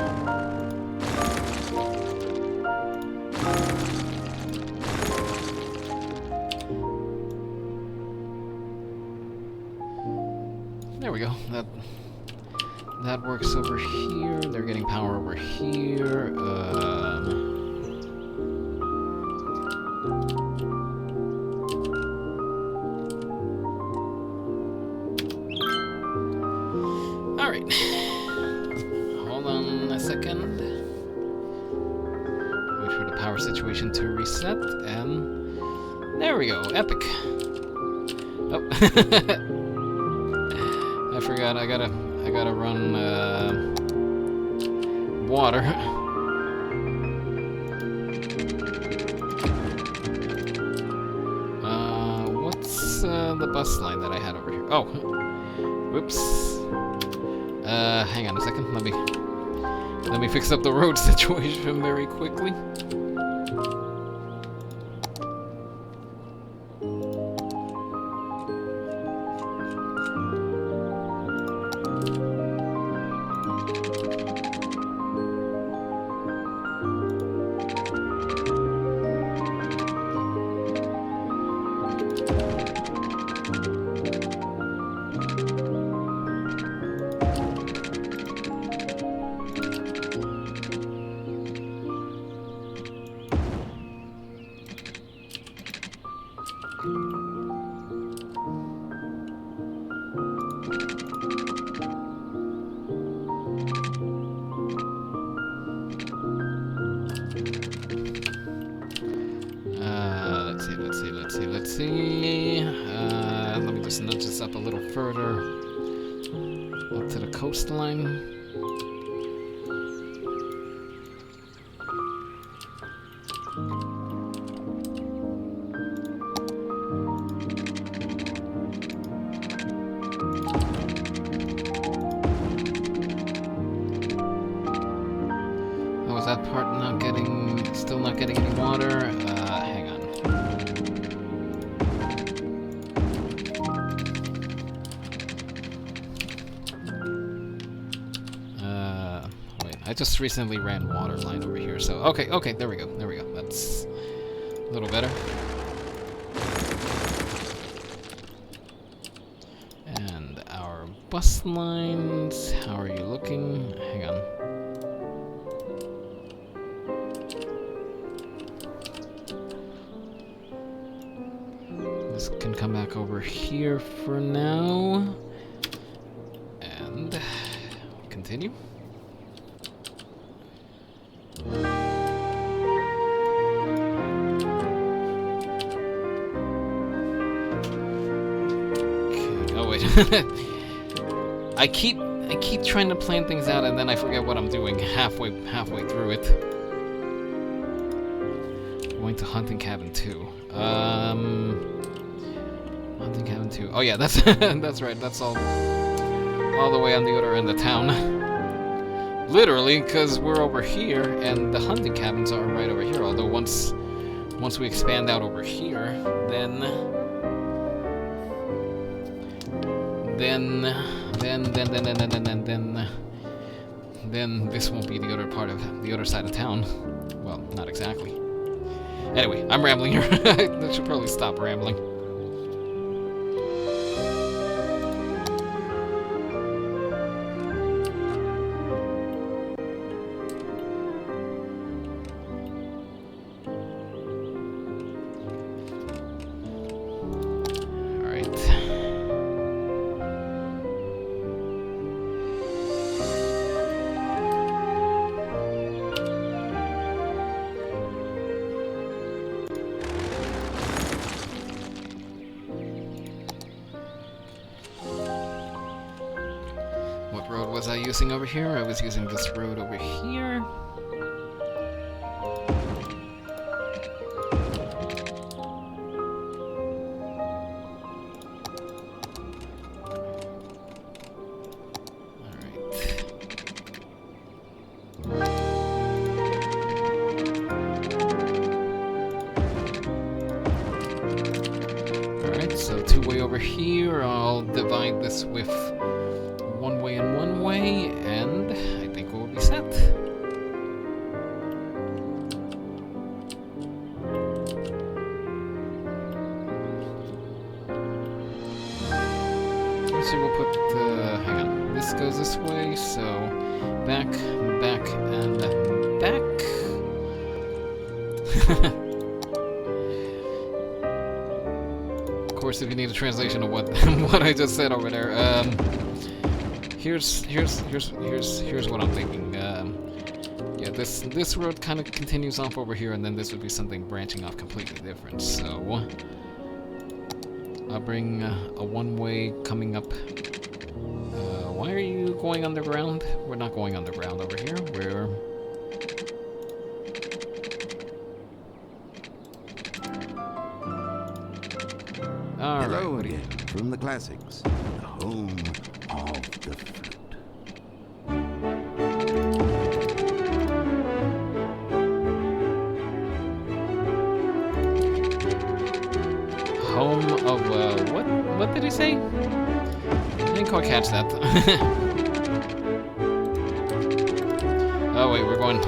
There we go. That works over here. They're getting power over here. Alright. Hold on a second. Wait for the power situation to reset, and there we go. Epic. Oh. I forgot, I gotta run, water. What's, the bus line that I had over here? Oh! Whoops. Hang on a second, let me fix up the road situation very quickly. Let's see. Let me just nudge this up a little further. Up to the coastline. Oh, is that part still not getting any water? Hang on. Wait, I just recently ran water line over here, so okay, there we go. That's a little better. And our bus lines, how are you looking? Hang on. here for now. And continue. Okay. Oh wait. I keep trying to plan things out and then I forget what I'm doing halfway through it. Going to Hunting Cabin 2. Hunting Cabin 2. Oh yeah, that's that's right. That's all the way on the other end of town. Literally, because we're over here and the hunting cabins are right over here. Although once we expand out over here, then this won't be the other part of the other side of town. Well, not exactly. Anyway, I'm rambling here. I should probably stop rambling. What road was I using over here? I was using this road over here. Alright, so two-way over here. I'll divide this with one way and one way, and I think we'll be set. So we'll put, hang on, this goes this way, so back, back, and back. Of course, if you need a translation of what what I just said over there, here's what I'm thinking. Yeah, this road kind of continues off over here, and then this would be something branching off completely different. So I'll bring a one-way coming up. Why are you going underground? We're not going underground over here. We're Hello again from the classics, the home of the flute. home of what did he say? I didn't quite catch that. Oh wait, we're going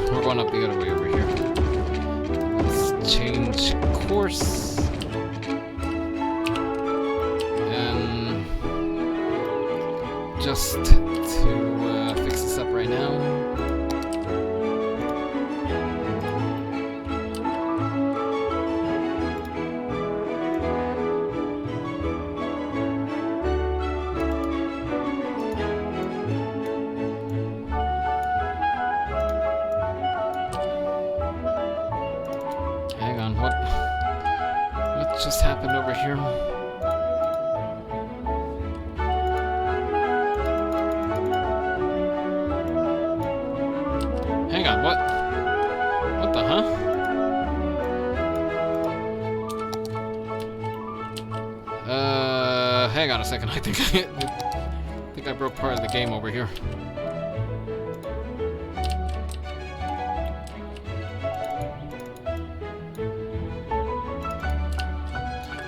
up the other way over here. Let's change course. Just to fix this up right now. Hang on, what just happened over here? Hang on, what? What the huh? Hang on a second. I think I broke part of the game over here.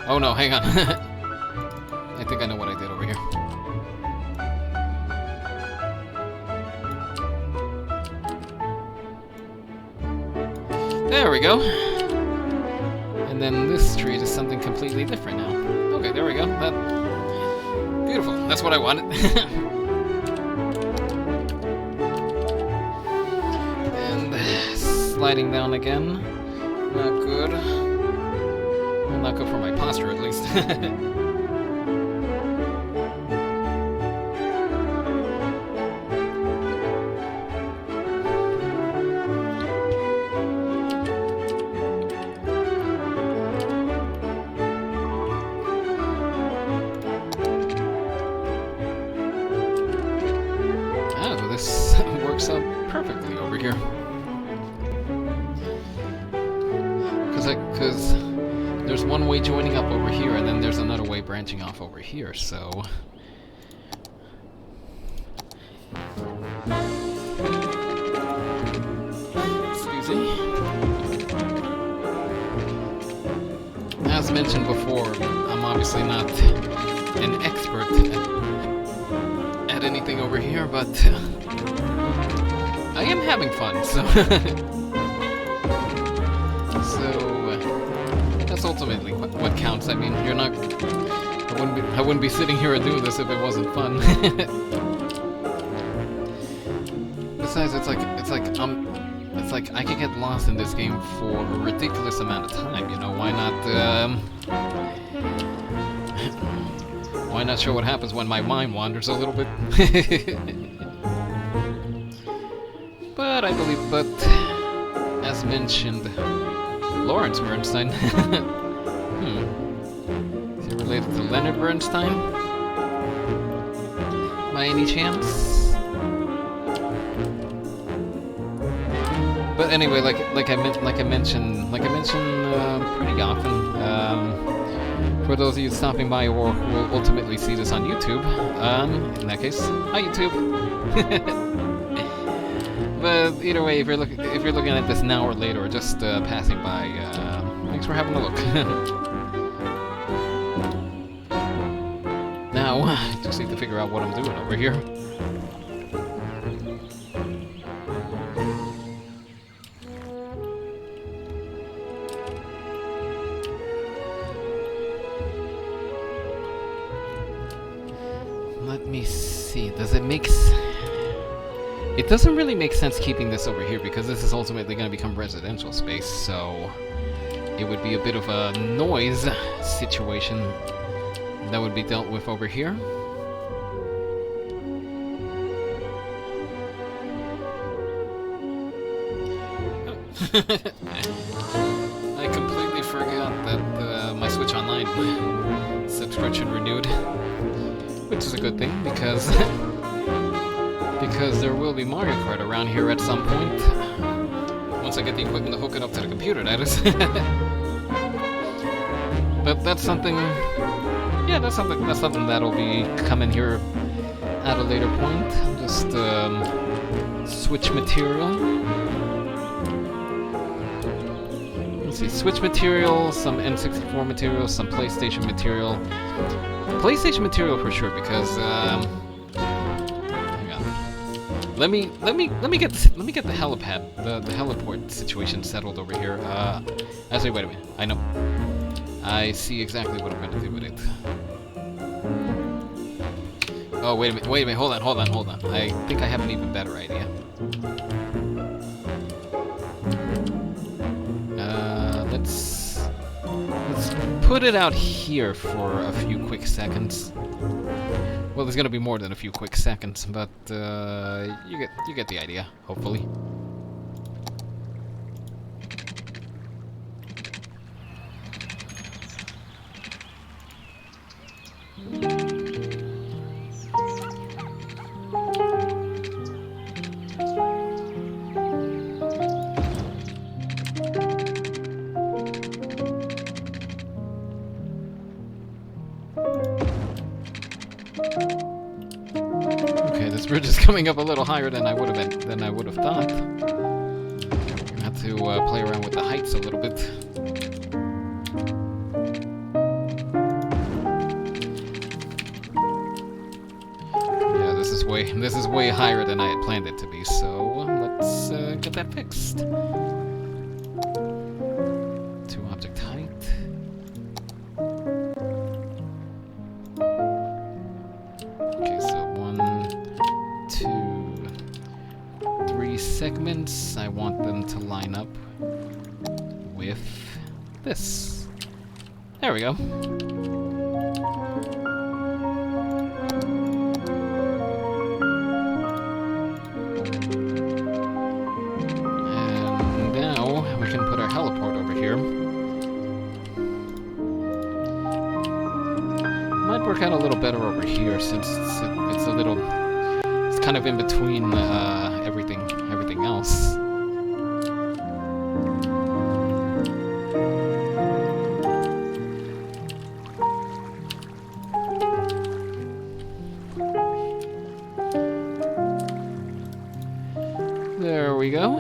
Oh no, hang on. I think I know what I did over here. There we go. And then this tree is something completely different now. Okay, there we go. Beautiful. That's what I wanted. And sliding down again. Not good. Well, not good for my posture, at least. works out perfectly over here. Because there's one way joining up over here, and then there's another way branching off over here, so... Excuse me. As mentioned before, I'm obviously not an expert at anything over here, but I am having fun, so... That's ultimately what counts. I mean, you're not... I wouldn't be sitting here and doing this if it wasn't fun. Besides, it's like I could get lost in this game for a ridiculous amount of time. You know, why not show what happens when my mind wanders a little bit? But as mentioned, Lawrence Bernstein. Is he related to Leonard Bernstein? By any chance? But anyway, like I mentioned pretty often. For those of you stopping by or who will ultimately see this on YouTube, in that case, hi YouTube. But either way, if you're looking at this now or later, or just passing by, thanks for having a look. Now, I just need to figure out what I'm doing over here. Let me see. Does it make sense? It doesn't really make sense keeping this over here because this is ultimately going to become residential space, so it would be a bit of a noise situation that would be dealt with over here. I completely forgot that my Switch Online subscription renewed, which is a good thing because there will be Mario Kart around here at some point. Once I get the equipment to hook it up to the computer, that is. But that's something... Yeah, that's something that'll be coming here at a later point. Just, Switch material. Let's see, Switch material, some N64 material, some PlayStation material. PlayStation material for sure, because, Let me get the helipad, the heliport situation settled over here. Actually, wait a minute. I know. I see exactly what I'm going to do with it. Oh, wait a minute. Hold on. I think I have an even better idea. Let's put it out here for a few quick seconds. Well, there's gonna be more than a few quick seconds, but you get the idea, hopefully. Okay, this bridge is coming up a little higher than I would have thought. I have to play around with the heights a little bit. Yeah, this is way higher than I had planned it to be. So let's get that fixed. To object height. Segments, I want them to line up with this. There we go. And now we can put our heliport over here. Might work out a little better over here since it's kind of in between everything else. There we go.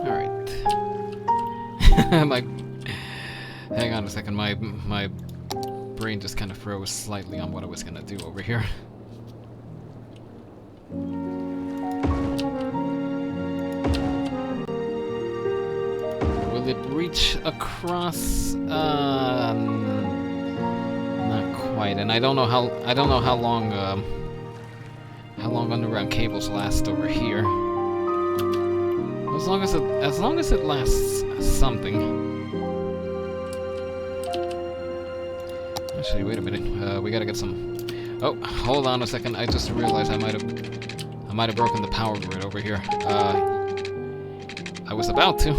Alright. Hang on a second, my brain just kind of froze slightly on what I was gonna do over here. Will it reach across? Not quite, and I don't know how long underground cables last over here. As long as it lasts something. Actually, wait a minute. We gotta get some. Oh, hold on a second. I just realized I might have broken the power grid over here. I was about to.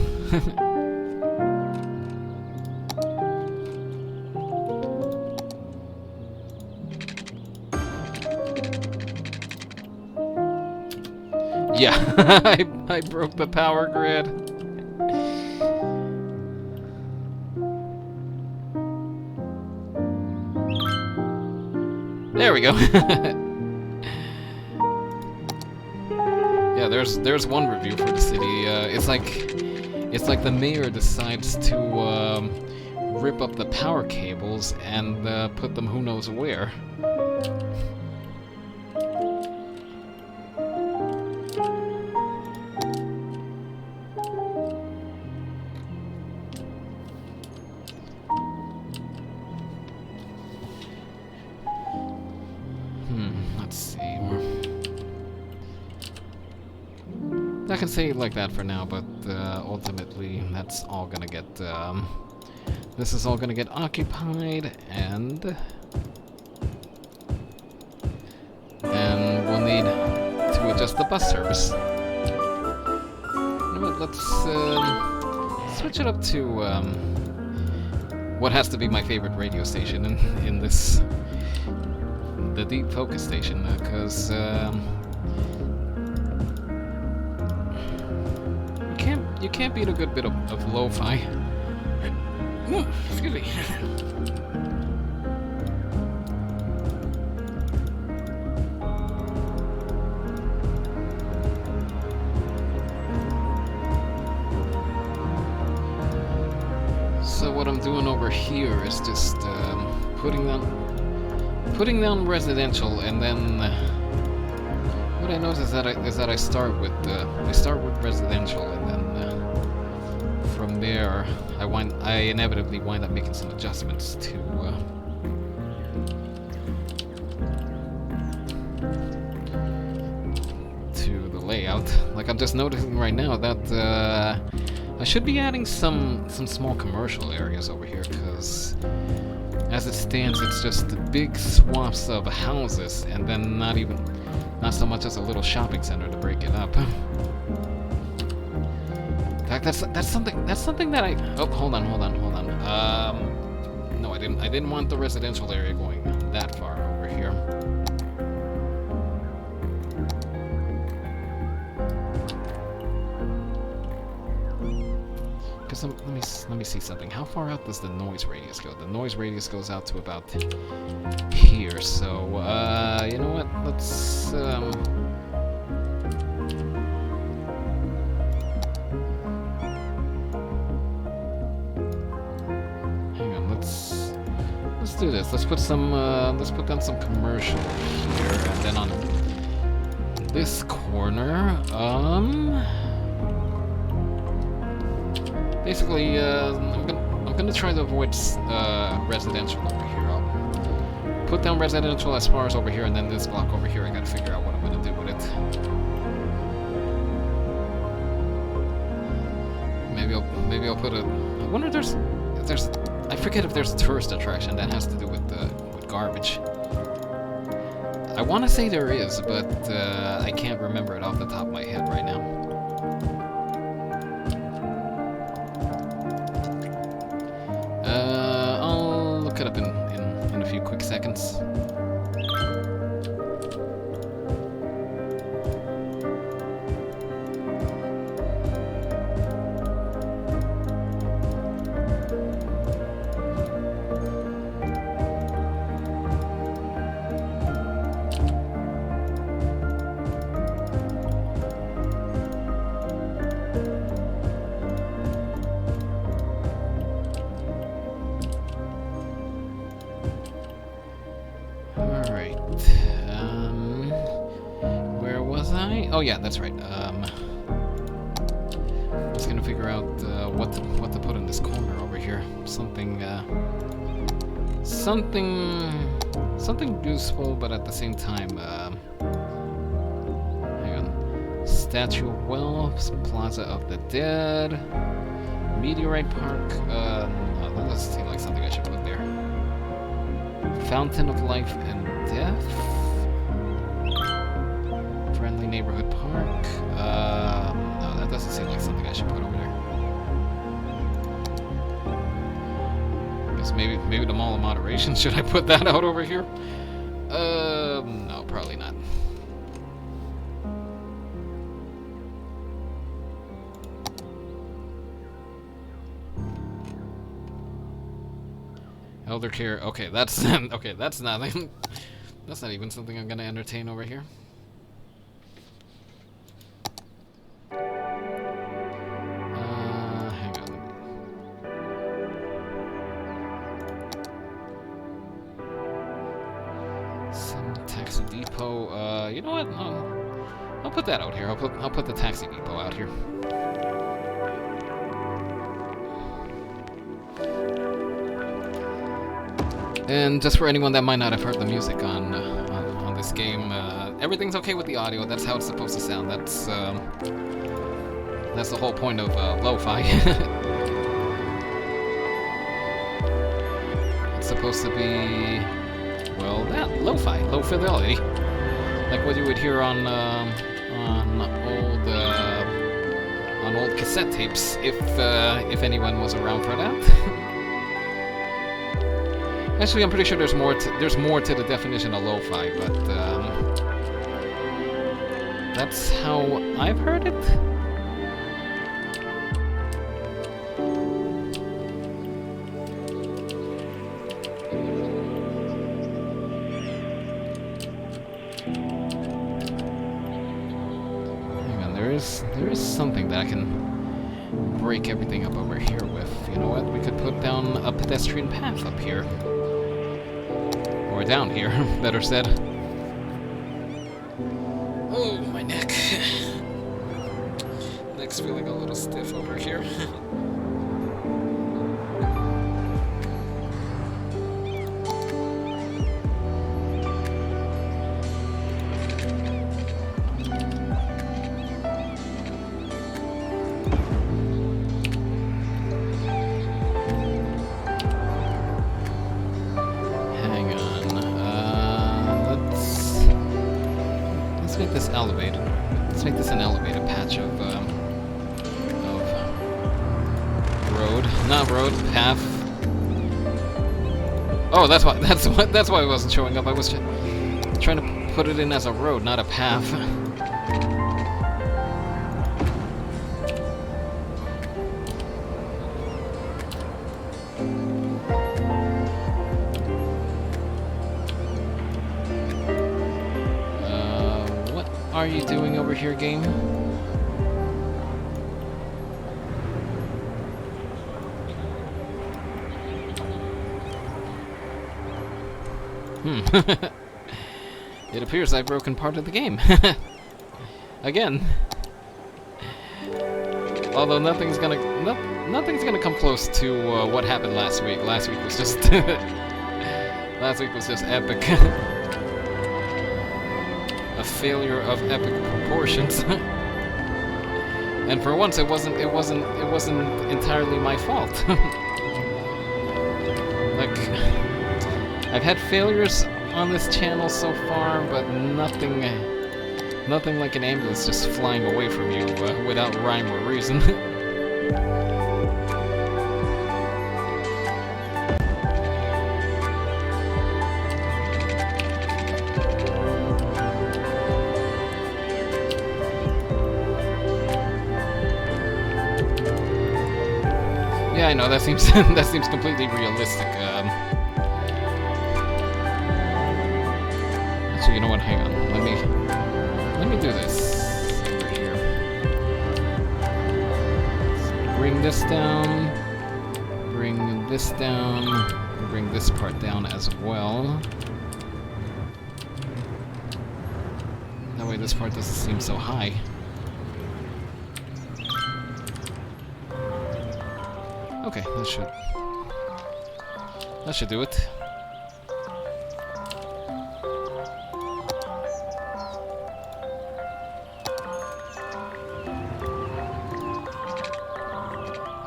Yeah, I broke the power grid. There we go. Yeah, there's one review for the city. It's like the mayor decides to rip up the power cables and put them who knows where. Let's see. I can say it like that for now, but ultimately that's all gonna get, this is all gonna get occupied, and we'll need to adjust the bus service. You know what, let's switch it up to what has to be my favorite radio station in this, the Deep Focus station, because you can't beat a good bit of lo-fi. Excuse me. So what I'm doing over here is just putting down residential, and then what I notice is that I start with residential, and then from there I inevitably wind up making some adjustments to the layout. Like, I'm just noticing right now that I should be adding some small commercial areas over here, because as it stands, it's just big swaths of houses, and then not so much as a little shopping center to break it up. In fact, that's something that I. Oh, hold on. No, I didn't want the residential area going that far over here. Because let me see something. How far out does the noise radius go? The noise radius goes out to about here. So you know what? Let's hang on. Let's do this. Let's put down some commercial here, and then on this corner, basically, I'm gonna try to avoid residential over here. I'll put down residential as far as over here, and then this block over here, I gotta figure out what I'm gonna do with it. Maybe I'll put a. I wonder if there's. I forget if there's a tourist attraction that has to do with garbage. I want to say there is, but I can't remember it off the top of my head right now. look it up in a few quick seconds. Oh yeah, that's right. Just gonna figure out what to put in this corner over here. Something useful, but at the same time, hang on. Statue of Wealth, Plaza of the Dead, Meteorite Park. No, that doesn't seem like something I should put there. Fountain of Life and Death. Friendly Neighborhood Park. No, that doesn't seem like something I should put over there. I guess maybe the Mall of Moderation. Should I put that out over here? No, probably not. Elder care. Okay, that's okay. That's nothing. That's not even something I'm gonna entertain over here. Hang on. Some taxi depot. You know what? I'll put that out here. I'll put the taxi depot out here. And just for anyone that might not have heard the music on this game, everything's okay with the audio. That's how it's supposed to sound. That's the whole point of lo-fi. It's supposed to be, well, that lo-fi, low fidelity, like what you would hear on old cassette tapes, if anyone was around for that. Actually, I'm pretty sure there's more to the definition of lo-fi, but that's how I've heard it. Hang on, there is something that I can break everything up over here with. You know what? We could put down a pedestrian path up here. Or down here, better said. Oh, my neck. Neck's feeling a little stiff over here. Let's make this an elevated patch of road, not road, path. Oh, that's why it wasn't showing up. I was trying to put it in as a road, not a path. What are you doing over here, game? It appears I've broken part of the game. Again. Although nothing's gonna come close to what happened last week. Last week was just epic. A failure of epic proportions. And for once it wasn't entirely my fault. Like, I've had failures on this channel so far, but nothing like an ambulance just flying away from you without rhyme or reason. I know that seems that seems completely realistic. Actually, you know what? Hang on. Let me do this over here. Let's bring this down. Bring this down. Bring this part down as well. That way, this part doesn't seem so high. Okay, that should do it.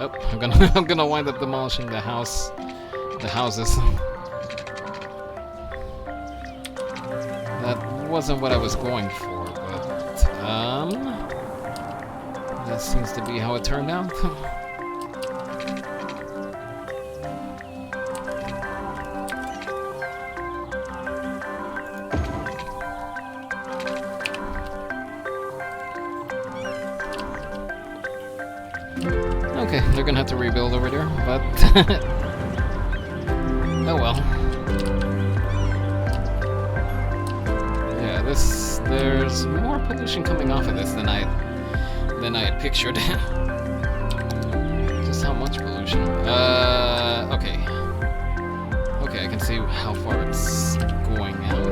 Oh, I'm gonna wind up demolishing the houses. That wasn't what I was going for, but that seems to be how it turned out. Okay, they're gonna have to rebuild over there, but oh well. Yeah, there's more pollution coming off of this than I had pictured. Just how much pollution? Okay. Okay, I can see how far it's going out.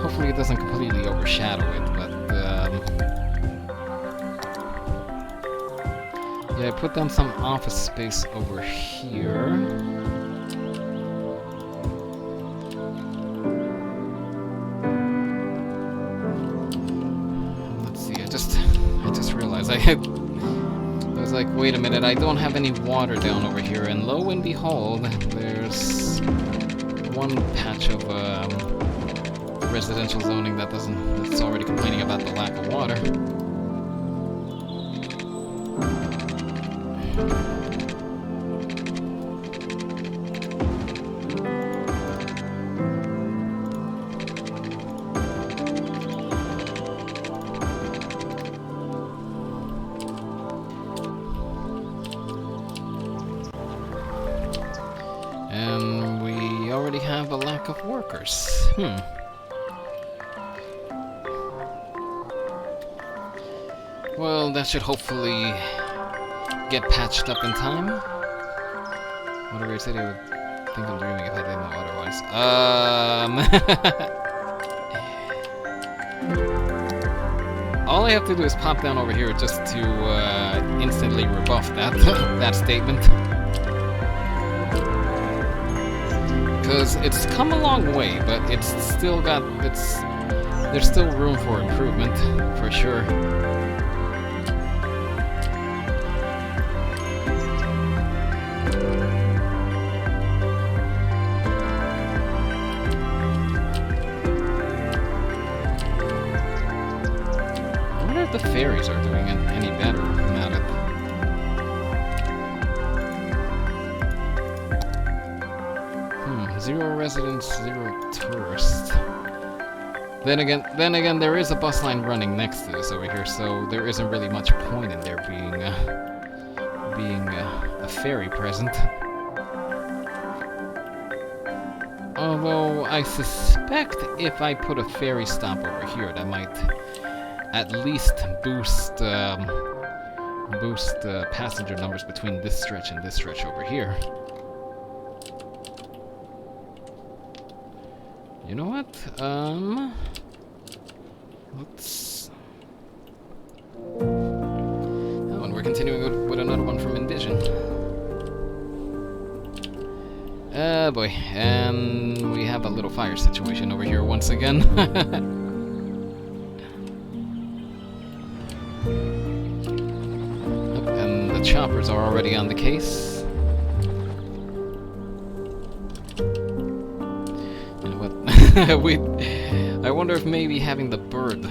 Hopefully it doesn't completely overshadow it, but yeah, I put down some office space over here. Let's see, I just realized I was like, wait a minute, I don't have any water down over here, and lo and behold, there's one patch of residential zoning that's already complaining about the lack of water. And we already have a lack of workers. Well, that should hopefully get patched up in time. Whatever you said, you would think I'm dreaming if I didn't know otherwise. All I have to do is pop down over here just to instantly rebuff that that statement. Because it's come a long way, but it's still got there's still room for improvement, for sure. The ferries are doing any better at it. Zero residents, zero tourists. Then again, there is a bus line running next to this over here, so there isn't really much point in there being a ferry present. Although I suspect if I put a ferry stop over here, that might at least boost passenger numbers between this stretch and this stretch over here. You know what? Let's. Oh, and we're continuing with another one from Envision. Boy, and we have a little fire situation over here once again. And the choppers are already on the case. You know what? I wonder if maybe having the bird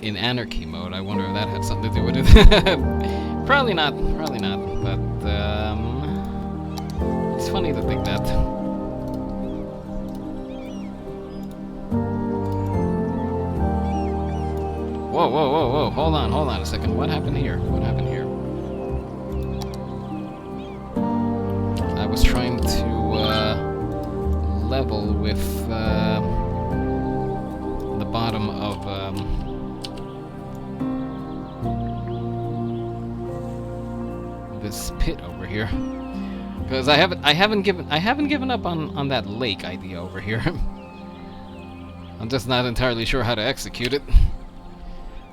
in anarchy mode, I wonder if that had something to do with it. Probably not, but funny to think that. Whoa, whoa, whoa, whoa. Hold on a second. What happened here? What happened here? I was trying to level with the bottom of this pit over here, because I haven't given up on that lake idea over here. I'm just not entirely sure how to execute it,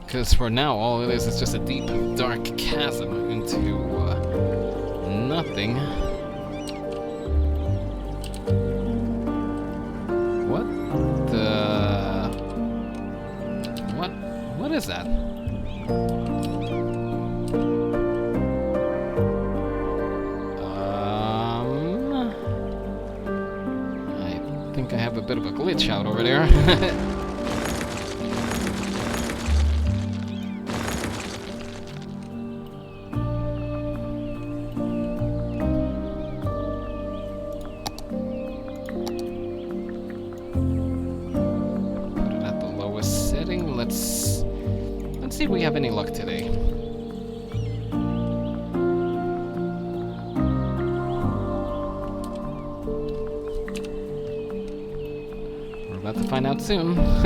because for now all it is just a deep, dark chasm into nothing. What the? What is that? I think I have a bit of a glitch out over there. Put it at the lowest setting. Let's see if we have any luck today. About to find out soon. If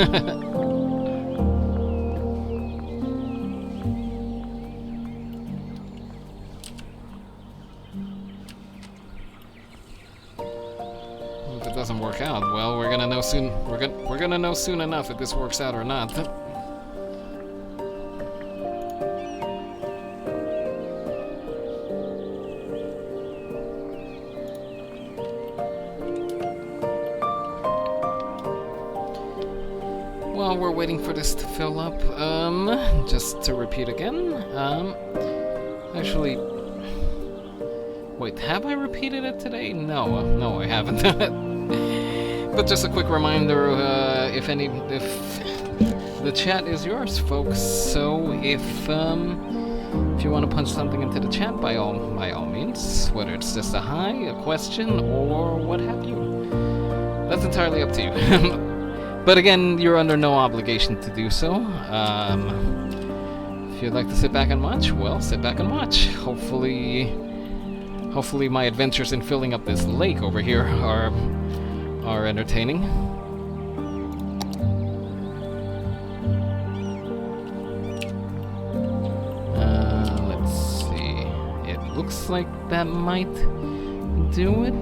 it doesn't work out, well, we're gonna know soon. We're gonna know soon enough if this works out or not. While we're waiting for this to fill up, just to repeat again, actually, wait, have I repeated it today? No, I haven't. But just a quick reminder, if the chat is yours, folks, so if you want to punch something into the chat, by all means, whether it's just a hi, a question, or what have you, that's entirely up to you. But again, you're under no obligation to do so. If you'd like to sit back and watch, well, sit back and watch. Hopefully my adventures in filling up this lake over here are entertaining. Let's see. It looks like that might do it.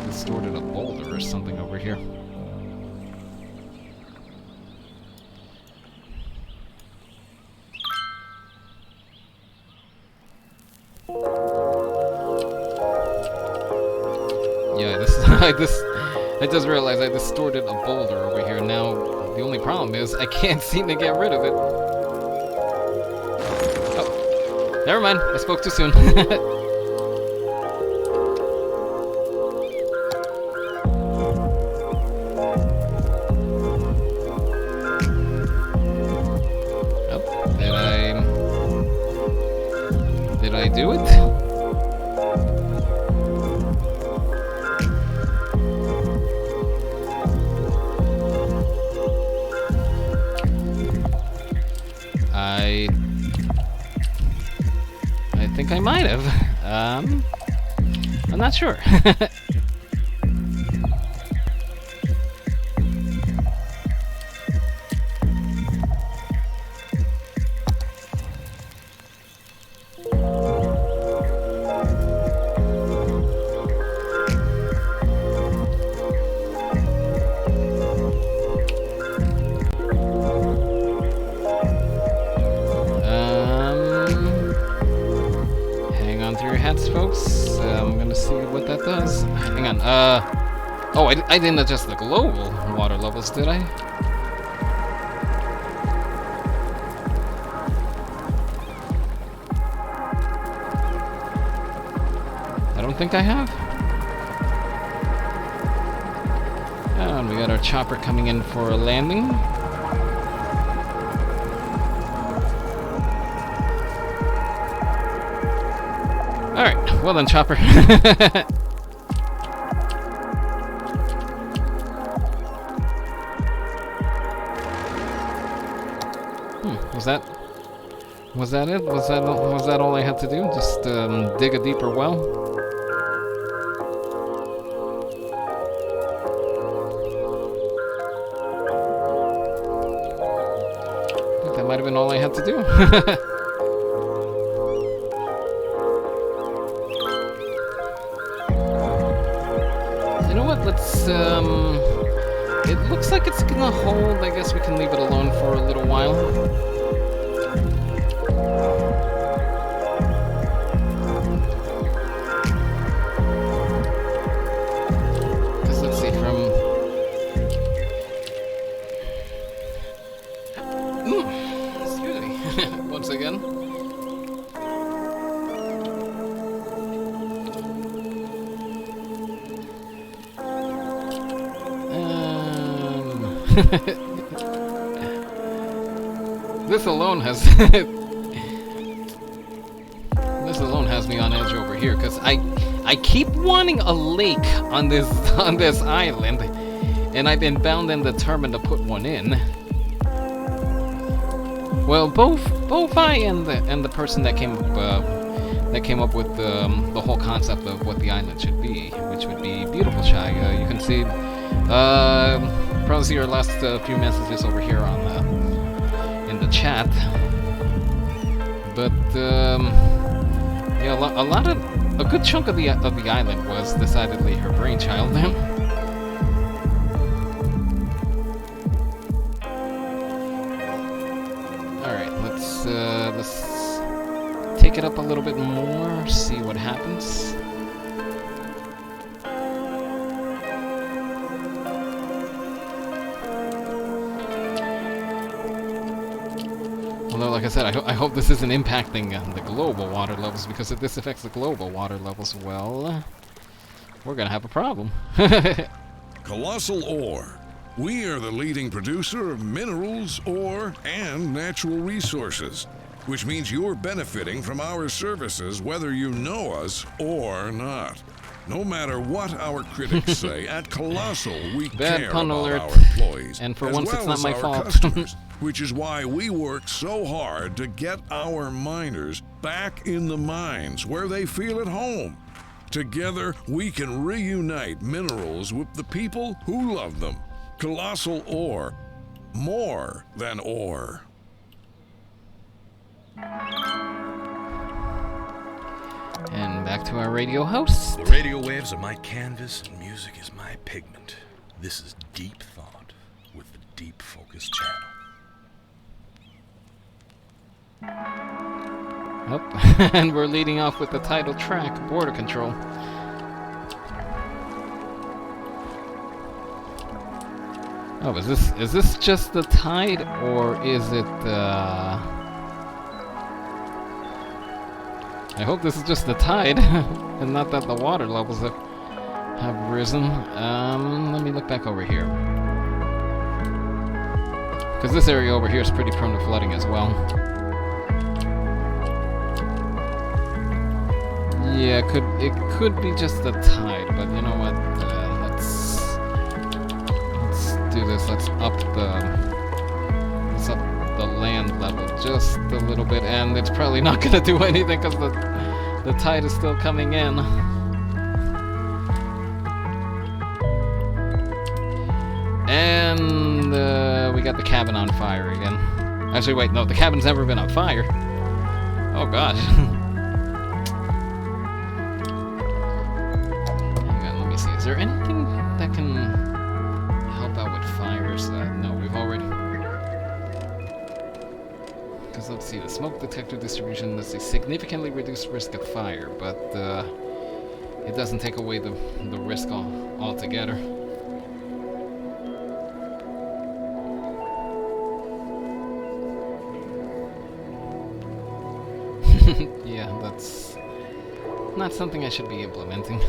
Distorted a boulder or something over here. Yeah, I just realized I distorted a boulder over here. Now the only problem is I can't seem to get rid of it. Oh, never mind. I spoke too soon. Do it? I think I might have. I'm not sure. Folks, I'm gonna see what that does. Hang on, oh, I didn't adjust the global water levels, did I? I don't think I have. And we got our chopper coming in for a landing. Alright, well then, Chopper. Was that it? Was that all I had to do? Just dig a deeper well? I think that might have been all I had to do. You know what? Let's it looks like it's gonna hold. I guess we can leave it alone for a little while. Once again. This alone has this alone has me on edge over here, because I keep wanting a lake on this island, and I've been bound and determined to put one in. Well, both I and the person that came up with the whole concept of what the island should be, which would be beautiful, Shy. You can see, probably see our last few messages over here on in the chat. But yeah, a good chunk of the island was decidedly her brainchild. Let's take it up a little bit more, see what happens. Although, like I said, I hope this isn't impacting the global water levels, because if this affects the global water levels, well, we're gonna have a problem. Colossal Ore. We are the leading producer of minerals, ore, and natural resources, which means you're benefiting from our services whether you know us or not. No matter what our critics say, at Colossal we care about alert. Our employees, and for as once well it's not as my our fault. customers, which is why we work so hard to get our miners back in the mines where they feel at home. Together, we can reunite minerals with the people who love them. Colossal Ore. More than ore. And back to our radio host. The radio waves are my canvas and music is my pigment. This is Deep Thought with the Deep Focus channel. Oh, and we're leading off with the title track, Border Control. Oh, is this just the tide, or is it I hope this is just the tide, and not that the water levels have risen. Let me look back over here. Because this area over here is pretty prone to flooding as well. Yeah, it could be just the tide, but you know what? Let's do this. Let's up the land level just a little bit, and it's probably not gonna do anything because the tide is still coming in. And we got the cabin on fire again. Actually, wait, no, the cabin's never been on fire. Oh gosh. Hang on, let me see. Is there anything that can help out with fires? No, we've already. Because let's see, the smoke detector distribution, let's see, significantly reduced risk of fire, but it doesn't take away the risk altogether. Yeah, that's not something I should be implementing.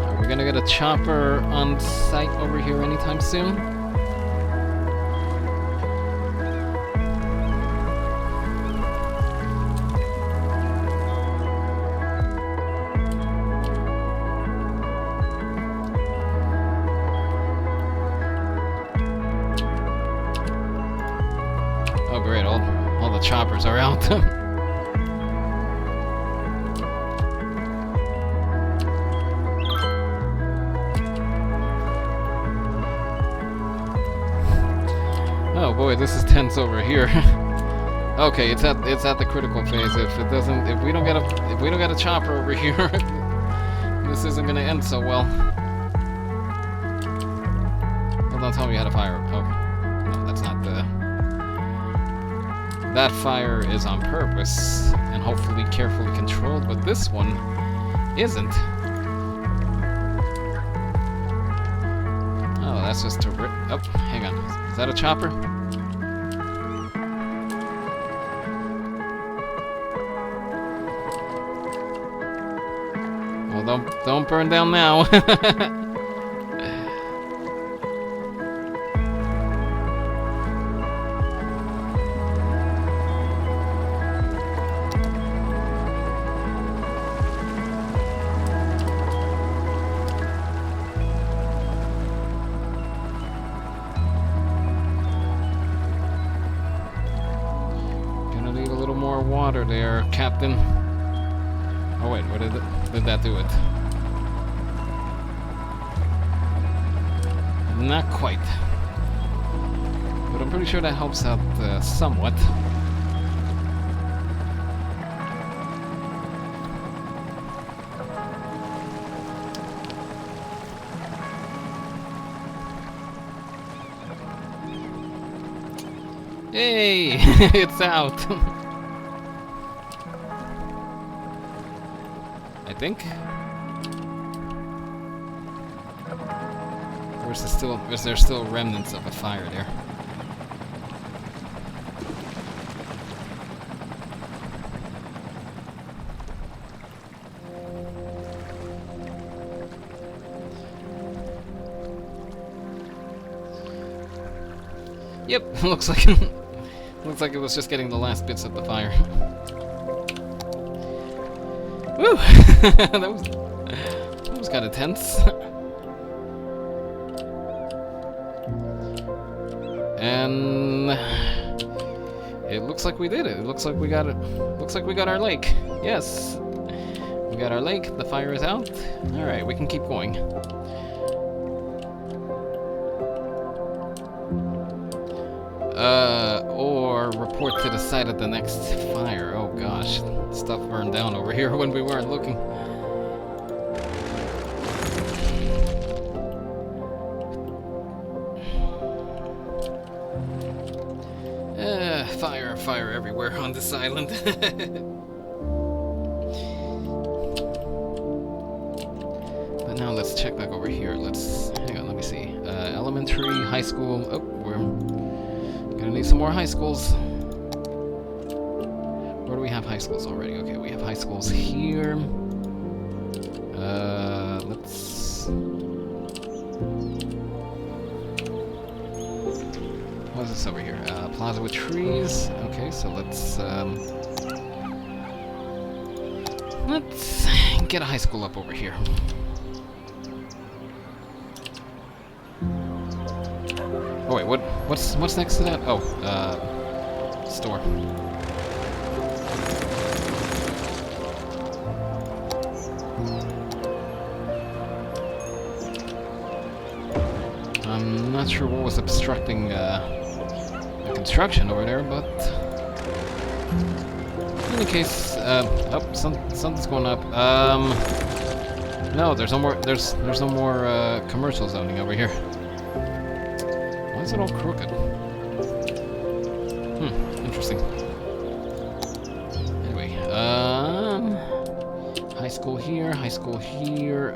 Are we gonna get a chopper on site over here anytime soon? Oh great, all the choppers are out. Oh boy, this is tense over here. Okay, it's at the critical phase. If we don't get a chopper over here, this isn't gonna end so well. Well, don't tell me how to fire. Oh, no, that's not the. That fire is on purpose and hopefully carefully controlled, but this one isn't. Oh, that's just to rip. Oh, hang on. Is that a chopper? Well, don't burn down now. Gonna need a little more water there, Captain. Oh wait, what did that do it? Not quite. But I'm pretty sure that helps out somewhat. Hey! It's out! I think. Or is there still remnants of a fire there? Yep, looks like it was just getting the last bits of the fire. Woo! that was kind of tense. And it looks like we did it. It looks like we got it. Looks like we got our lake. Yes, we got our lake. The fire is out. All right, we can keep going. Or report to the site of the next fire. Oh gosh, stuff burned down over here when we weren't looking. Fire everywhere on this island. But now let's check back over here. Hang on, let me see. Elementary, high school. Oh, we're gonna need some more high schools. Where do we have high schools already? Okay, we have high schools here. Let's... What is this over here? Plaza with trees. Okay, so let's get a high school up over here. Oh wait, what's next to that? Oh, store. I'm not sure what was obstructing the construction over there, but in any case, oh, something's going up. No, there's no more. There's no more commercial zoning over here. Why is it all crooked? Interesting. Anyway, high school here, high school here.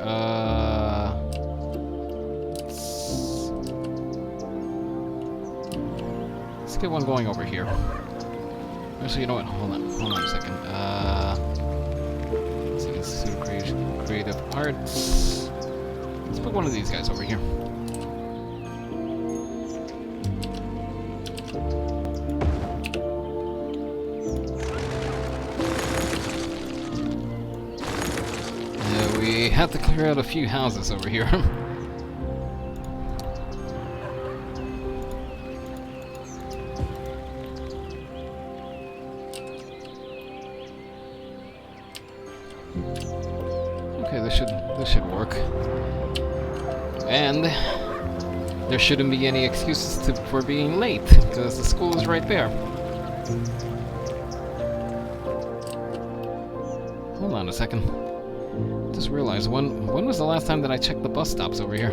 Let's get one going over here. Actually, you know what? Hold on a second. Let's see, Institute of Creative Arts. Let's put one of these guys over here. We have to clear out a few houses over here. This should work. And there shouldn't be any excuses for being late, because the school is right there. Hold on a second. Just realized, when was the last time that I checked the bus stops over here?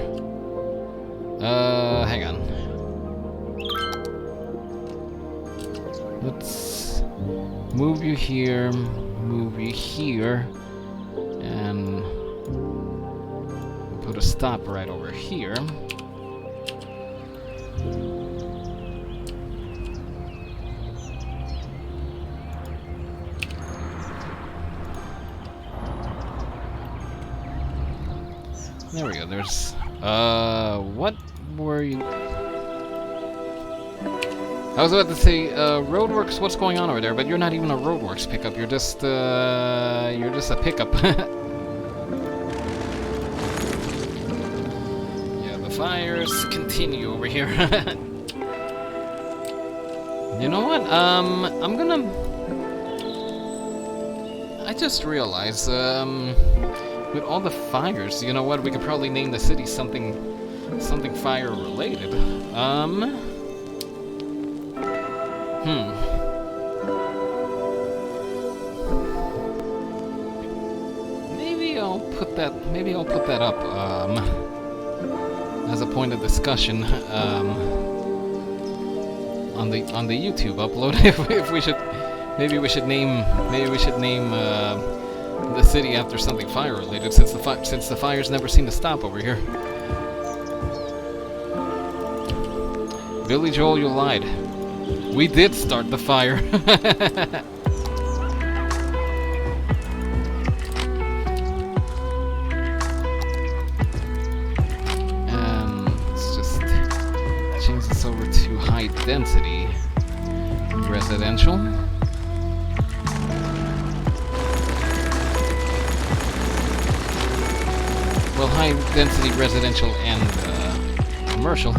Hang on. Let's move you here, and put a stop right over here. There we go, there's... what were you... I was about to say, Roadworks, what's going on over there? But you're not even a Roadworks pickup, you're just a pickup. Yeah, the fires continue over here. You know what, I'm gonna... I just realized, with all the fires, you know what, we could probably name the city something fire related. Maybe I'll put that up, as a point of discussion, on the YouTube upload. if we should, maybe we should name the city after something fire related, since the fires never seem to stop over here. Billy Joel, you lied. We did start the fire. And let's just change this over to high density residential. Well, high density residential and commercial.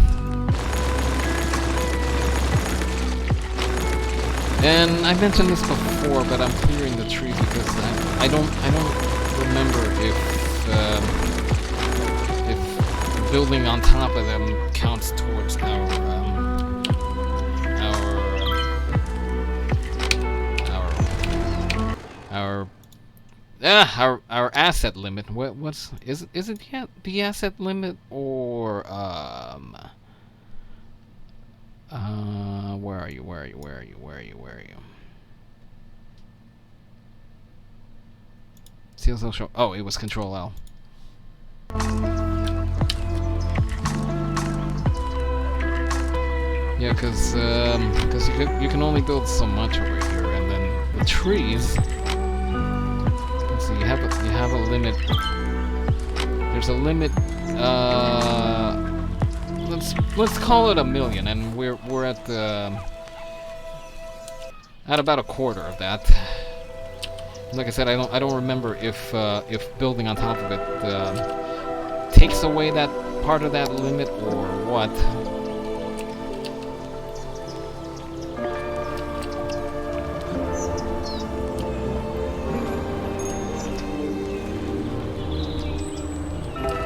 And I mentioned this before, but I'm clearing the trees because I don't remember if building on top of them counts towards our asset limit. Is it yet the asset limit, or where are you? CSL show. Oh, it was Control L. Yeah, because you can only build so much over here, and then the trees. Let's see, you have a limit. There's a limit. Let's call it 1 million, and we're at about a quarter of that. Like I said, I don't remember if building on top of it takes away that part of that limit or what.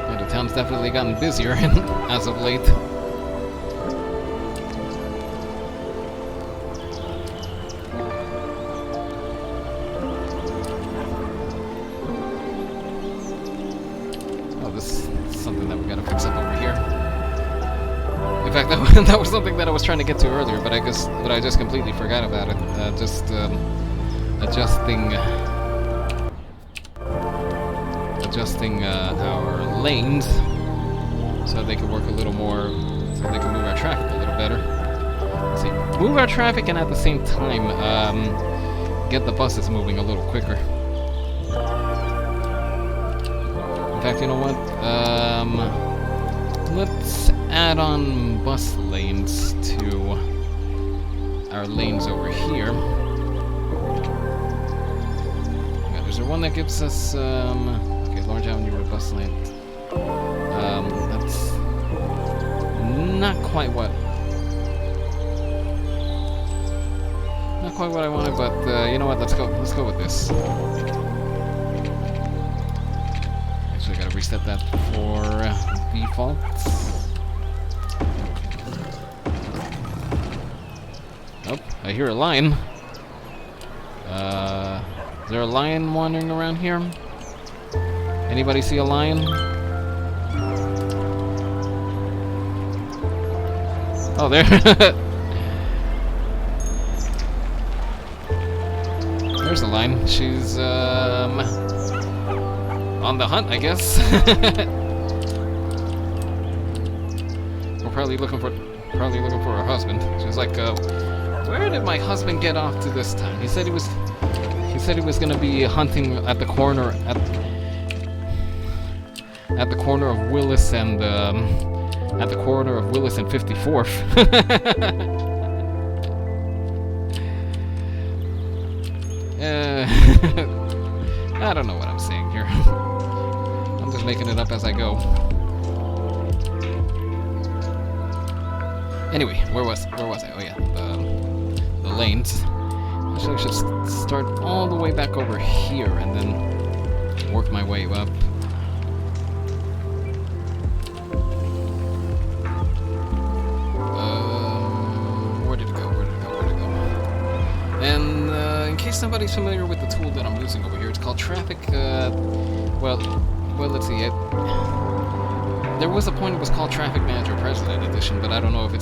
Yeah, the town's definitely gotten busier as of late. That was something that I was trying to get to earlier, but I just completely forgot about it. Adjusting our lanes so they can work a little more, so they can move our traffic a little better. Let's see, move our traffic and at the same time get the buses moving a little quicker. In fact, you know what? Let's add on bus lanes to our lanes over here. Yeah, is there one that gives us okay, Large Avenue with bus lane? That's not quite what I wanted, but you know what? Let's go with this. Actually, I gotta reset that for default. Nope, I hear a lion. Is there a lion wandering around here? Anybody see a lion? Oh, there. There's a lion. She's on the hunt, I guess. We're probably looking for her husband. She's like, where did my husband get off to this time? He said he was gonna be hunting at the corner at the corner of Willis and 54th. I don't know what I'm saying here. I'm just making it up as I go. Anyway, where was I? Oh yeah, the lanes. Actually, I should start all the way back over here and then work my way up. Where did it go? And in case somebody's familiar with the tool that I'm using over here, it's called Traffic. Well, let's see. There was a point it was called Traffic Manager President Edition, but I don't know if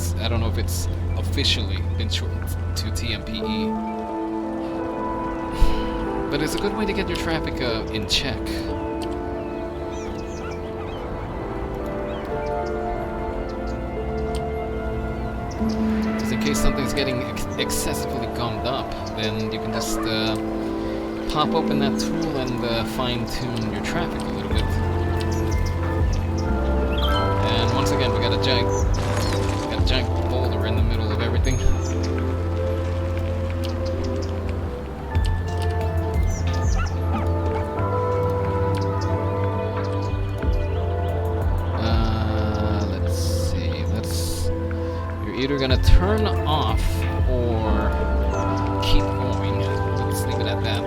it's officially been shortened to TMPE. But it's a good way to get your traffic in check. Just in case something's getting excessively gummed up, then you can just pop open that tool and fine-tune your traffic a little bit. And once again, we got a giant boulder in the middle of everything. Let's see. You're either gonna turn off or keep going. Let's leave it at that.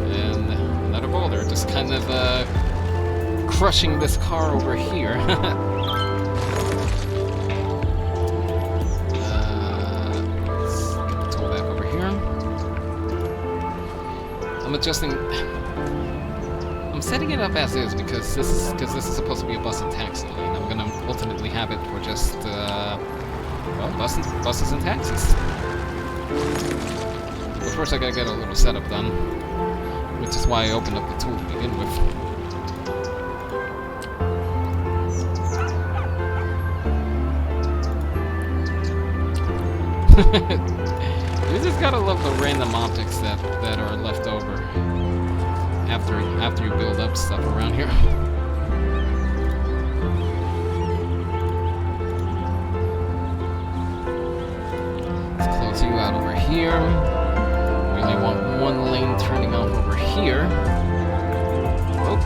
And another boulder, just kind of crushing this car over here. Let's get the tool back over here. I'm setting it up as is because this is supposed to be a bus and taxi lane. I'm gonna ultimately have it for just buses and taxis. But first I gotta get a little setup done, which is why I opened up the tool to begin with. You just gotta love the random objects that are left over after you build up stuff around here. Let's close you out over here. We only want one lane turning off over here. Oh,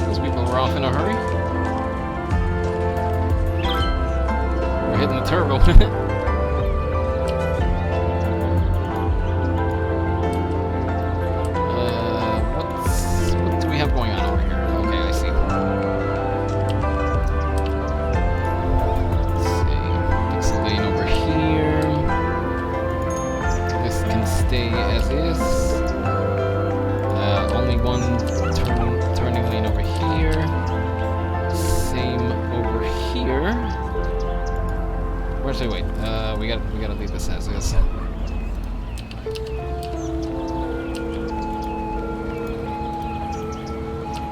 those people are off in a hurry. We're hitting the turbo. Wait, we gotta leave this as is.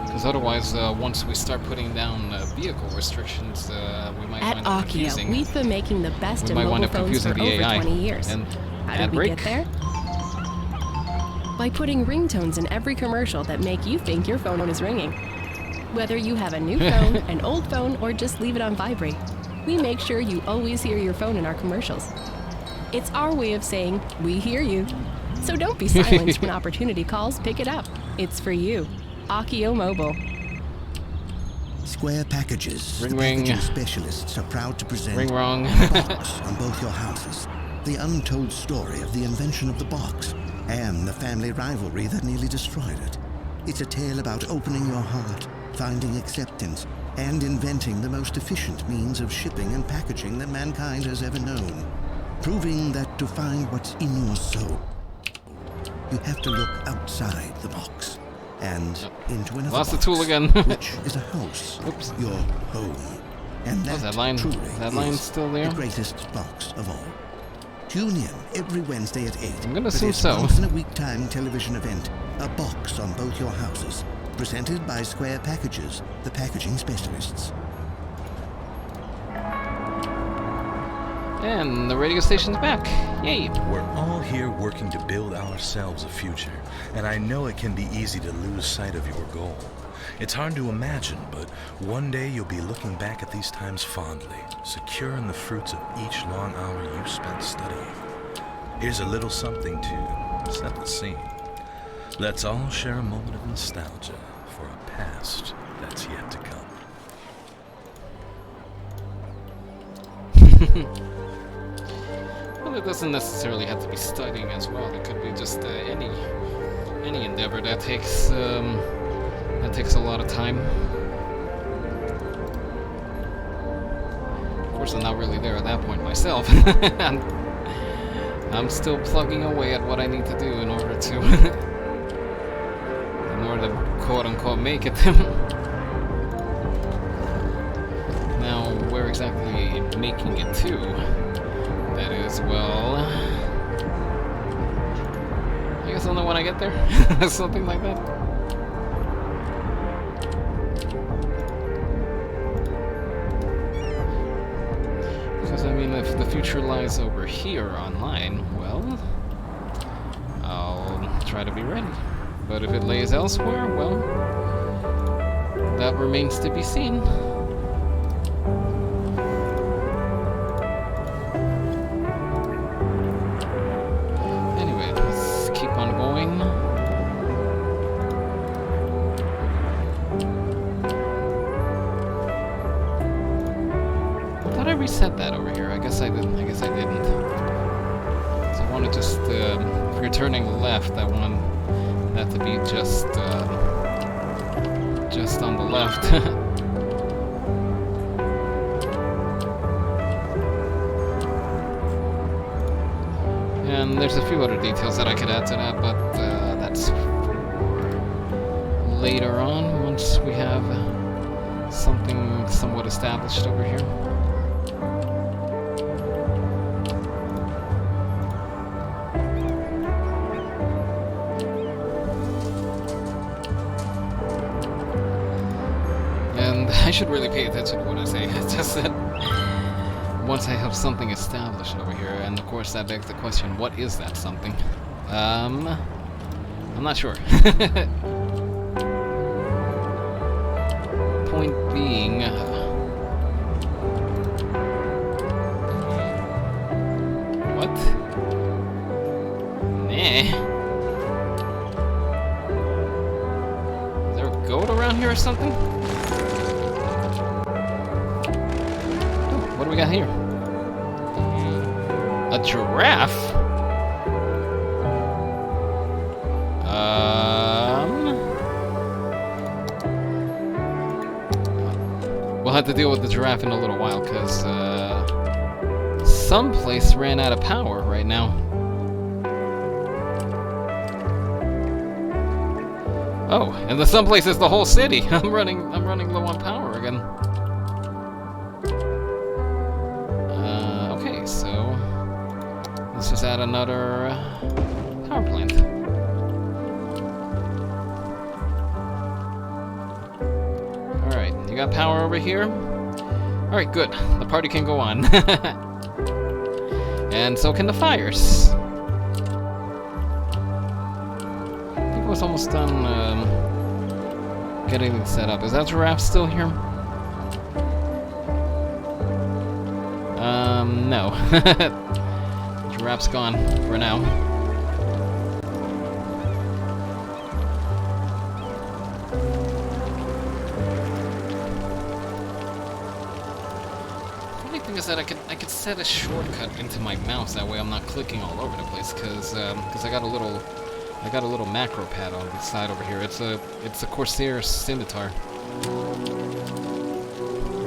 Because otherwise, once we start putting down vehicle restrictions, we might At wind up Akia, confusing. we've been making the best We in might mobile wind up phones confusing for the over AI. 20 years. And How ad did we break? get there? By putting ringtones in every commercial that make you think your phone is ringing. Whether you have a new phone, an old phone, or just leave it on vibrate, we make sure you always hear your phone in our commercials. It's our way of saying, we hear you. So don't be silenced when opportunity calls, pick it up. It's for you. Akio Mobile. Square Packages, Ring, the ring. packaging specialists, are proud to present Ring wrong. a box on both your houses. The untold story of the invention of the box and the family rivalry that nearly destroyed it. It's a tale about opening your heart, finding acceptance, and inventing the most efficient means of shipping and packaging that mankind has ever known. Proving that to find what's in your soul, you have to look outside the box and into another Lost box, the tool again. which is a house, Oops. your home. And that line's truly still there? the greatest box of all. Tune in every Wednesday at 8 I'm gonna for assume this so. once-in-a-week time television event, A Box on Both Your Houses, presented by Square Packages, the packaging specialists. And the radio station's back. Yay! We're all here working to build ourselves a future, and I know it can be easy to lose sight of your goal. It's hard to imagine, but one day you'll be looking back at these times fondly, secure in the fruits of each long hour you spent studying. Here's a little something to set the scene. Let's all share a moment of nostalgia for a past that's yet to come. Well, it doesn't necessarily have to be studying as well. It could be just any endeavor that takes a lot of time. Of course, I'm not really there at that point myself. I'm still plugging away at what I need to do in order to quote unquote make it. Now, where exactly making it to? That is, well, I guess I'll know when I get there. Something like that. Because, I mean, if the future lies over here online, well, I'll try to be ready. But if it lays elsewhere, well, that remains to be seen. Reset that over here. I guess I didn't. So I want to just, if you're turning left, I want that to be just on the left. And there's a few other details that I could add to that, but that's for later on, once we have something somewhat established over here. I should really pay attention to what I say. It's just that once I have something established over here, and of course that begs the question, what is that something? I'm not sure. Point being, what? Nah. Is there a goat around here or something? What do we got here? A giraffe? We'll have to deal with the giraffe in a little while, because someplace ran out of power right now. Oh, and the someplace is the whole city. I'm running low on power again. Okay, so let's just add another power plant. Alright, you got power over here? Alright, good. The party can go on. And so can the fires. I think I was almost done getting it set up. Is that giraffe still here? No. Giraffe's gone for now. The only thing is that I could set a shortcut into my mouse. That way I'm not clicking all over the place. Because I got a little I got a little macro pad on the side over here. It's a Corsair scimitar.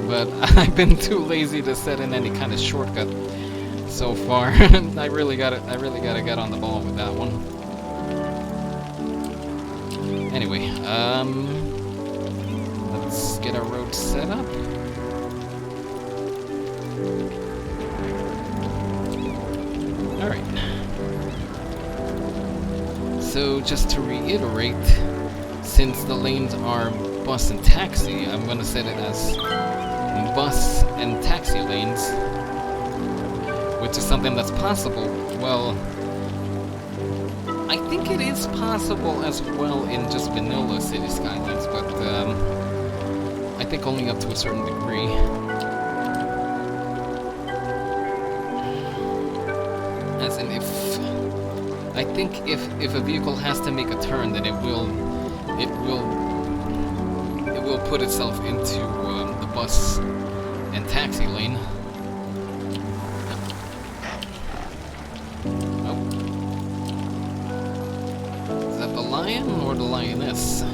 But I've been too lazy to set in any kind of shortcut so far. I really gotta get on the ball with that one. Anyway, let's get our road set up. Alright. So, just to reiterate, since the lanes are bus and taxi, I'm gonna set it as bus and taxi lanes, which is something that's possible. Well, I think it is possible as well in just vanilla City Skylines, but I think only up to a certain degree. As in, I think if a vehicle has to make a turn, then it will put itself into the bus and taxi lane. Oh. Is that the lion or the lioness?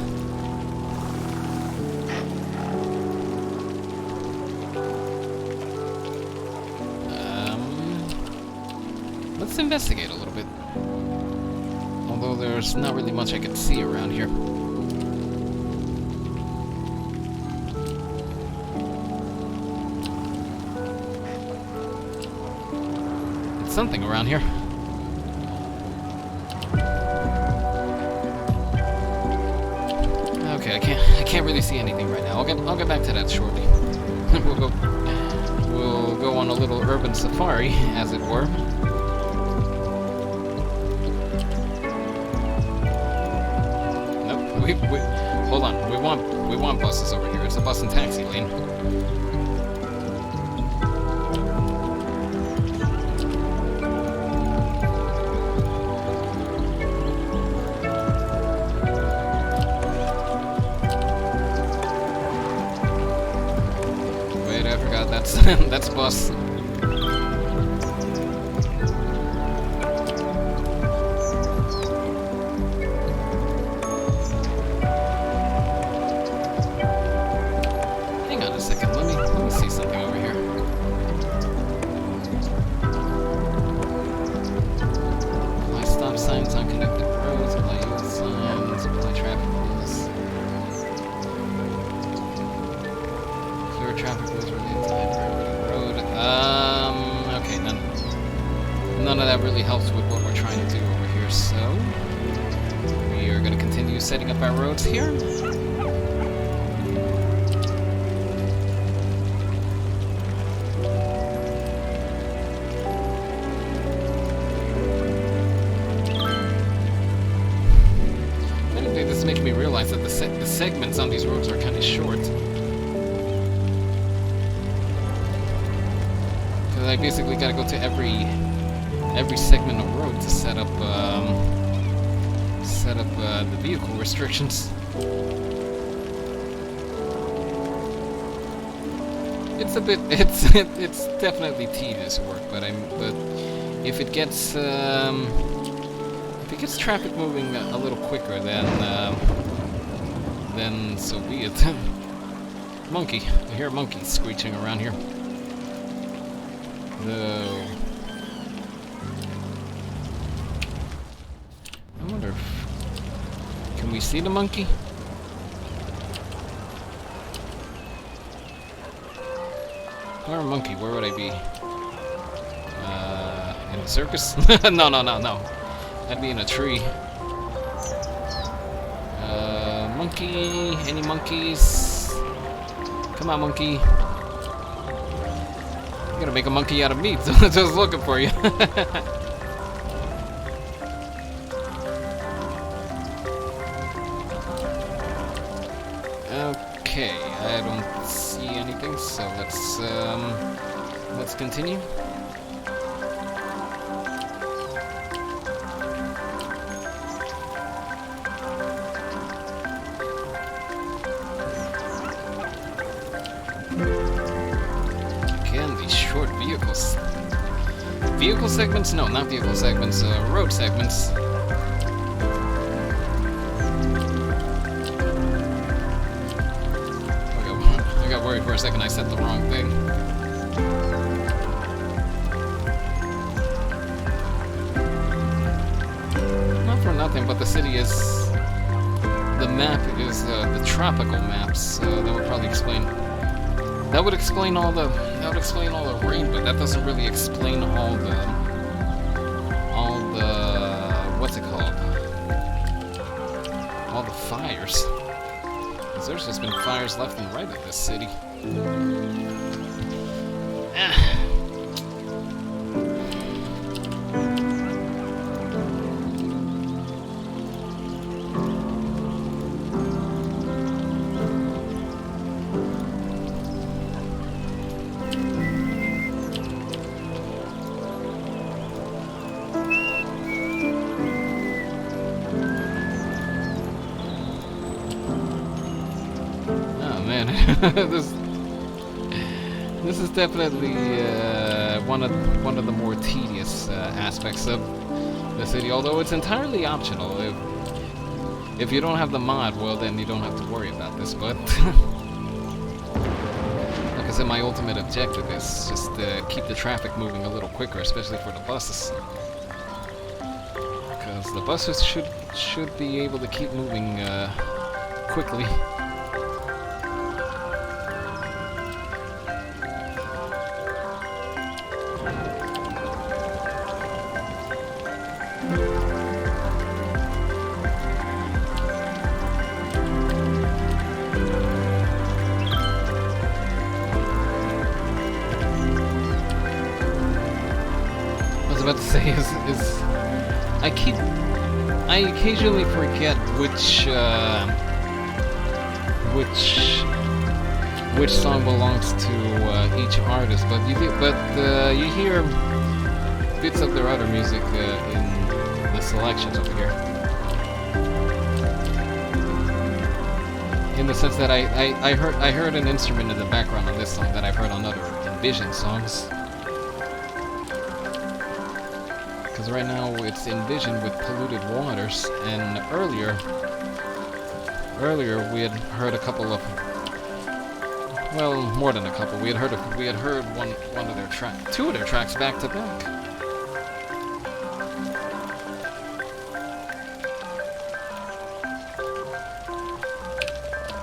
Let's investigate a little bit. Although there's not really much I can see around here. It's something around here. Okay, I can't really see anything right now. I'll get back to that shortly. We'll go on a little urban safari, as it were. Hold on. We want buses over here. It's a bus and taxi lane. Wait, I forgot that's bus. None of that really helps with what we're trying to do over here, so we are going to continue setting up our roads here. Anyway, this is making me realize that the segments on these roads are kind of short. Because I basically got to go to every segment of road to set up the vehicle restrictions. It's definitely tedious work, but if it gets traffic moving a little quicker, then so be it. Monkey, I hear monkeys screeching around here. Though. Can we see the monkey? Or a monkey, where would I be? In the circus? No. I'd be in a tree. Monkey, any monkeys? Come on, monkey. I'm gonna make a monkey out of me, so I'm just looking for you. Okay, I don't see anything, so let's continue. Again, these short vehicles. Vehicle segments? No, not vehicle segments, road segments. worried for a second I said the wrong thing. Not for nothing, but the city is... The map is the tropical maps. That would probably explain... That would explain all the rain, but that doesn't really explain all the what's it called? All the fires. 'Cause there's just been fires left and right in this city. This is definitely one of the more tedious aspects of the city. Although it's entirely optional. If you don't have the mod, well then you don't have to worry about this. But like I said, my ultimate objective is just to keep the traffic moving a little quicker, especially for the buses. Because the buses should be able to keep moving quickly. About to say is I occasionally forget which song belongs to each artist, but you hear bits of their other music in the selections over here. In the sense that I heard an instrument in the background on this song that I've heard on other Envision songs. Because right now it's Envisioned with Polluted Waters, and earlier we had heard a couple of, well, more than a couple. We had heard one of their two of their tracks back to back.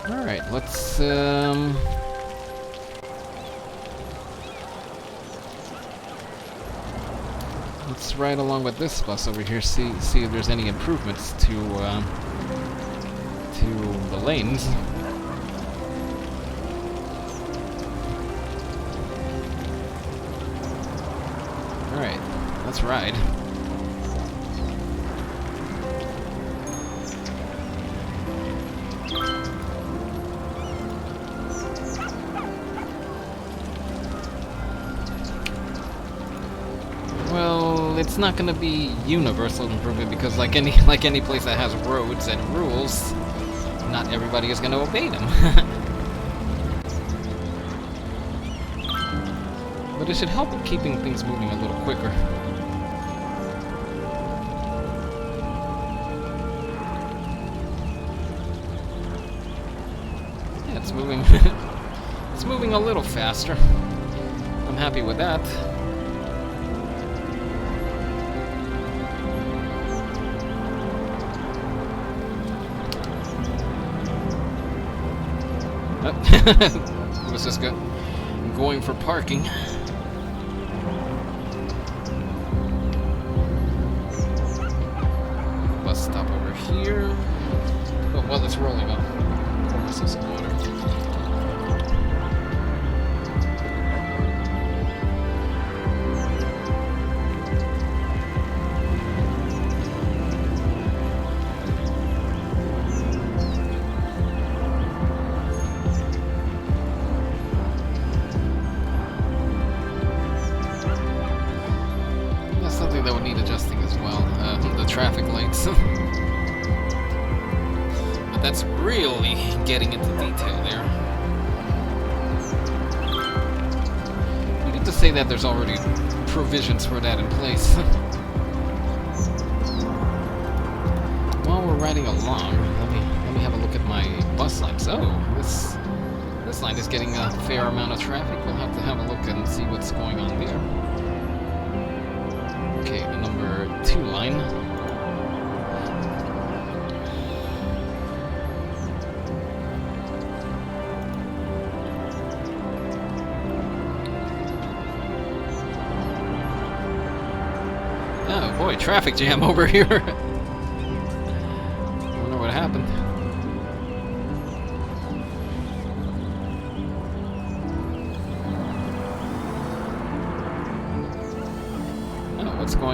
All right, let's let's ride along with this bus over here, see if there's any improvements to the lanes. Alright, let's ride. Well, it's not gonna be universal improvement because like any place that has roads and rules, not everybody is gonna obey them. But it should help with keeping things moving a little quicker. Yeah, it's moving it's moving a little faster. I'm happy with that. It was just going for parking. Bus stop over here. Oh, well, it's rolling up. Pour myself some water. That would need adjusting as well, the traffic lights. But that's really getting into detail there. You need to say that there's already provisions for that in place. While we're riding along, let me have a look at my bus lights. Oh, This line is getting a fair amount of traffic. We'll have to have a look and see what's going on there. Okay, the number 2 line. Oh boy, traffic jam over here. I wonder what happened. What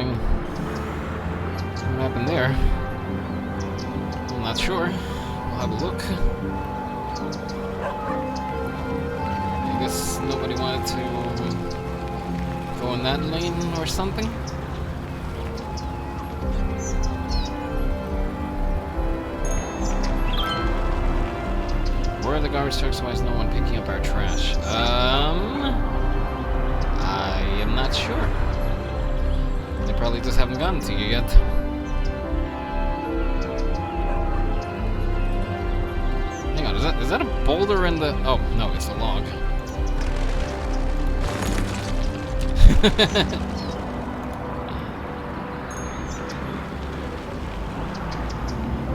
happened there? I'm not sure. We'll have a look. I guess nobody wanted to go in that lane or something. Where are the garbage trucks? Why is no one picking up our trash? I am not sure. They probably just haven't gotten to you yet. Hang on, is that a boulder in the... Oh, no, it's a log.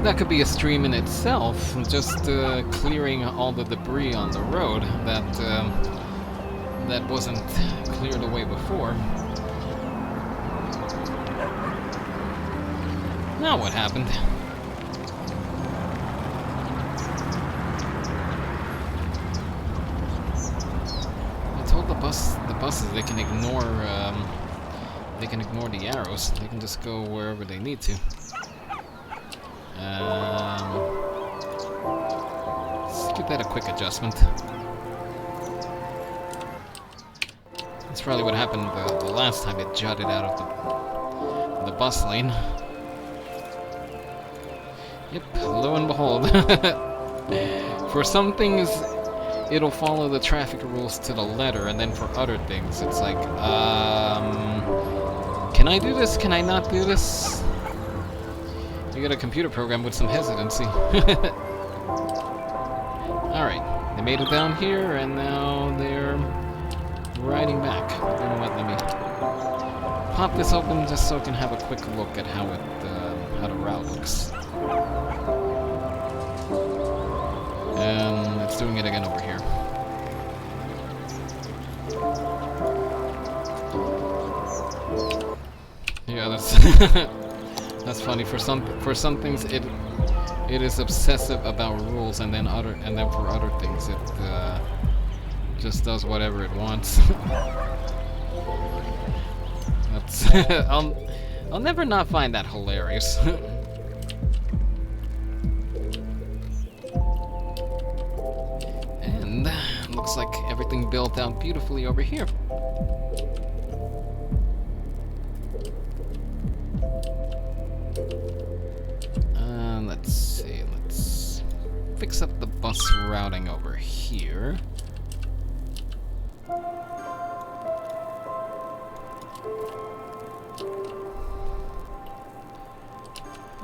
That could be a stream in itself, just clearing all the debris on the road that wasn't cleared away before. Now what happened? I told the buses they can ignore the arrows. They can just go wherever they need to. Let's give that a quick adjustment. That's probably what happened the last time it jutted out of the bus lane. Yep, lo and behold. For some things, it'll follow the traffic rules to the letter, and then for other things, it's like, can I do this? Can I not do this? You got a computer program with some hesitancy. Alright, they made it down here, and now they're riding back. You know what, let me pop this open just so I can have a quick look at how the route looks. And it's doing it again over here. Yeah, that's that's funny. For some things it is obsessive about rules, and then for other things it just does whatever it wants. That's I'll never not find that hilarious. And looks like everything built out beautifully over here. Let's see, let's fix up the bus routing over here.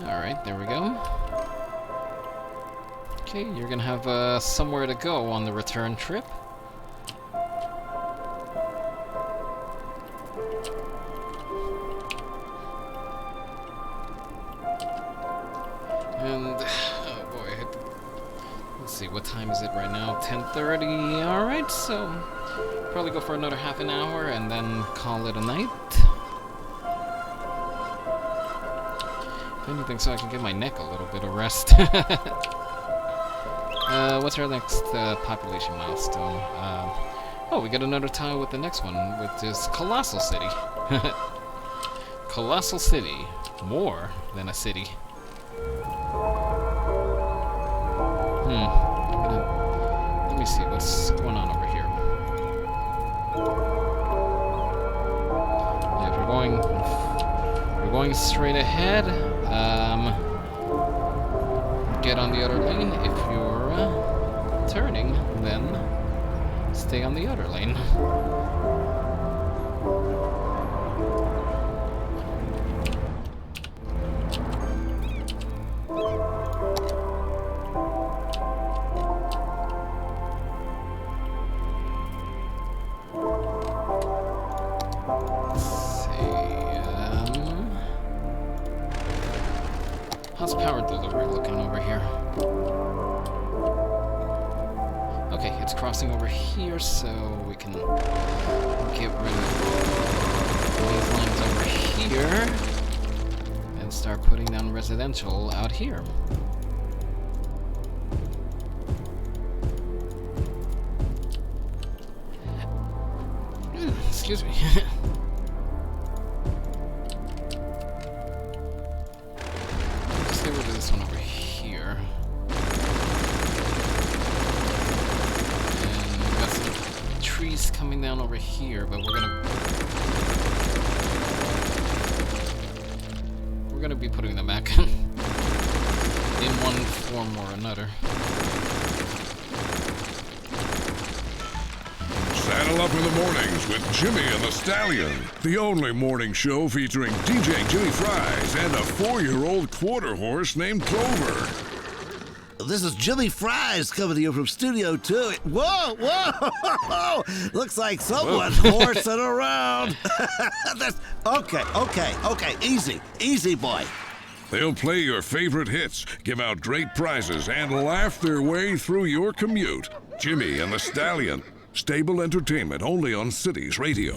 Alright, there we go. Okay, you're gonna have somewhere to go on the return trip. And, oh boy, let's see, what time is it right now? 10:30, alright, so probably go for another half an hour and then call it a night. If anything, so I can give my neck a little bit of rest. What's our next population milestone? Oh, we got another tile with the next one, which is Colossal City. Colossal City. More than a city. Let me see what's going on over here. Yeah, if you're going straight ahead, get on the other lane. If you're turning, then stay on the other lane. How's power delivery looking over here? Okay, it's crossing over here, so we can get rid of these lines over here and start putting down residential out here. Excuse me. Let's get rid of this one over here. And we've got some trees coming down over here, but we're gonna be putting them back in one form or another. Saddle up in the mornings with Jimmy and the Stallion, the only morning show featuring DJ Jimmy Fries and a 4-year-old quarter horse named Clover. This is Jimmy Fries coming to you from Studio 2. Whoa, whoa! Looks like someone's horsing around. That's, okay. Easy, boy. They'll play your favorite hits, give out great prizes, and laugh their way through your commute. Jimmy and the Stallion. Stable entertainment only on Cities Radio.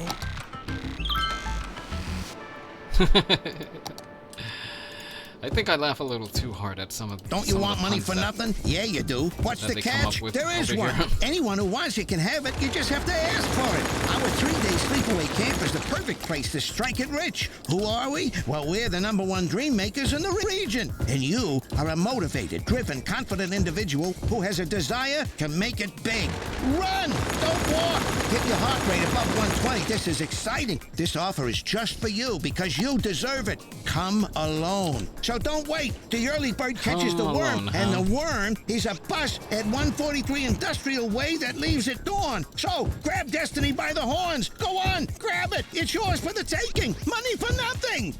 I think I laugh a little too hard at some of the. Don't you want money for nothing? Yeah, you do. What's the catch? There is one. Anyone who wants it can have it. You just have to ask for it. Our 3-day sleepaway camp is the perfect place to strike it rich. Who are we? Well, we're the #1 dream makers in the region. And you are a motivated, driven, confident individual who has a desire to make it big. Run! Don't walk! Get your heart rate above 120. This is exciting. This offer is just for you because you deserve it. Come alone. So don't wait. The early bird catches the worm, and the worm is a bus at 143 Industrial Way that leaves at dawn. So grab destiny by the horns. Go on, grab it. It's yours for the taking. Money for nothing.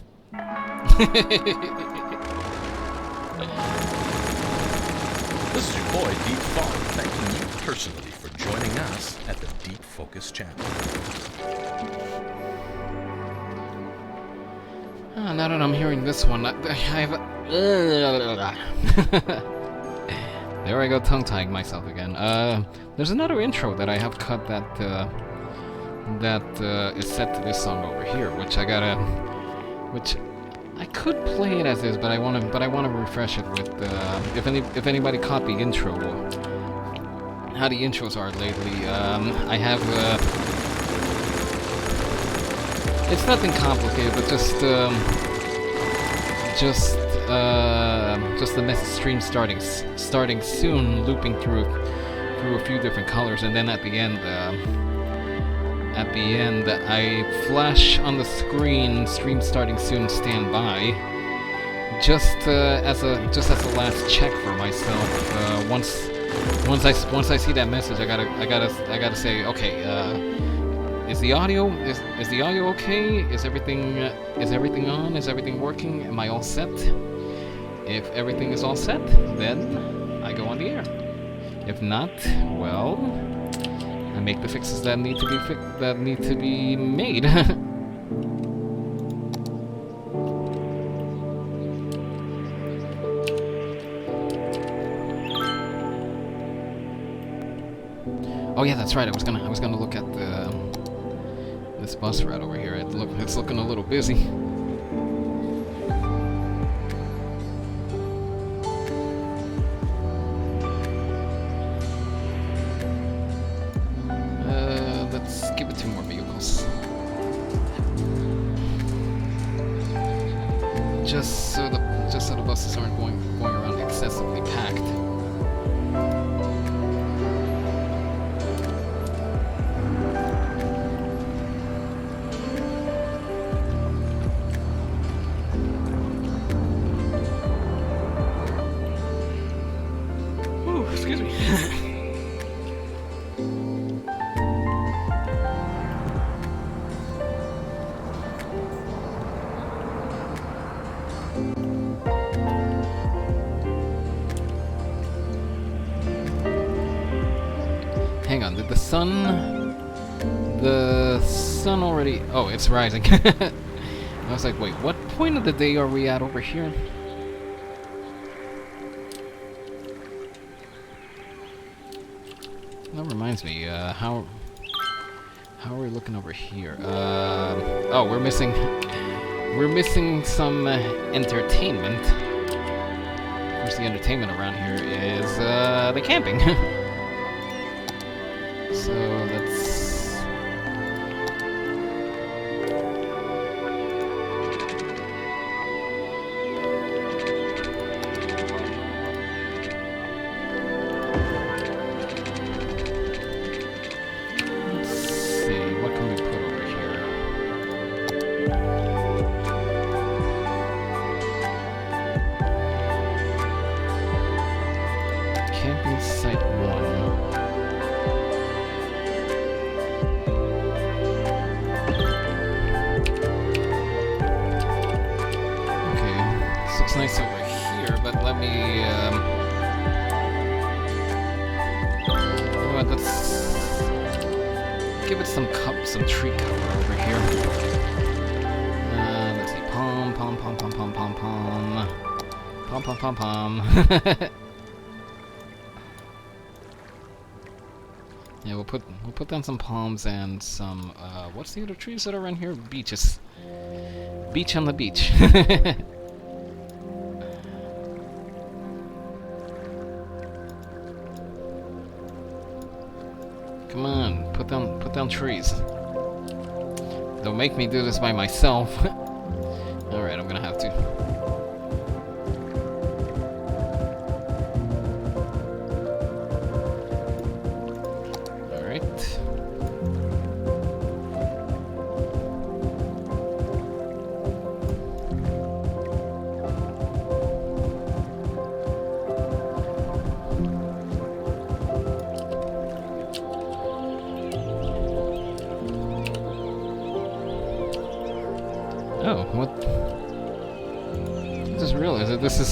This is your boy, Deep Fog, thanking you personally for joining us at the Deep Focus channel. Now that I'm hearing this one, I have. There I go, tongue-tying myself again. There's another intro that I have cut that is set to this song over here, which I could play it as is, but I want to refresh it with if anybody caught the intro, how the intros are lately. I have it's nothing complicated, but just the message stream starting soon, looping through a few different colors, and then at the end I flash on the screen stream starting soon, stand by, just as a last check for myself. Once I see that message, I gotta say, okay, is the audio okay? Is everything on? Is everything working? Am I all set? If everything is all set, then I go on the air. If not, well, I make the fixes that need to be made. Oh yeah, that's right. I was gonna look at this bus route over here. It's looking a little busy. Let's give it 2 more vehicles. Just so the buses aren't going around excessively packed. Excuse me. Hang on, did the sun already... Oh, it's rising. I was like, wait, what point of the day are we at over here? That reminds me, how are we looking over here? Oh, we're missing some entertainment. Of course, the entertainment around here is the camping. So let's. Nice over here, but let me, you know what, let's give it some tree cover over here. Let's see, pom. Yeah, we'll put down some palms and some, what's the other trees that are around here? Beaches. Beach on the beach. Come on, put down trees. Don't make me do this by myself. Alright, I'm gonna have to. Alright. Oh, what? I just realized that this is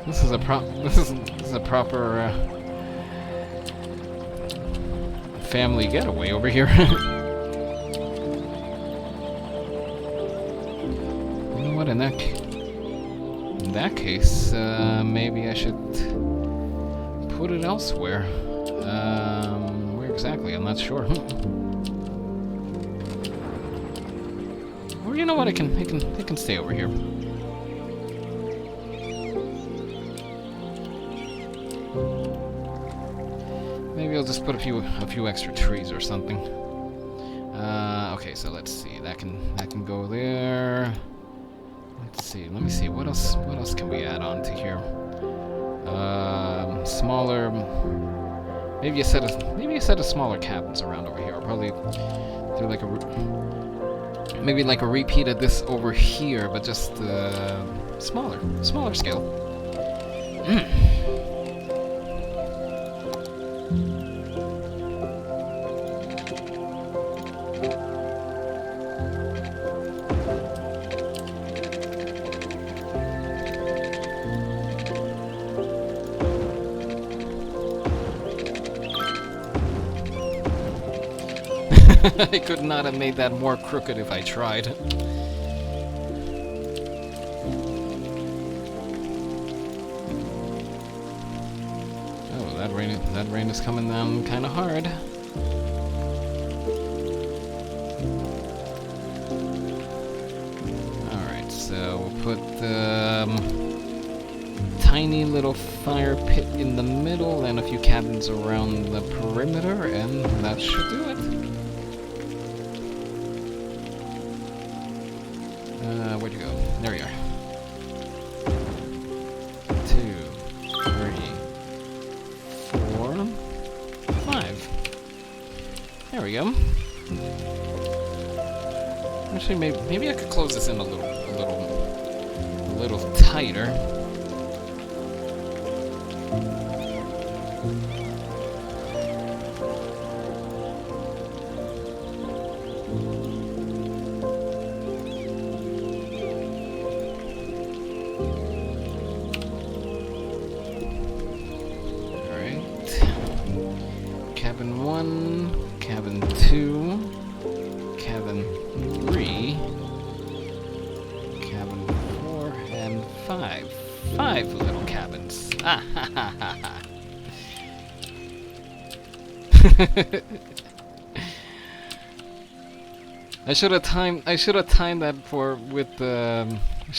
this is a proper family getaway over here. You know what? In that case, maybe I should put it elsewhere. Where exactly? I'm not sure. You know what? It can stay over here. Maybe I'll just put a few extra trees or something. Okay, so let's see. That can go there. Let's see. Let me see. What else can we add on to here? Smaller. Maybe a set of smaller cabins around over here. I'll probably do like maybe like a repeat of this over here, but just smaller scale. I could not have made that more crooked if I tried. Oh, that rain is coming down kind of hard. Alright, so we'll put tiny little fire pit in the middle and a few cabins around the perimeter, and that should do it. Where'd you go? There you are. 2, 3, 4, 5. There we go. Actually, maybe I could close this in a little tighter. Cabin 1, Cabin 2, Cabin I should have timed that I should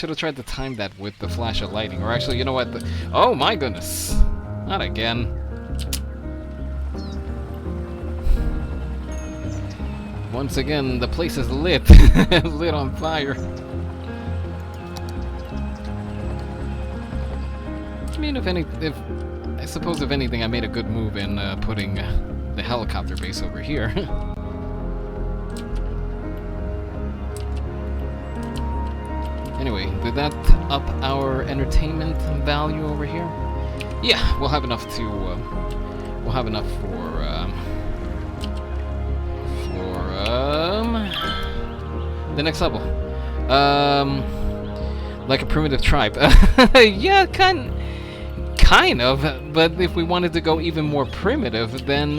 have tried to time that with the flash of lightning. Or actually, you know what? Oh my goodness! Not again. Once again, the place is lit, lit on fire. I mean, I suppose if anything, I made a good move in putting the helicopter base over here. Anyway, did that up our entertainment value over here? Yeah, we'll have enough to. We'll have enough for the next level. Like a primitive tribe. Yeah, kind of. But if we wanted to go even more primitive, then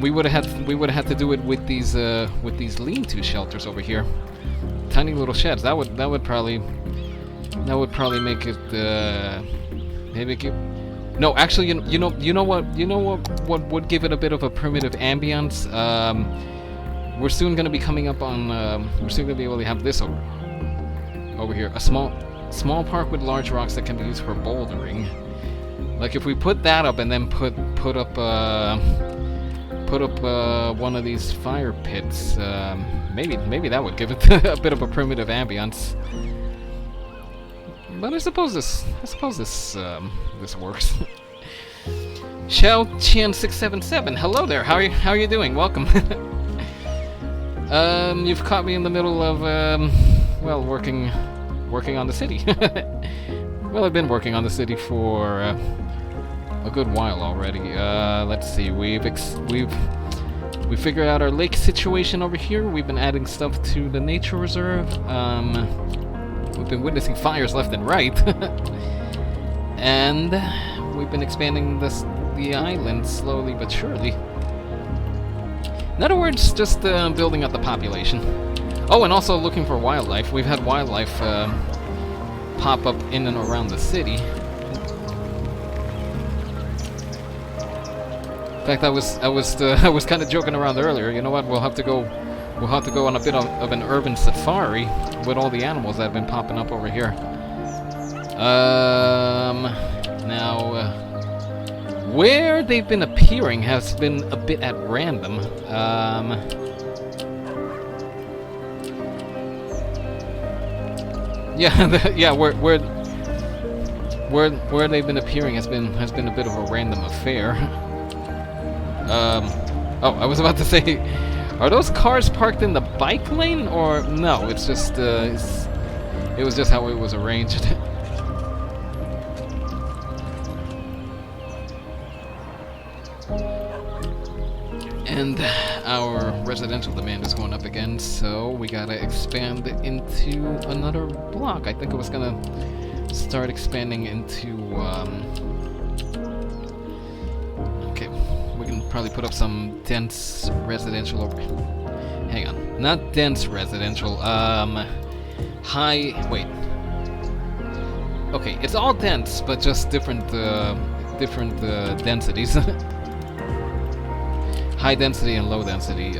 we would have had to do it with these lean-to shelters over here. Tiny little sheds. That would probably make it maybe no, actually, you know what would give it a bit of a primitive ambience. We're soon gonna be coming up on we're soon gonna be able to have this over here, a small park with large rocks that can be used for bouldering. Like if we put that up and then put up one of these fire pits, maybe that would give it a bit of a primitive ambience. But I suppose this works. Xiao Qian 677, hello there. How are you doing? Welcome. You've caught me in the middle of well, working on the city. Well, I've been working on the city for a good while already. Let's see. We figured out our lake situation over here. We've been adding stuff to the nature reserve. We've been witnessing fires left and right. And we've been expanding the island slowly but surely. In other words, just building up the population. Oh, and also looking for wildlife. We've had wildlife pop up in and around the city. In fact, I was kind of joking around earlier. You know what? We'll have to go on a bit of an urban safari with all the animals that have been popping up over here. Now, where they've been appearing has been a bit at random. Yeah, yeah, where they've been appearing has been a bit of a random affair. Oh, I was about to say, are those cars parked in the bike lane, or no? It's just it was just how it was arranged. And our residential demand is going up again, so we gotta expand into another block. I think I was gonna start expanding into okay, we can probably put up some dense residential over. Hang on, not dense residential. High. Wait. Okay, it's all dense, but just different densities. High density and low density.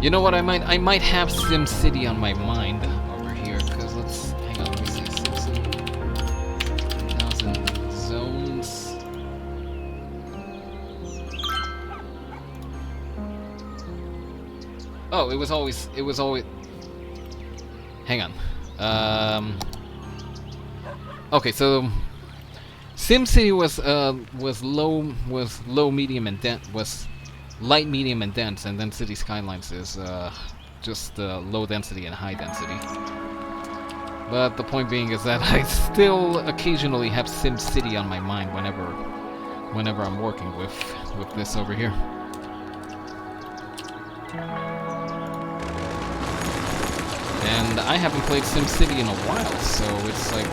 You know what? I might have Sim City on my mind over here, because let's hang on. Let me see. 6,000 zones. Oh, it was always. Hang on. Okay, so SimCity was low, medium, and dense. Was light, medium, and dense, and then City Skylines is just low density and high density. But the point being is that I still occasionally have SimCity on my mind whenever I'm working with this over here. And I haven't played SimCity in a while, so it's like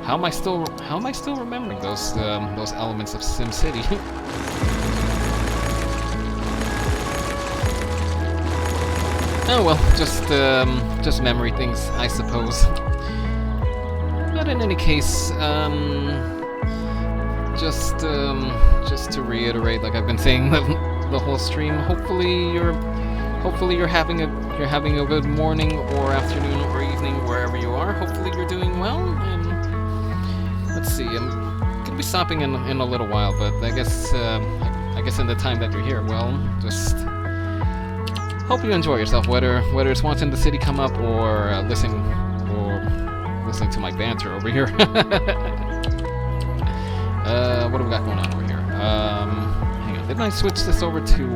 how am I still remembering those elements of SimCity? Oh well, just memory things, I suppose. But But in any case, just to reiterate, like I've been saying the whole stream, hopefully you're having a good morning or afternoon or evening wherever you are. Hopefully you're doing well. And let's see, I'm gonna be stopping in a little while, but I guess in the time that you're here, well, just hope you enjoy yourself, whether it's watching the city come up or listening to my banter over here. What do we got going on over here? Hang on, didn't I switch this over to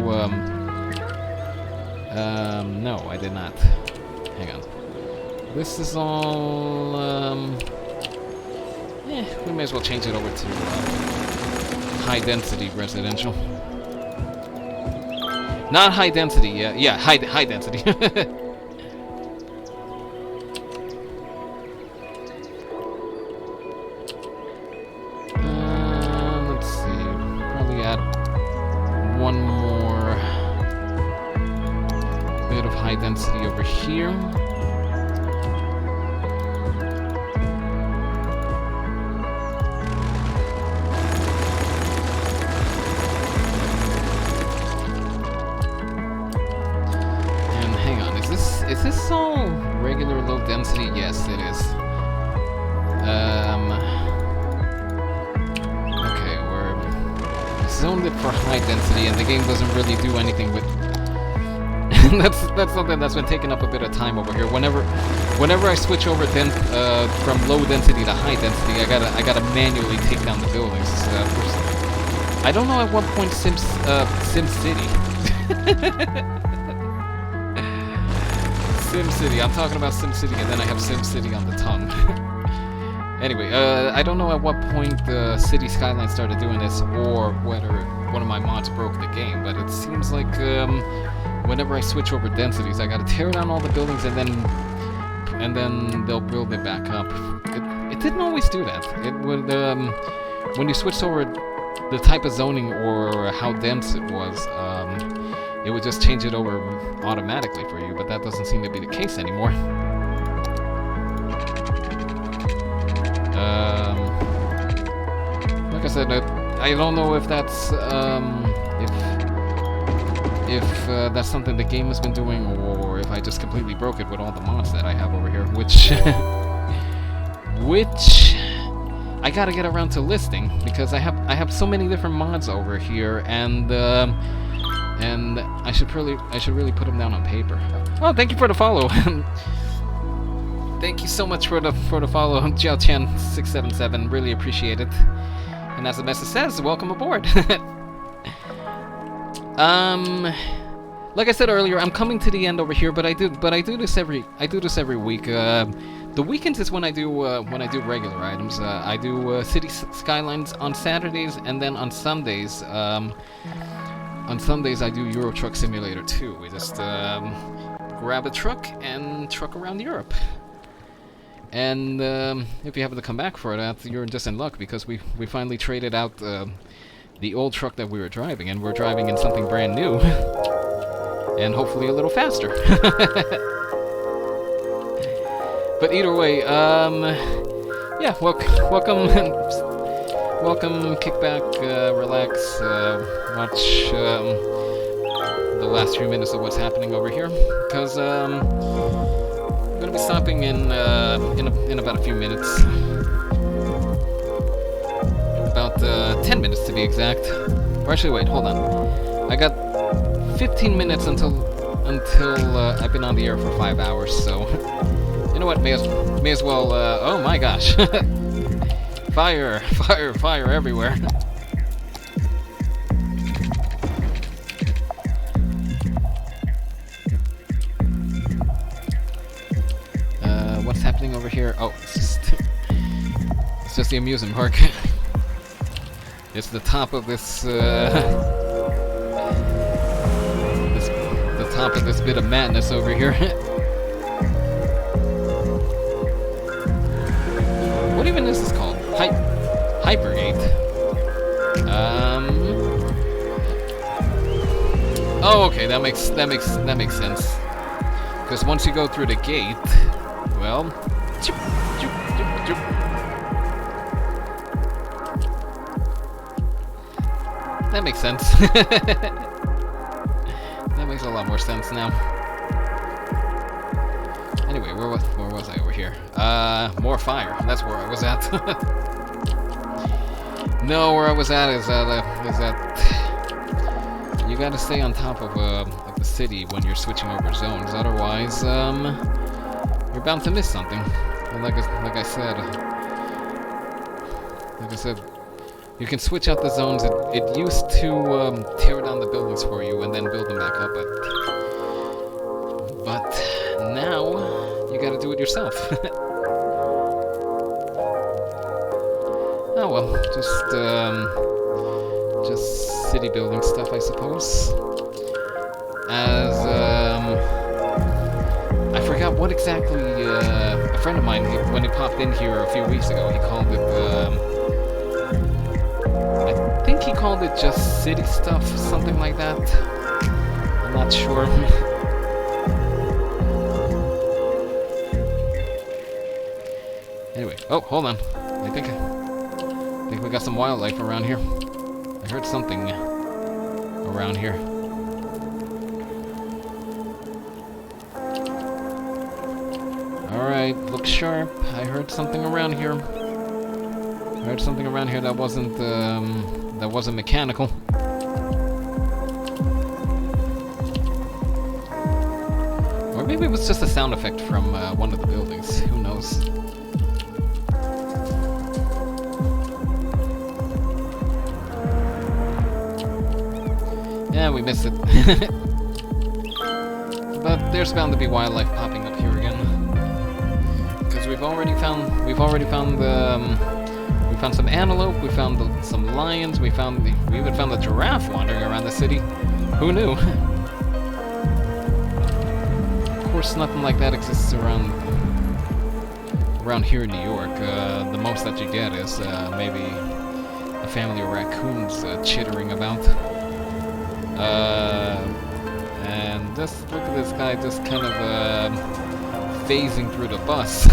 no, I did not. Hang on. This is all we may as well change it over to high density residential. Not high density, yeah, high density. Let's see, probably add one more bit of high density over here. Is this all regular low density? Yes, it is. Okay, we're zoned it for high density, and the game doesn't really do anything with. that's something that's been taking up a bit of time over here. Whenever I switch over from low density to high density, I gotta manually take down the buildings. I don't know at what point SimCity. SimCity. I'm talking about SimCity, and then I have SimCity on the tongue. Anyway, I don't know at what point the City Skylines started doing this, or whether one of my mods broke the game, but it seems like whenever I switch over densities, I gotta tear down all the buildings, and then they'll build it back up. It didn't always do that. It would when you switched over the type of zoning or how dense it was. It would just change it over automatically for you, but that doesn't seem to be the case anymore. Like I said, I don't know if that's if that's something the game has been doing, or if I just completely broke it with all the mods that I have over here, which I gotta get around to listing, because I have so many different mods over here, and I should really put them down on paper. Oh, thank you for the follow. Thank you so much for the follow, JiaoChan677. Really appreciate it. And as the message says, welcome aboard. Like I said earlier, I'm coming to the end over here, but I do this every week. The weekends is when I do regular items. I do City Skylines on Saturdays, and then on Sundays. On Sundays, I do Euro Truck Simulator 2. We just grab a truck and truck around Europe. And if you happen to come back for that, you're just in luck, because we finally traded out the old truck that we were driving, and we're driving in something brand new. And hopefully a little faster. But either way, yeah, welcome. Welcome, kick back, relax, watch the last few minutes of what's happening over here, because I'm gonna be stopping in about a few minutes, about 10 minutes to be exact. Or actually, wait, hold on. I got 15 minutes until I've been on the air for 5 hours, so you know what? May as well. Oh my gosh. Fire everywhere. What's happening over here? Oh, it's just the amusement park. It's the top of this, the top of this bit of madness over here. What even is this called? Hypergate. Oh, okay, that makes sense. Because once you go through the gate, well, that makes sense. That makes a lot more sense now. Anyway, where was I over here? More fire. That's where I was at. No, where I was at is that you gotta stay on top of the city when you're switching over zones. Otherwise, you're bound to miss something. And like I said, you can switch out the zones. It used to tear down the buildings for you and then build them back up, but now you gotta do it yourself. Oh well, just city building stuff, I suppose. As I forgot what exactly. A friend of mine, when he popped in here a few weeks ago, he called it. I think he called it just city stuff, something like that. I'm not sure. Anyway, oh, hold on. I think we got some wildlife around here. I heard something around here. Alright, look sharp. I heard something around here. I heard something around here that wasn't mechanical. Or maybe it was just a sound effect from one of the buildings. Who knows? Yeah, we missed it. But there's bound to be wildlife popping up here again. Because we've already found some antelope, we found some lions, we even found the giraffe wandering around the city. Who knew? Of course, nothing like that exists around here in New York. The most that you get is maybe a family of raccoons chittering about. And just look at this guy just kind of phasing through the bus.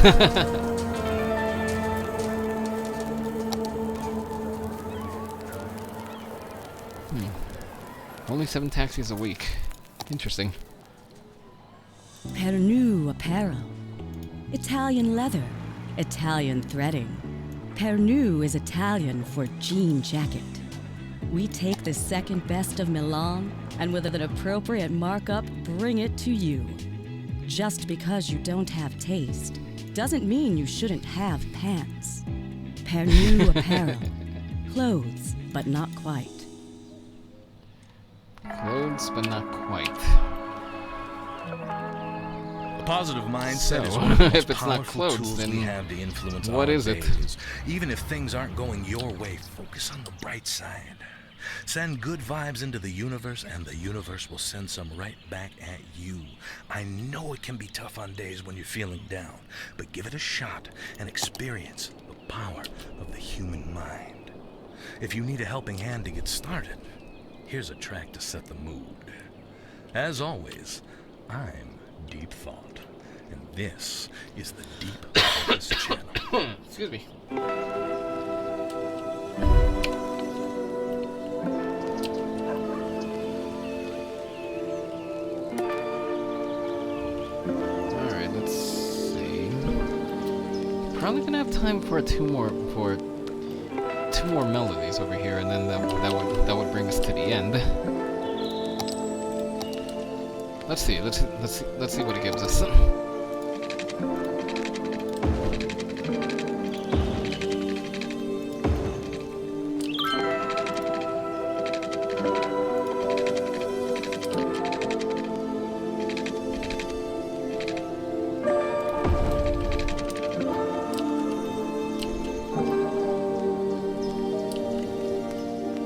Only 7 taxis a week. Interesting. Pernu apparel. Italian leather. Italian threading. Pernu is Italian for jean jacket. We take the second best of Milan and with an appropriate markup bring it to you. Just because you don't have taste doesn't mean you shouldn't have pants. Pernu apparel. Clothes, but not quite. Clothes, but not quite. A positive mindset is So, one of the most if it's not powerful clothes, tools then we have to influence what our is it? days. Even if things aren't going your way, focus on the bright side. Send good vibes into the universe, and the universe will send some right back at you. I know it can be tough on days when you're feeling down, but give it a shot and experience the power of the human mind. If you need a helping hand to get started, here's a track to set the mood. As always, I'm Deep Thought, and this is the Deep Focus channel. Excuse me. Alright, let's see. Probably gonna have time for two more melodies over here, and then that would bring us to the end. Let's see what it gives us.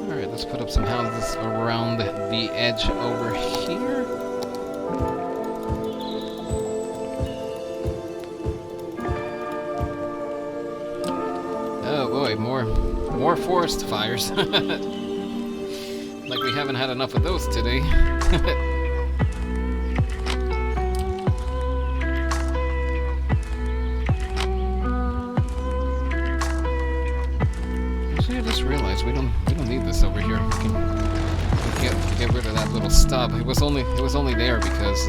Alright, let's put up some houses around the edge over here. Oh boy, more forest fires. Like we haven't had enough of those today. Actually, I just realized we don't need this over here. stub. It was only there because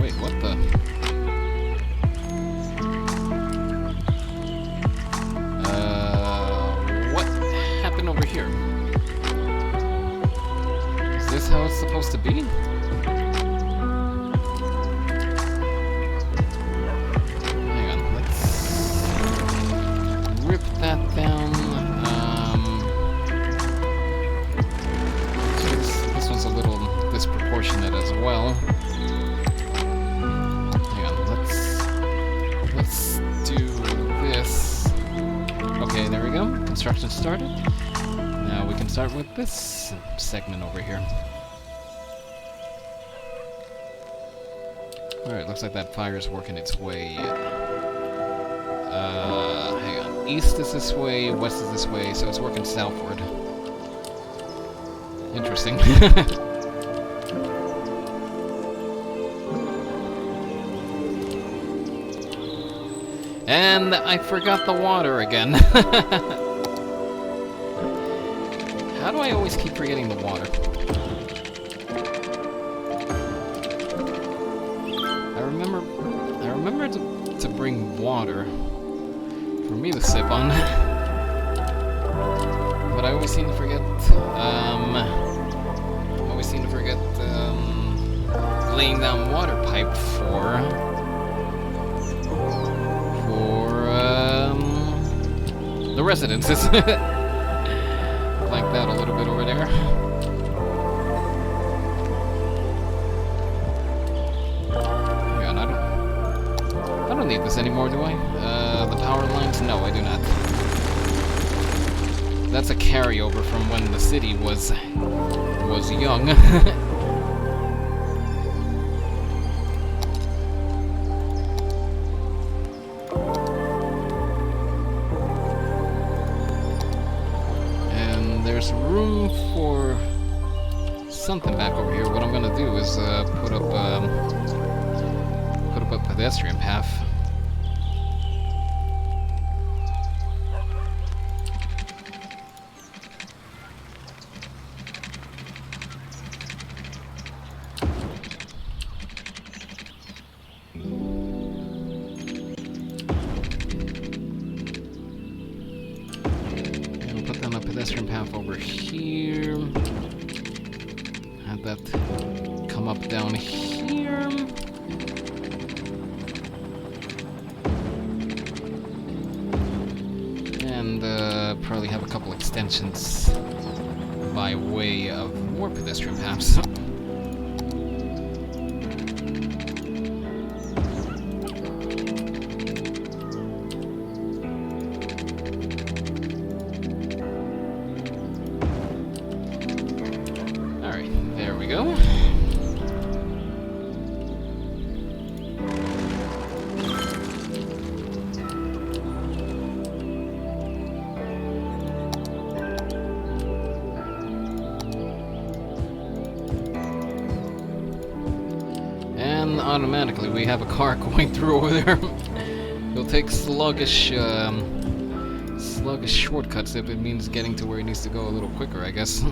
wait, what the? What happened over here? Is this how it's supposed to be? That down. So this one's a little disproportionate as well. Hang on, let's do this. Okay, there we go. Construction started. Now we can start with this segment over here. Alright, looks like that fire's working its way. Hang on. East is this way, west is this way, so it's working southward. Interesting. And I forgot the water again. How do I always keep forgetting the water? I remember to bring water for me to sip on, but I always seem to forget. Laying down water pipe for the residences. Like that a little bit over there. Man, I don't need this anymore, do I? The power lines? No, I do not. That's a carryover from when the city was young. And there's room for something back over here. What I'm gonna do is put up a pedestrian path. Pedestrian path over here. Have that come up down here. And probably have a couple extensions by way of more pedestrian paths. Automatically we have a car going through over there. It'll take sluggish shortcuts if it means getting to where it needs to go a little quicker, I guess.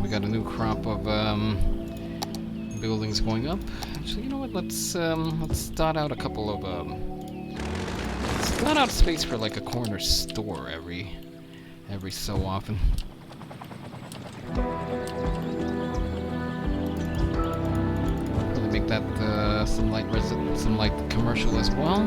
We got a new crop of buildings going up. Actually, you know what? Let's dot out a couple of let's dot out space for like a corner store every so often. Probably make that some light commercial as well.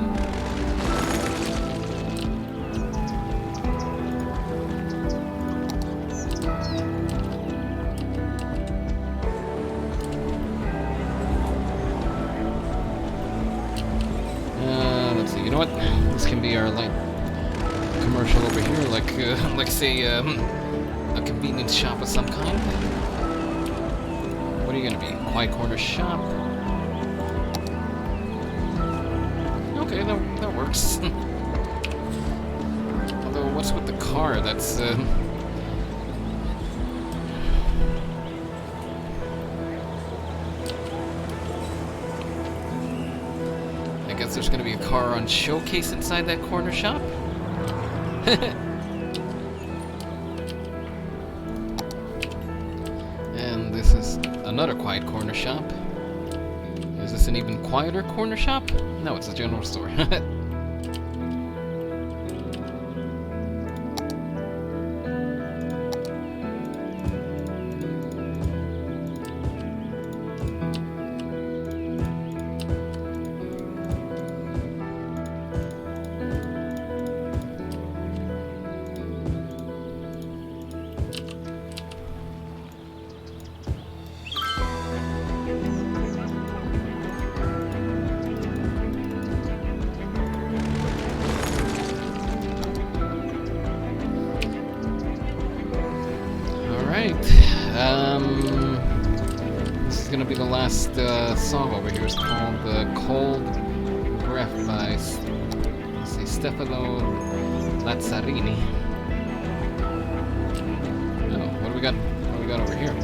You know what? This can be our light commercial over here, like say a convenience shop of some kind. What are you gonna be? Quiet corner shop? Okay, that works. Although, what's with the car? That's, I guess there's gonna be a car on showcase inside that corner shop? And this is another quiet corner shop. Is this an even quieter corner shop? No, it's a general store. This is gonna be the last song over here. It's called Cold Breath by, let's see, Stefano Lazzarini. Oh, what do we got? What do we got over here?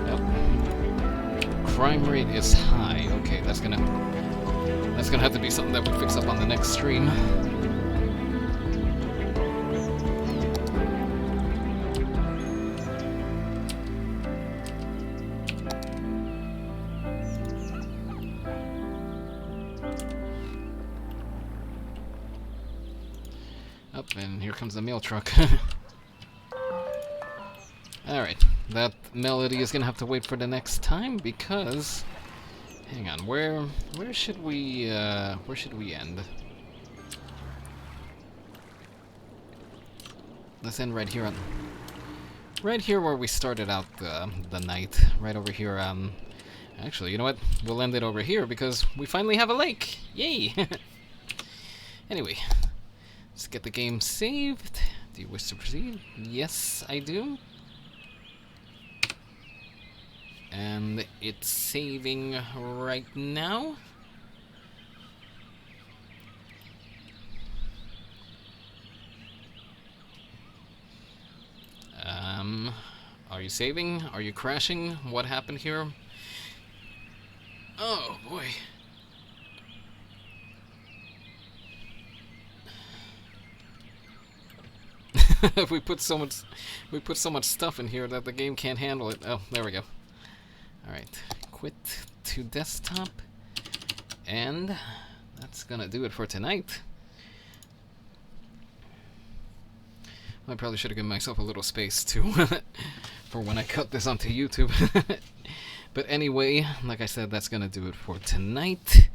Yep. Crime rate is high. Okay, that's gonna have to be something that we fix up on the next stream. Up, and here comes the mail truck. Alright, that melody is gonna have to wait for the next time because, hang on, where should we end? Let's end right here where we started out the night, right over here. Actually, you know what? We'll end it over here because we finally have a lake. Yay! Anyway. Let's get the game saved. Do you wish to proceed? Yes, I do. And it's saving right now. Are you saving? Are you crashing? What happened here? Oh boy. we put so much stuff in here that the game can't handle it. Oh, there we go. Alright, quit to desktop. And that's gonna do it for tonight. I probably should have given myself a little space too for when I cut this onto YouTube. But anyway, like I said, that's gonna do it for tonight.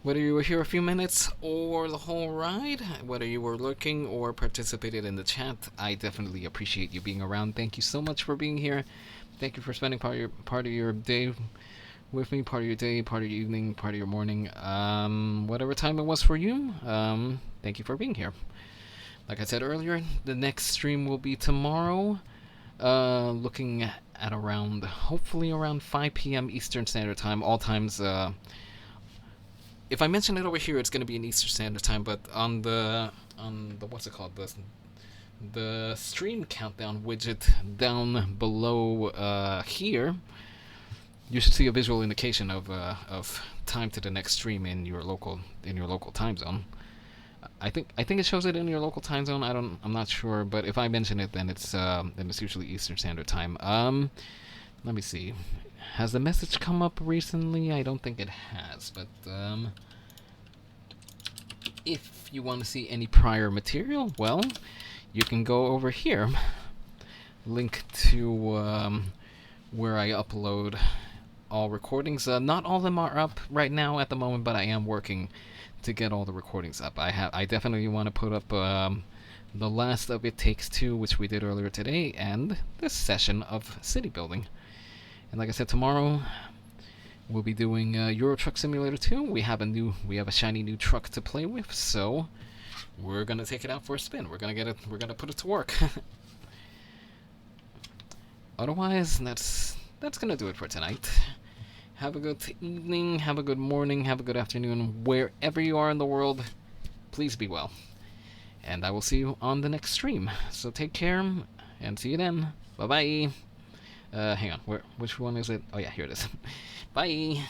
Whether you were here a few minutes or the whole ride, whether you were lurking or participated in the chat, I definitely appreciate you being around. Thank you so much for being here. Thank you for spending part of your day with me, part of your day, part of your evening, part of your morning, whatever time it was for you. Thank you for being here. Like I said earlier, the next stream will be tomorrow, looking at around, hopefully around 5 p.m. Eastern Standard Time, all times. If I mention it over here, it's going to be in Eastern Standard Time, but on the what's it called, the stream countdown widget down below here, you should see a visual indication of time to the next stream in your local time zone. I think it shows it in your local time zone. I'm not sure, but if I mention it, then it's usually Eastern Standard Time. Let me see. Has the message come up recently? I don't think it has, but if you want to see any prior material, well, you can go over here. Link to where I upload all recordings. Not all of them are up right now at the moment, but I am working to get all the recordings up. I definitely want to put up the last of It Takes Two, which we did earlier today, and this session of City Building. And like I said, tomorrow we'll be doing Euro Truck Simulator 2. We have a shiny new truck to play with, so we're gonna take it out for a spin. We're gonna put it to work. Otherwise, that's gonna do it for tonight. have a good evening, have a good morning, have a good afternoon, wherever you are in the world. Please be well. And I will see you on the next stream. So take care, and see you then. Bye-bye. Hang on, which one is it? Oh yeah, here it is. Bye.